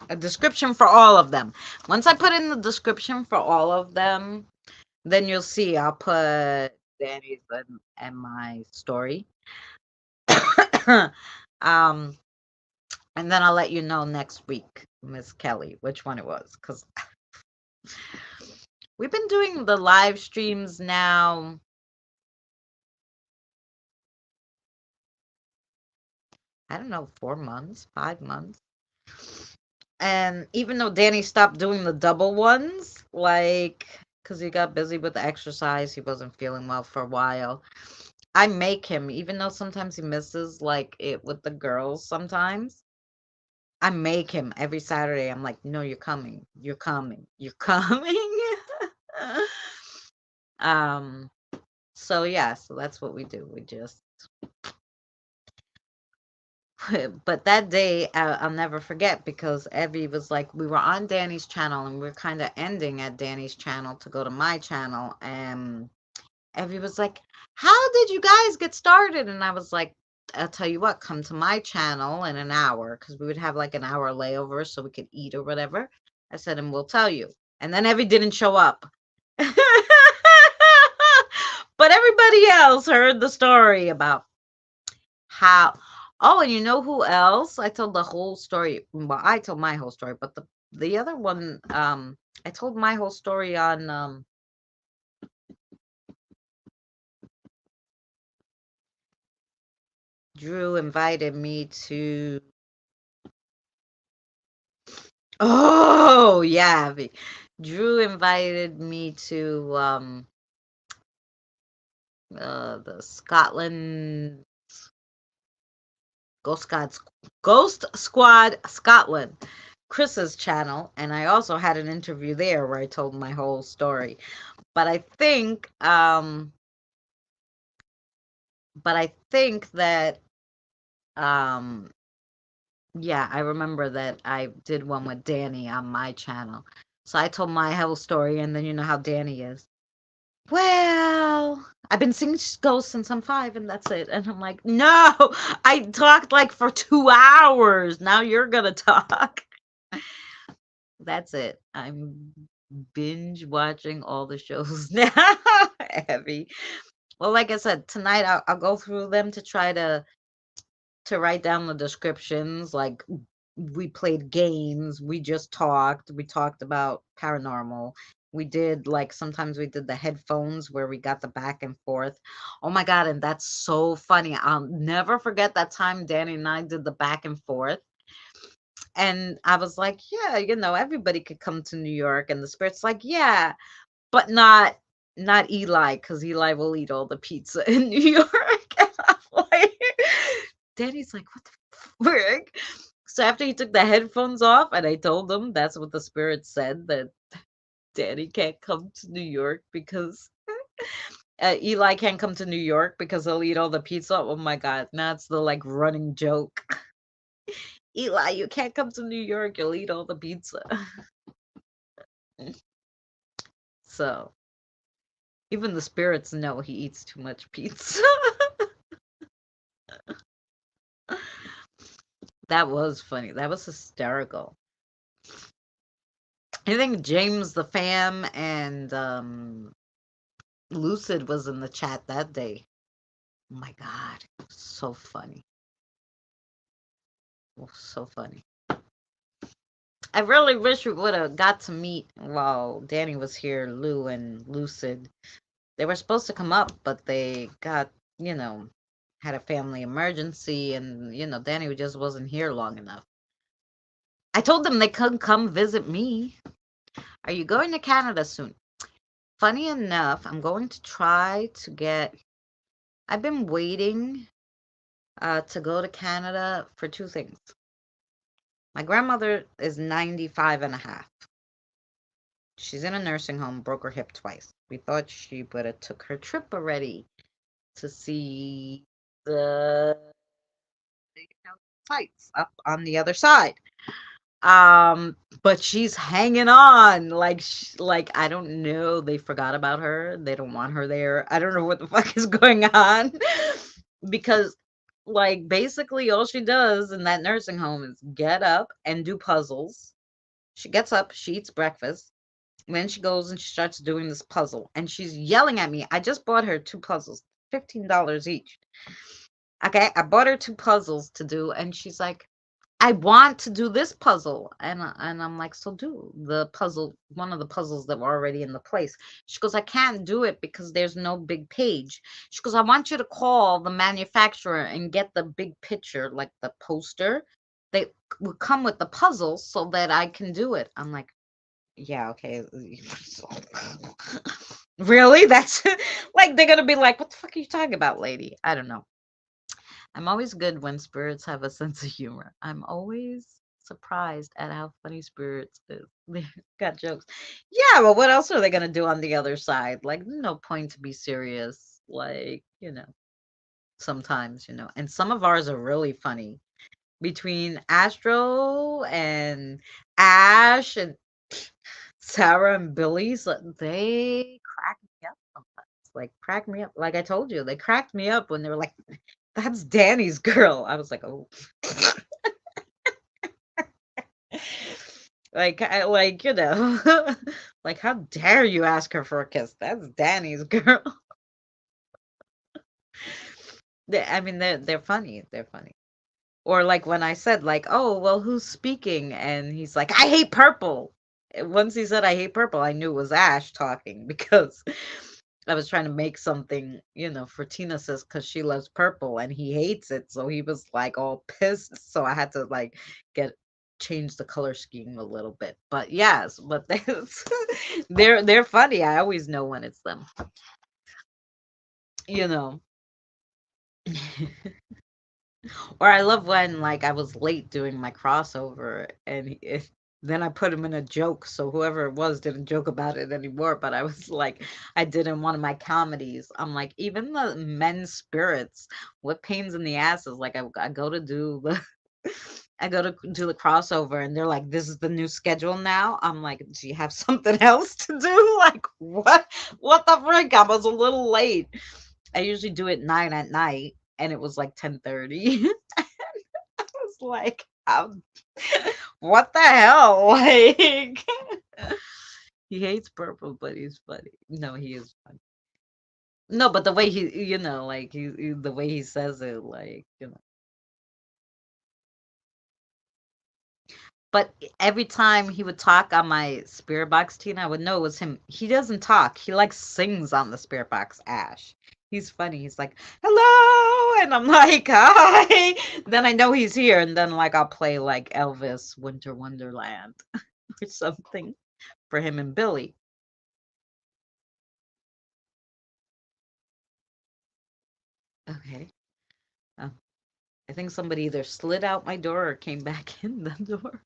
a description for all of them. Once I put in the description for all of them, then you'll see I'll put Danny's and my story. um, and then I'll let you know next week, Miss Kelly, which one it was, because we've been doing the live streams now. I don't know, 4 months, 5 months. And even though Danny stopped doing the double ones, like, because he got busy with the exercise, he wasn't feeling well for a while. I make him, even though sometimes he misses like it with the girls sometimes. I make him every Saturday. I'm like, no, you're coming. You're coming. You're coming. um, so yeah, so that's what we do. We just but that day I'll never forget because Evie was like, we were on Danny's channel and we are kind of ending at Danny's channel to go to my channel. And Evie was like, how did you guys get started? And I was like, I'll tell you what, come to my channel in an hour because we would have like an hour layover so we could eat or whatever. I said, and we'll tell you. And then Evie didn't show up. But everybody else heard the story about how. Oh, and you know who else? I told the whole story. Well, I told my whole story, but the other one, I told my whole story on Drew invited me to. Oh, yeah. Drew invited me to the Scotland Ghost Squad Scotland, Chris's channel, and I also had an interview there where I told my whole story. But I think that yeah, I remember that I did one with Danny on my channel. So I told my whole story, and then you know how Danny is. Well, I've been seeing ghosts since I'm 5, and that's it. And I'm like, no, I talked like for 2 hours. Now you're gonna talk. That's it. I'm binge watching all the shows now. Heavy. Well, like I said, tonight I'll go through them to try to to write down the descriptions. Like, we played games, we just talked, we talked about paranormal. We did, like, sometimes we did the headphones where we got the back and forth. Oh my God, and that's so funny. I'll never forget that time Danny and I did the back and forth. And I was like, yeah, everybody could come to New York. And the spirit's like, yeah, but not Eli, because Eli will eat all the pizza in New York. And I'm like, Danny's like, what the frick? So after he took the headphones off, and I told him that's what the spirit said, that Danny can't come to New York because Eli can't come to New York because he'll eat all the pizza. Oh my God, now it's the like running joke. Eli, you can't come to New York, you'll eat all the pizza. So even the spirits know he eats too much pizza. That was funny. That was hysterical. I think James the Fam and Lucid was in the chat that day. Oh my God. So funny. So funny. I really wish we would have got to meet while Danny was here, Lou and Lucid. They were supposed to come up, but they got, had a family emergency, and, Danny just wasn't here long enough. I told them they could come visit me. Are you going to Canada soon? Funny enough, I'm going to try to get. I've been waiting to go to Canada for two things. My grandmother is 95 and a half. She's in a nursing home, broke her hip twice. We thought she would have took her trip already to see the sites up on the other side. But she's hanging on like I don't know, they forgot about her. They don't want her there. I don't know what the fuck is going on. Because like basically all she does in that nursing home is get up and do puzzles. She gets up, she eats breakfast, then she goes and she starts doing this puzzle, and she's yelling at me. I just bought her two puzzles, $15 each. Okay, I bought her two puzzles to do, and she's like, I want to do this puzzle. And I'm like, so do the puzzle, one of the puzzles that were already in the place. She goes, I can't do it because there's no big page. She goes, I want you to call the manufacturer and get the big picture, like the poster. They will come with the puzzle so that I can do it. I'm like, yeah, okay. Really? That's like they're gonna be like, what the fuck are you talking about, lady? I don't know. I'm always good when spirits have a sense of humor. I'm always surprised at how funny spirits is. They got jokes. Yeah, but what else are they gonna do on the other side? Like, no point to be serious. Like, sometimes, and some of ours are really funny. Between Astro and Ash and Sarah and Billy, so they crack me up sometimes. Like, crack me up. Like I told you, they cracked me up when they were like, that's Danny's girl. I was like, oh. like, like, how dare you ask her for a kiss? That's Danny's girl. I mean, they're funny. They're funny. Or like when I said, like, oh, well, who's speaking? And he's like, I hate purple. Once he said I hate purple, I knew it was Ash talking because I was trying to make something, for Tina says, because she loves purple and he hates it. So he was like all pissed. So I had to like change the color scheme a little bit. But yes, but they're funny. I always know when it's them. You know. Or I love when like I was late doing my crossover and then I put him in a joke, so whoever it was didn't joke about it anymore. But I was like, I did in one of my comedies. I'm like, even the men's spirits, what pains in the asses. Like I go to do the I go to do the crossover and they're like, this is the new schedule now. I'm like, do you have something else to do? Like what the frick? I was a little late. I usually do it 9 at night and it was like 10:30. I was like, what the hell? Like he hates purple, but he's funny. No, he is funny. No, but the way he, like the way he says it, like, But every time he would talk on my spirit box, Tina, I would know it was him. He doesn't talk. He like sings on the spirit box, Ash. He's funny. He's like, "Hello," and I'm like, "Hi." Then I know he's here, and then like I'll play like Elvis Winter Wonderland or something for him and Billy. Okay. Oh, I think somebody either slid out my door or came back in the door.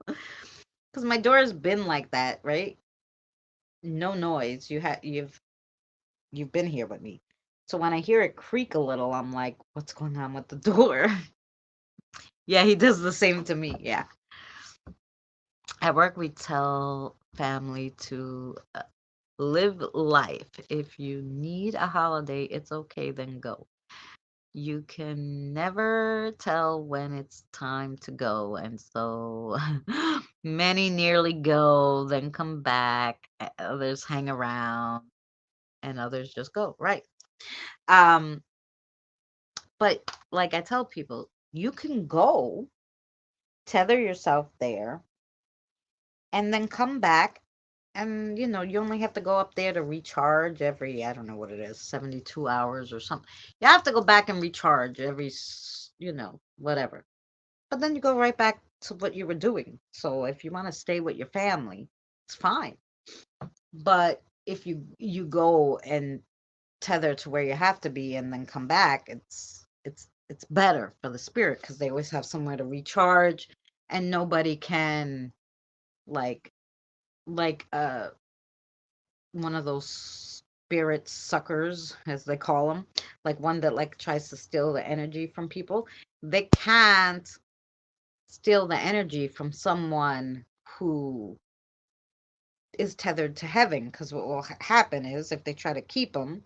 Because my door has been like that, right? No noise. You've been here with me. So when I hear it creak a little, I'm like, what's going on with the door? Yeah, he does the same to me. Yeah. At work, we tell family to live life. If you need a holiday, it's okay, then go. You can never tell when it's time to go. And so many nearly go, then come back. Others hang around, and others just go. Right. Um, But like I tell people, you can go, tether yourself there, and then come back. And you only have to go up there to recharge every, I don't know what it is, 72 hours or something. You have to go back and recharge every, whatever. But then you go right back to what you were doing. So if you want to stay with your family, it's fine. But if you go and tether to where you have to be and then come back, it's better for the spirit because they always have somewhere to recharge, and nobody can like like one of those spirit suckers, as they call them, like one that like tries to steal the energy from people. They can't steal the energy from someone who is tethered to heaven, because what will happen is if they try to keep them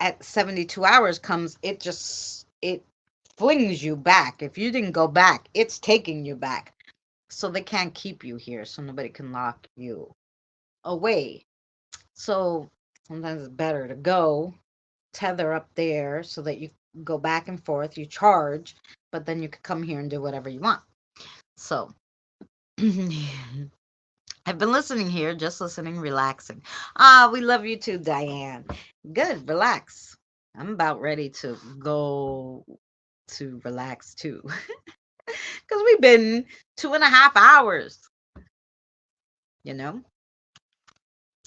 at 72 hours comes, it flings you back. If you didn't go back, it's taking you back. So they can't keep you here, so nobody can lock you away. So sometimes it's better to go tether up there so that you go back and forth, you charge, but then you can come here and do whatever you want. So I've been listening here, just listening, relaxing. Ah, we love you too, Diane. Good, relax. I'm about ready to go to relax too. Because we've been 2.5 hours, you know?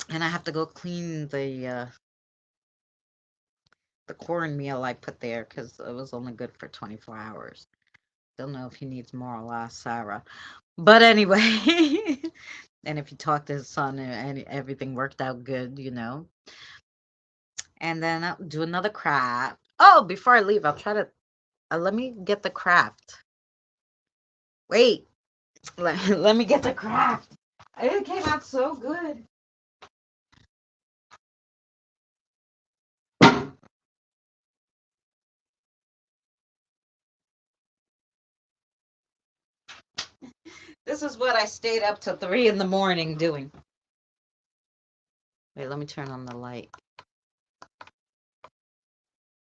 And I have to go clean the cornmeal I put there because it was only good for 24 hours. Don't know if he needs more or less, Sarah. But anyway, and if you talk to his son and everything worked out good. And then I'll do another craft. Oh, before I leave, I'll try to let me get the craft. Wait, let me get the craft. It came out so good. This is what I stayed up till 3 in the morning doing. Wait, let me turn on the light.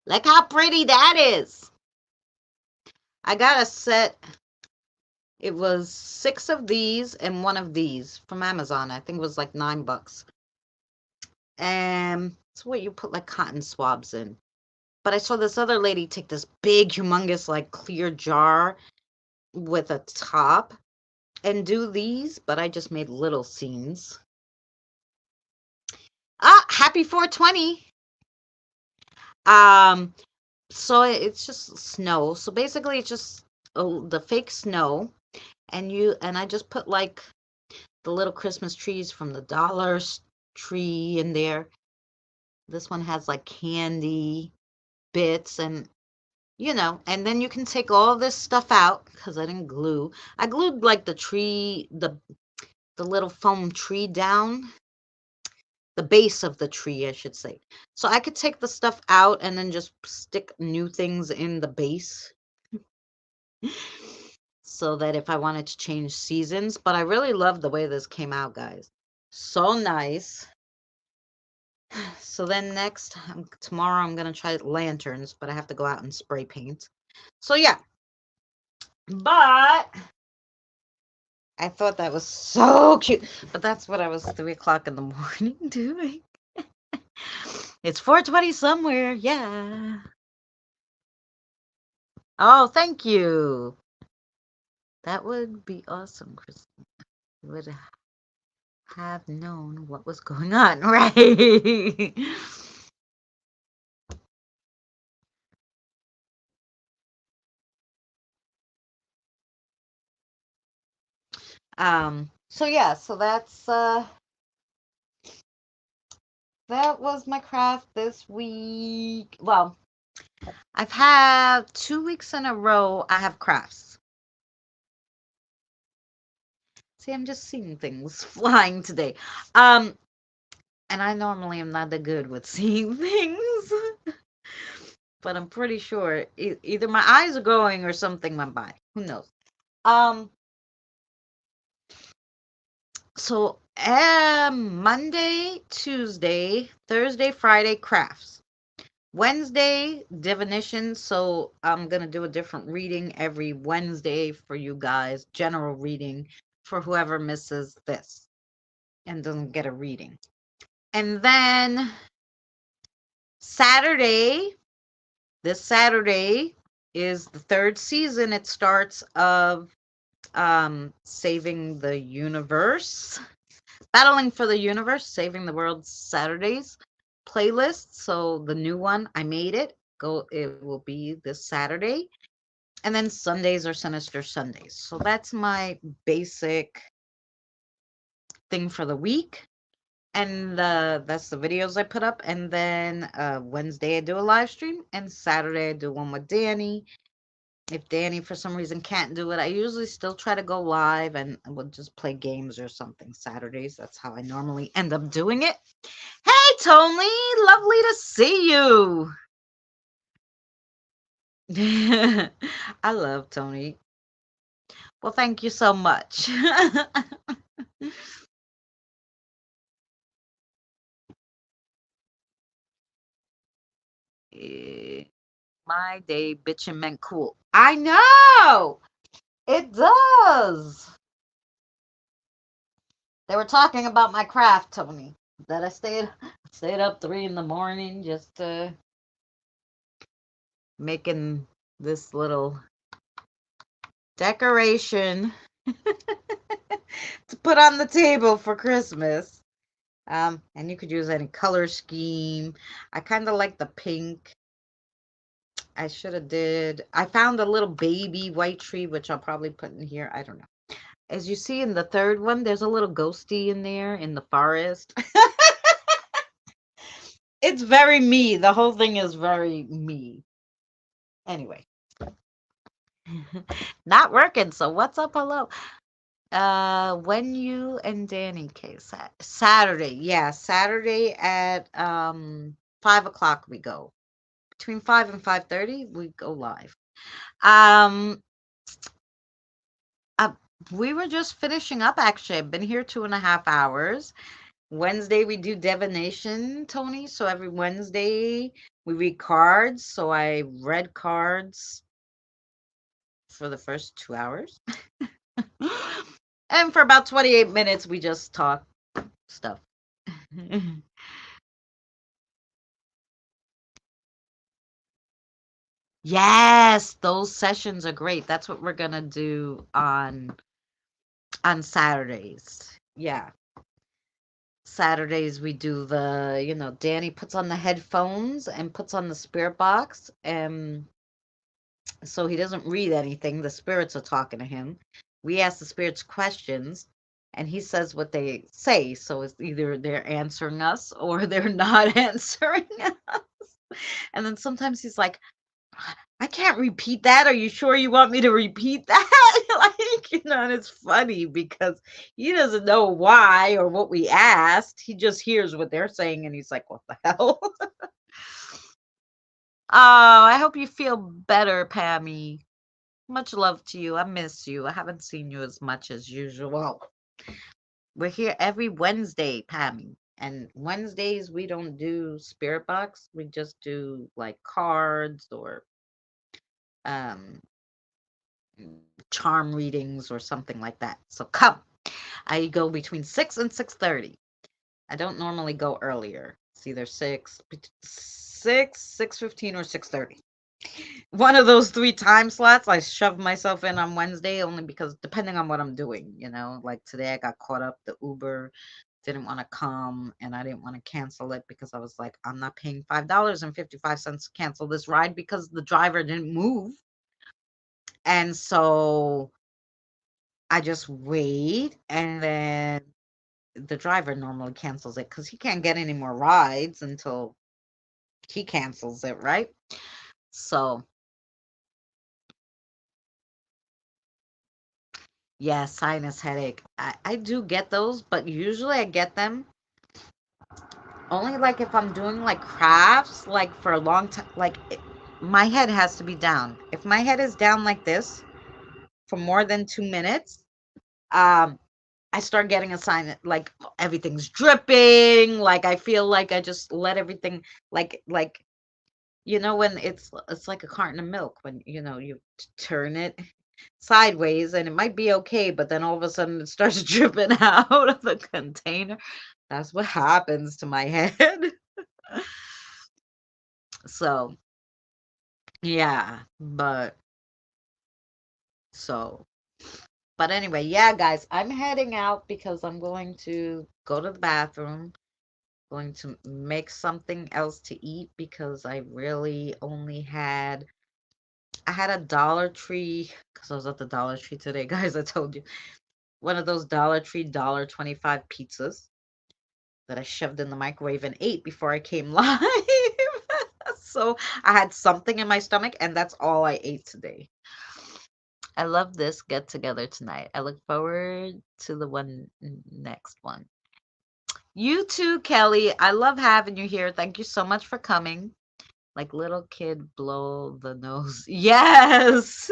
Look how pretty that is. I got a set. It was 6 of these and 1 of these from Amazon. I think it was like $9. And it's what you put like cotton swabs in. But I saw this other lady take this big, humongous, like clear jar with a top and do these, but I just made little scenes. Ah, happy 420. So it's just snow. So basically it's just the fake snow, and I just put like the little Christmas trees from the Dollar Tree in there. This one has like candy bits and then you can take all this stuff out because I didn't glue. I glued like the tree, the little foam tree down, the base of the tree, I should say. So I could take the stuff out and then just stick new things in the base so that if I wanted to change seasons. But I really love the way this came out, guys. So nice. So then next, tomorrow I'm going to try lanterns, but I have to go out and spray paint. So yeah, but I thought that was so cute, but that's what I was 3 o'clock in the morning doing. It's 4:20 somewhere. Yeah. Oh, thank you. That would be awesome, Chris. You would have known what was going on, right? So yeah, so that was my craft this week. Well, I've had 2 weeks in a row I have crafts. See, I'm just seeing things flying today. Um, and I normally am not that good with seeing things, but I'm pretty sure either my eyes are going or something went by. Who knows? Um, so Monday, Tuesday, Thursday, Friday, crafts. Wednesday, divination. So I'm gonna do a different reading every Wednesday for you guys, general reading for whoever misses this and doesn't get a reading. And then Saturday, this Saturday is the third season. It starts of Saving the Universe, Battling for the Universe, Saving the World Saturdays playlist. So the new one, I made it. Go, it will be this Saturday. And then Sundays are Sinister Sundays. So that's my basic thing for the week. And that's the videos I put up. And then Wednesday I do a live stream, and Saturday I do one with Danny. If Danny for some reason can't do it, I usually still try to go live and we'll just play games or something Saturdays. That's how I normally end up doing it. Hey Tony, lovely to see you. I love Tony. Well, thank you so much. Eh, my day bitchin' meant cool. I know it does. They were talking about my craft, Tony. That I stayed up 3 in the morning just making this little decoration to put on the table for Christmas. And you could use any color scheme. I kind of like the pink. I should have did. I found a little baby white tree, which I'll probably put in here. I don't know. As you see in the third one, there's a little ghosty in there in the forest. It's very me. The whole thing is very me. Anyway, not working. So what's up? Hello. When you and Danny case Saturday. Yeah, Saturday at 5 o'clock we go. Between 5 and 5:30 we go live. Um, uh, we were just finishing up. Actually, I've been here 2.5 hours. Wednesday we do divination, Tony. So every Wednesday we read cards. So I read cards for the first 2 hours. And for about 28 minutes we just talk stuff. Yes, those sessions are great. That's what we're gonna do on Saturdays. Yeah. Saturdays we do Danny puts on the headphones and puts on the spirit box, and so he doesn't read anything. The spirits are talking to him. We ask the spirits questions and he says what they say. So it's either they're answering us or they're not answering us. And then sometimes he's like, I can't repeat that. Are you sure you want me to repeat that? And it's funny because he doesn't know why or what we asked. He just hears what they're saying and he's like, what the hell? Oh, I hope you feel better, Pammy. Much love to you. I miss you. I haven't seen you as much as usual. We're here every Wednesday, Pammy. And Wednesdays we don't do spirit box. We just do like cards or um charm readings or something like that. So come. I go between 6 and 6:30. I don't normally go earlier. It's either 6:15 or 6:30. One of those 3 time slots, I shove myself in on Wednesday only because depending on what I'm doing, like today I got caught up, the Uber didn't wanna come, and I didn't wanna cancel it because I was like, "I'm not paying $5.55 to cancel this ride because the driver didn't move." And so I just wait, and then the driver normally cancels it because he can't get any more rides until he cancels it, right? So, yeah, sinus headache. I do get those, but usually I get them only like if I'm doing like crafts, like for a long time. Like my head has to be down. If my head is down like this for more than 2 minutes, um, I start getting a sign like everything's dripping. Like I feel like I just let everything like when it's like a carton of milk when you turn it sideways and it might be okay, but then all of a sudden it starts dripping out of the container. That's what happens to my head. So, yeah, so but anyway, yeah, guys, I'm heading out because I'm going to go to the bathroom, going to make something else to eat because I really only had I had a Dollar Tree because I was at the Dollar Tree today, guys. I told you one of those Dollar Tree $1.25 pizzas that I shoved in the microwave and ate before I came live. So I had something in my stomach, and that's all I ate today. I love this get together tonight. I look forward to the next one. You too, Kelly. I love having you here. Thank you so much for coming. Like little kid blow the nose. Yes.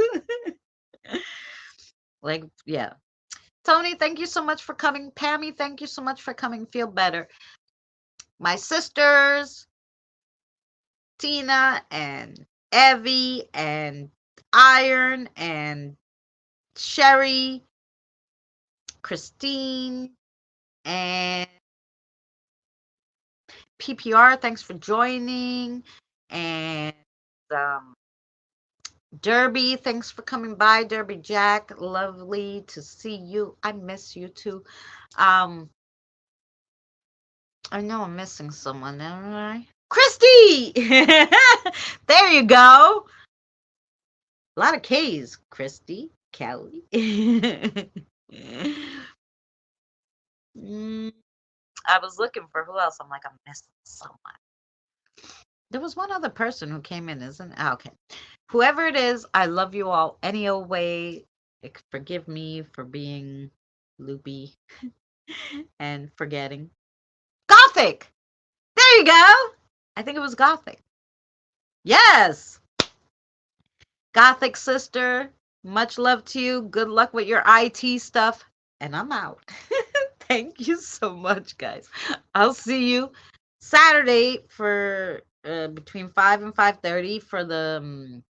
Like, yeah. Tony, thank you so much for coming. Pammy, thank you so much for coming. Feel better. My sisters, Tina and Evie and Iron and Sherry, Christine, and PPR, thanks for joining. And um, Derby, thanks for coming by. Derby Jack, lovely to see you. I miss you too. Um, I know I'm missing someone, am I? Christy! There you go. A lot of K's. Christy, Kelly. Mm, I was looking for who else. I'm like, I'm missing someone. There was one other person who came in, isn't okay. Whoever it is, I love you all any old way. Forgive me for being loopy and forgetting. Gothic! There you go! I think it was Gothic. Yes! Gothic sister, much love to you. Good luck with your IT stuff. And I'm out. Thank you so much, guys. I'll see you Saturday for between 5 and 5:30 for the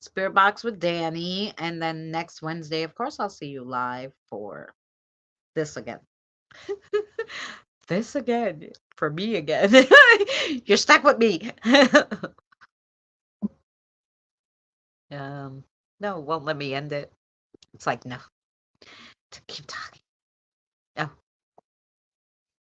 Spirit Box with Danny. And then next Wednesday, of course, I'll see you live for this again. This again. For me again. You're stuck with me. No, won't let me end it. It's like, no, to keep talking.